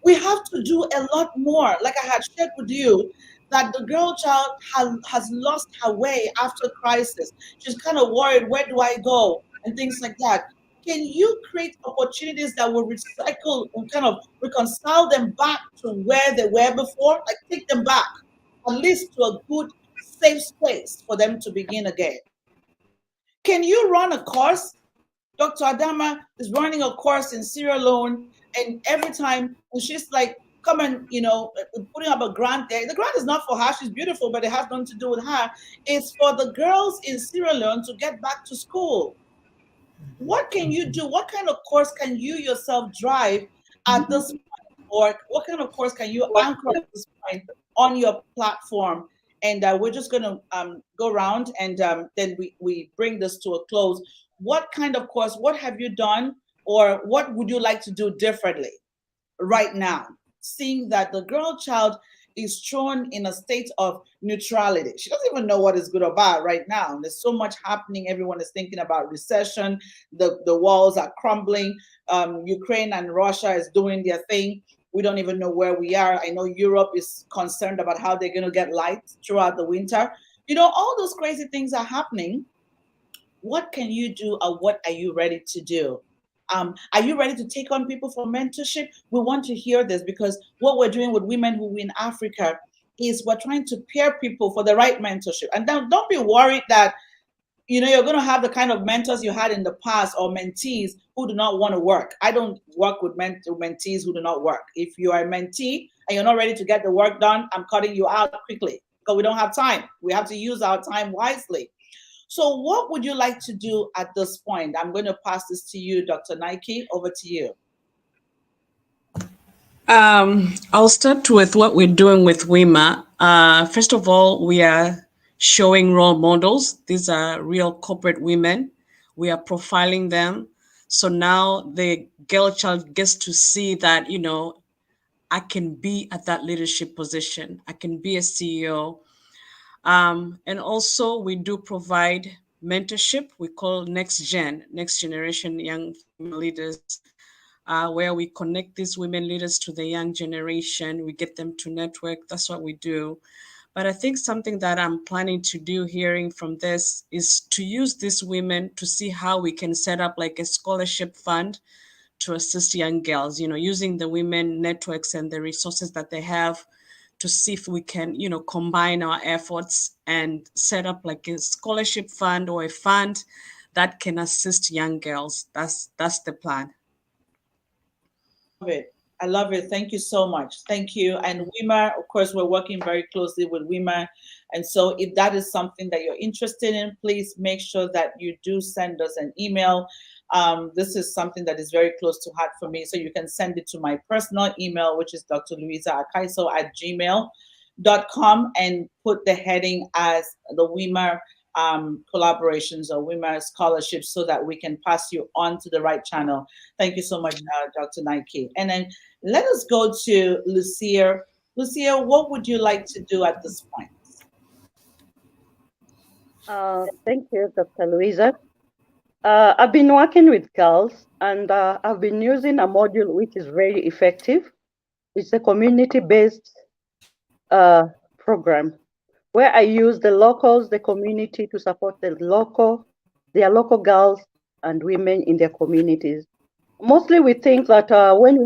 We have to do a lot more. Like I had shared with you, that the girl child has lost her way after crisis. She's kind of worried, where do I go? And things like that. Can you create opportunities that will recycle and kind of reconcile them back to where they were before? Like take them back, at least to a good, safe space for them to begin again. Can you run a course? Dr. Adama is running a course in Sierra Leone, and every time when she's like, come and, putting up a grant there, the grant is not for her. She's beautiful, but it has nothing to do with her. It's for the girls in Sierra Leone to get back to school. What can you do? What kind of course can you yourself drive at this point? Or what kind of course can you anchor at this point on your platform? And we're just going to go around, and then we bring this to a close. What kind of course, what have you done, or what would you like to do differently right now, seeing that the girl child is thrown in a state of neutrality? She doesn't even know what is good or bad right now. There's so much happening. Everyone is thinking about recession. The walls are crumbling. Ukraine and Russia is doing their thing. We don't even know where we are. I know Europe is concerned about how they're going to get light throughout the winter. All those crazy things are happening. What can you do, or what are you ready to do? Are you ready to take on people for mentorship? We want to hear this, because what we're doing with Women Who Win Africa is we're trying to pair people for the right mentorship. And don't be worried that you're going to have the kind of mentors you had in the past, or mentees who do not want to work. I don't work with mentees who do not work. If you are a mentee and you're not ready to get the work done, I'm cutting you out quickly, because we don't have time. We have to use our time wisely. So what would you like to do at this point? I'm going to pass this to you, Dr. Nike. Over to you. I'll start with what we're doing with WIMA. First of all, we are showing role models. These are real corporate women. We are profiling them. So now the girl child gets to see that, I can be at that leadership position. I can be a CEO. And also we do provide mentorship. We call next generation young female leaders, where we connect these women leaders to the young generation. We get them to network. That's what we do. But I think something that I'm planning to do, hearing from this, is to use these women to see how we can set up like a scholarship fund to assist young girls, using the women networks and the resources that they have, to see if we can, combine our efforts and set up like a scholarship fund or a fund that can assist young girls. That's the plan. I love it. Thank you so much. Thank you. And WIMA, of course, we're working very closely with WIMA. And so if that is something that you're interested in, please make sure that you do send us an email. This is something that is very close to heart for me. So you can send it to my personal email, which is drluisaakaiso@gmail.com, and put the heading as the WIMA collaborations or WIMA scholarships, so that we can pass you on to the right channel. Thank you so much, Dr. Nike. And then let us go to Lucia. Lucia, what would you like to do at this point? Thank you, Dr. Louisa. I've been working with girls, and I've been using a module which is very effective. It's a community-based program where I use the locals, the community, to support their local girls and women in their communities. Mostly we think that when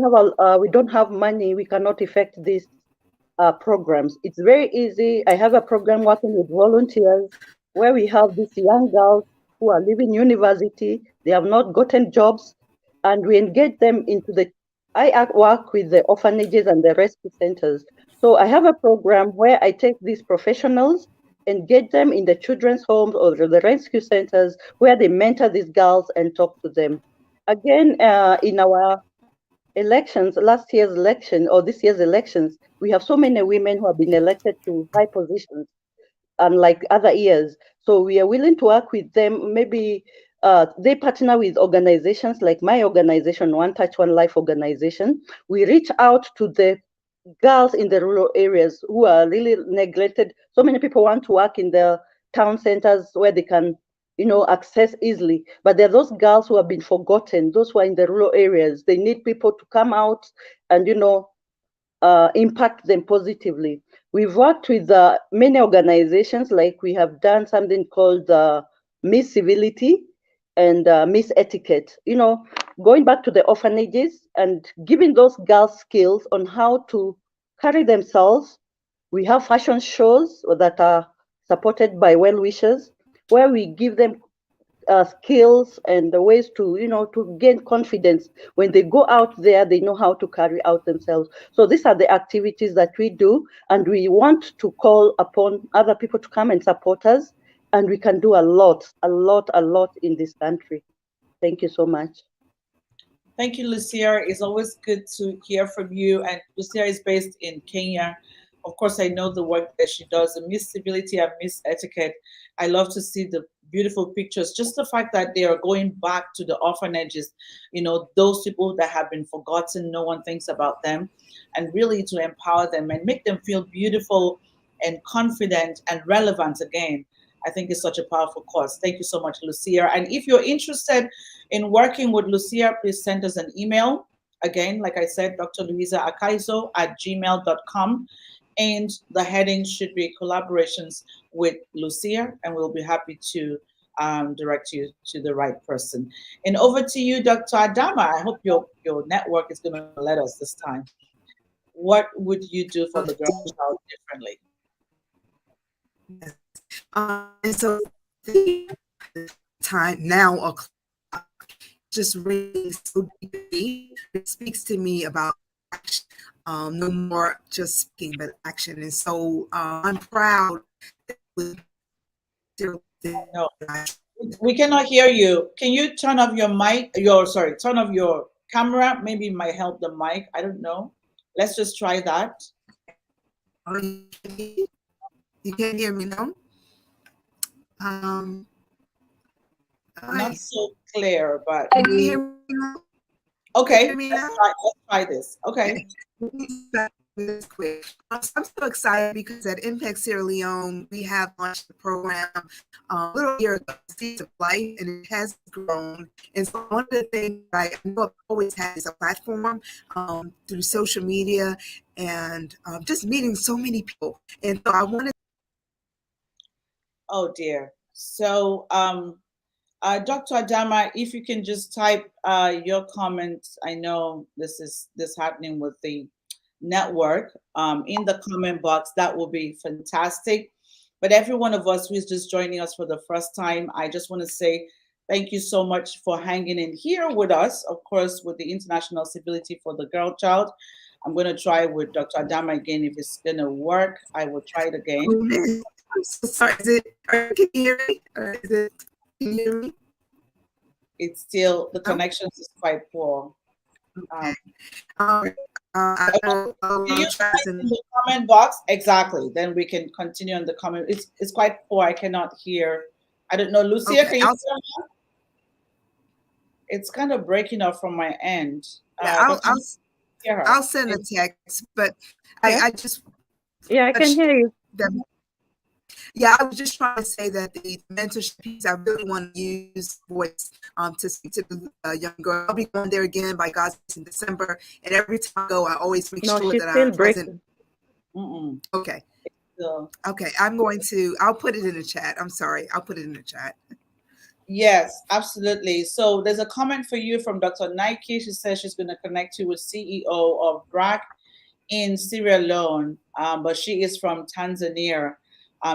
we don't have money, we cannot effect these programs. It's very easy. I have a program working with volunteers where we have these young girls who are leaving university. They have not gotten jobs, and we engage them into I work with the orphanages and the rescue centers So I have a program where I take these professionals and get them in the children's homes or the rescue centers where they mentor these girls and talk to them. Again, in our elections, last year's election or this year's elections, we have so many women who have been elected to high positions, unlike other years. So we are willing to work with them. Maybe they partner with organizations like my organization, One Touch One Life organization. We reach out to the girls in the rural areas who are really neglected. So many people want to work in the town centers where they can, access easily. But there are those girls who have been forgotten, those who are in the rural areas. They need people to come out and, impact them positively. We've worked with many organizations, like we have done something called Miss Civility and Miss Etiquette, going back to the orphanages and giving those girls skills on how to carry themselves. We have fashion shows that are supported by well wishers, where we give them skills and the ways to to gain confidence. When they go out there, they know how to carry out themselves. So these are the activities that we do, and we want to call upon other people to come and support us, and we can do a lot, a lot, a lot in this country. Thank you so much. Thank you, Lucia. It's always good to hear from you. And Lucia is based in Kenya. Of course, I know the work that she does, the Miss Civility and Miss Etiquette. I love to see the beautiful pictures. Just the fact that they are going back to the orphanages, those people that have been forgotten, no one thinks about them, and really to empower them and make them feel beautiful and confident and relevant again. I think it's such a powerful cause. Thank you so much, Lucia. And if you're interested in working with Lucia, please send us an email. Again, like I said, Dr. Luisa Akaizo at gmail.com. And the heading should be collaborations with Lucia, and we'll be happy to direct you to the right person. And over to you, Dr. Adama. I hope your network is going to let us this time. What would you do for the girl child differently? And so the time now just really so deeply. It speaks to me about action. No more just speaking, but action. And so I'm proud. No, we cannot hear you. Can you turn off your mic? Turn off your camera. Maybe it might help the mic. I don't know. Let's just try that. You can't hear me now? Not so clear, but can you hear me now? Okay, let's try this. Okay. Quick. I'm so excited because at Impact Sierra Leone, we have launched the program a little year ago, Seeds of Life, and it has grown. And so one of the things I know I've always had is a platform through social media and just meeting so many people. And so I wanted. Oh dear. So, Dr. Adama, if you can just type your comments. I know this happening with the network in the comment box. That will be fantastic. But every one of us who is just joining us for the first time, I just want to say thank you so much for hanging in here with us. Of course, with the International Civility for the Girl Child. I'm going to try with Dr. Adama again. If it's going to work, I will try it again. I'm so sorry. Can you hear me? Can you hear me? It's still, the connection is quite poor. I will try in the comment box? Exactly. Then we can continue on the comment. It's quite poor. I cannot hear. I don't know. Lucia, can you hear me? It's kind of breaking up from my end. Yeah, I'll send a text, but I just. Yeah, I can hear you. Yeah, I was just trying to say that the mentorship piece, I really want to use voice to speak to the young girl. I'll be going there again by God's grace in December, and every time I go, I always make sure that I'm present. Okay. Okay, I'll put it in the chat. I'm sorry, I'll put it in the chat. Yes, absolutely. So there's a comment for you from Dr. Nike. She says she's going to connect you with CEO of BRAC in Sierra Leone, but she is from Tanzania.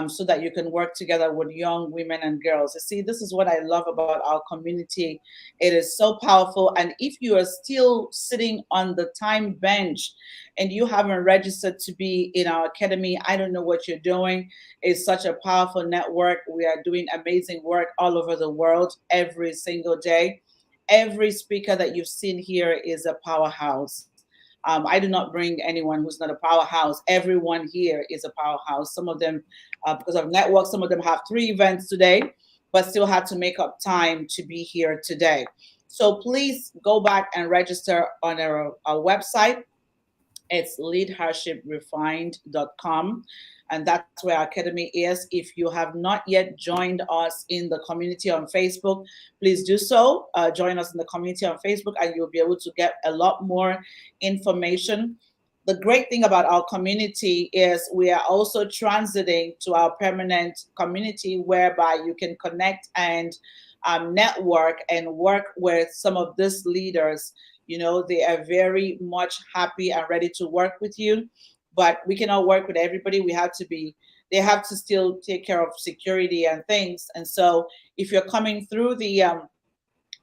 so that you can work together with young women and girls. You see, this is what I love about our community. It is so powerful. And if you are still sitting on the time bench and you haven't registered to be in our academy, I don't know what you're doing. It's such a powerful network. We are doing amazing work all over the world every single day. Every speaker that you've seen here is a powerhouse. I do not bring anyone who's not a powerhouse. Everyone here is a powerhouse. Some of them, because of network, some of them have 3 events today, but still had to make up time to be here today. So please go back and register on our website. It's leadershiprefined.com. And that's where our academy is. If you have not yet joined us in the community on Facebook, please do so. Join us in the community on Facebook, and you'll be able to get a lot more information. The great thing about our community is we are also transiting to our permanent community, whereby you can connect and network and work with some of these leaders. You know, they are very much happy and ready to work with you, but we cannot work with everybody. They have to still take care of security and things. And so if you're coming through the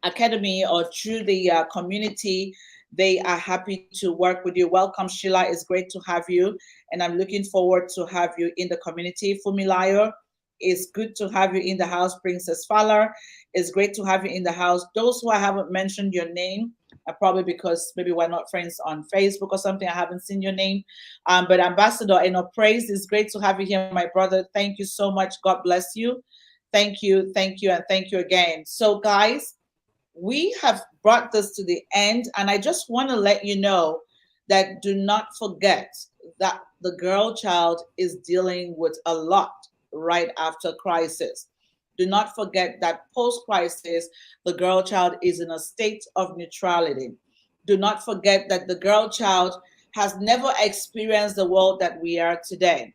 academy or through the community, they are happy to work with you. Welcome, Sheila. It's great to have you. And I'm looking forward to have you in the community. Fumilayo, it's good to have you in the house. Princess Fowler, it's great to have you in the house. Those who I haven't mentioned your name, probably because maybe we're not friends on Facebook or something. I haven't seen your name. But Ambassador, Praise, it's great to have you here, my brother. Thank you so much. God bless you. Thank you, and thank you again. So, guys, we have brought this to the end, and I just want to let you know that do not forget that the girl child is dealing with a lot right after crisis. Do not forget that post crisis, the girl child is in a state of neutrality. Do not forget that the girl child has never experienced the world that we are today.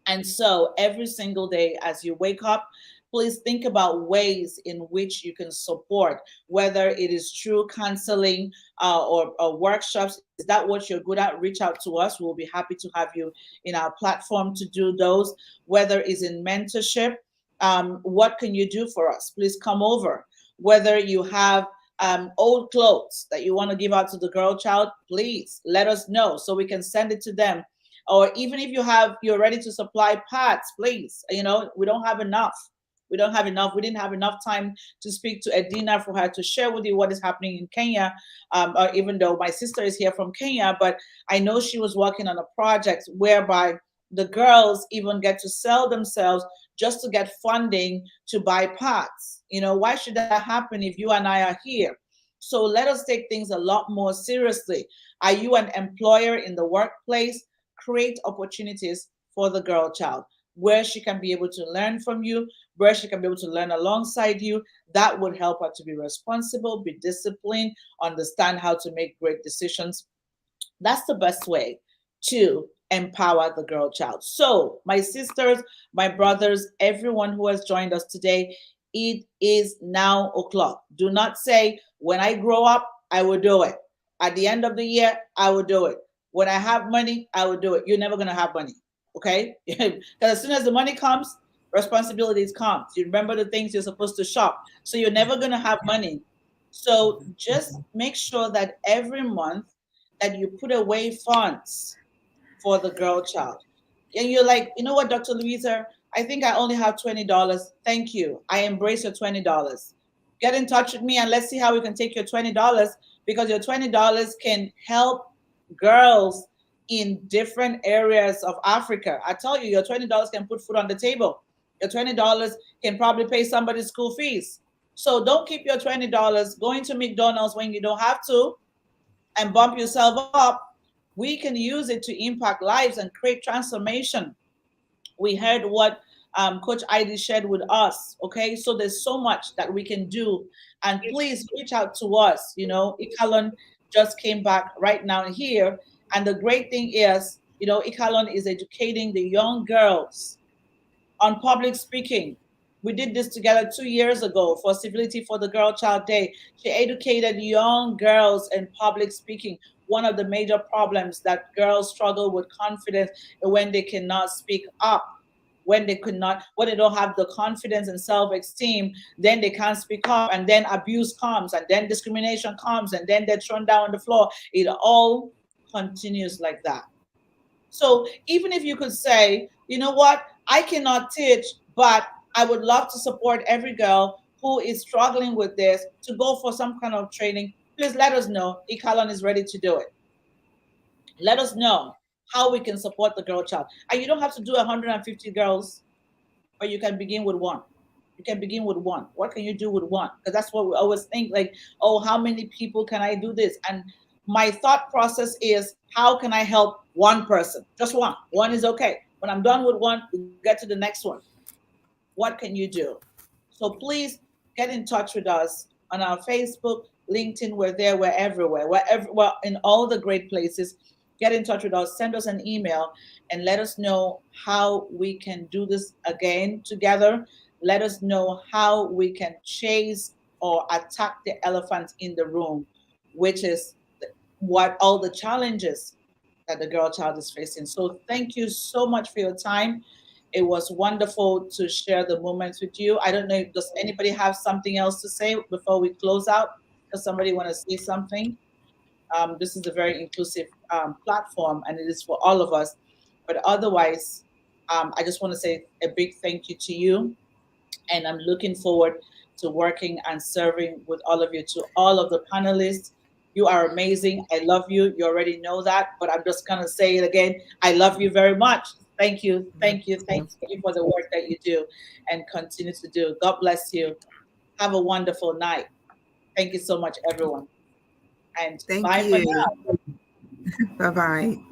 And so every single day as you wake up, please think about ways in which you can support, whether it is through counseling or workshops. Is that what you're good at? Reach out to us. We'll be happy to have you in our platform to do those, whether it's in mentorship. What can you do for us? Please come over. Whether you have old clothes that you want to give out to the girl child, please let us know so we can send it to them. Or even if you're ready to supply parts, please. You know, we don't have enough. We don't have enough. We didn't have enough time to speak to Edina for her to share with you what is happening in Kenya. Even though my sister is here from Kenya, but I know she was working on a project whereby the girls even get to sell themselves just to get funding to buy parts. You know, why should that happen if you and I are here? So let us take things a lot more seriously. Are you an employer in the workplace? Create opportunities for the girl child where she can be able to learn from you, where she can be able to learn alongside you. That would help her to be responsible, be disciplined, understand how to make great decisions. That's the best way to empower the girl child. So, my sisters, my brothers, everyone who has joined us today, it is now o'clock. Do not say, when I grow up, I will do it. At the end of the year, I will do it. When I have money, I will do it. You're never going to have money. Okay? Because as soon as the money comes, responsibilities come. You remember the things you're supposed to shop. So you're never going to have money. So just make sure that every month that you put away funds for the girl child. And you're like, you know what, Dr. Louisa, I think I only have $20. Thank you. I embrace your $20. Get in touch with me and let's see how we can take your $20, because your $20 can help girls in different areas of Africa. I tell you, your $20 can put food on the table. Your $20 can probably pay somebody's school fees. So don't keep your $20 going to McDonald's when you don't have to and bump yourself up. We can use it to impact lives and create transformation. We heard what Coach Heidi shared with us. Okay, so there's so much that we can do, and please reach out to us. You know, Ikalon just came back right now here, and the great thing is, you know, Ikalon is educating the young girls on public speaking. We did this together 2 years ago for Civility for the Girl Child Day. She educated young girls in public speaking. One of the major problems that girls struggle with confidence when they cannot speak up. when they could not, when they don't have the confidence and self-esteem, then they can't speak up, and then abuse comes, and then discrimination comes, and then they're thrown down on the floor. It all continues like that. So even if you could say, you know what, I cannot teach, but I would love to support every girl who is struggling with this to go for some kind of training, please let us know. Ikalon is ready to do it. Let us know how we can support the girl child. And you don't have to do 150 girls, but you can begin with one. You can begin with one. What can you do with one? Because that's what we always think, like, oh, how many people can I do this? And my thought process is, how can I help one person? Just one. One is okay. When I'm done with one, we get to the next one. What can you do? So please get in touch with us on our Facebook, LinkedIn. We're there. We're everywhere. We're in all the great places. Get in touch with us. Send us an email and let us know how we can do this again together. Let us know how we can chase or attack the elephant in the room, which is what all the challenges that the girl child is facing. So thank you so much for your time. It was wonderful to share the moments with you. I don't know if does anybody have something else to say before we close out? Does somebody want to say something? This is a very inclusive platform, and it is for all of us. But otherwise, I just want to say a big thank you to you, and I'm looking forward to working and serving with all of you. To all of the panelists, you are amazing. I love you. You already know that, but I'm just gonna say it again. I love you very much. Thank you, thank you, thank you for the work that you do and continue to do. God bless you. Have a wonderful night. Thank you so much, everyone. And Thank bye for you. now. Bye bye.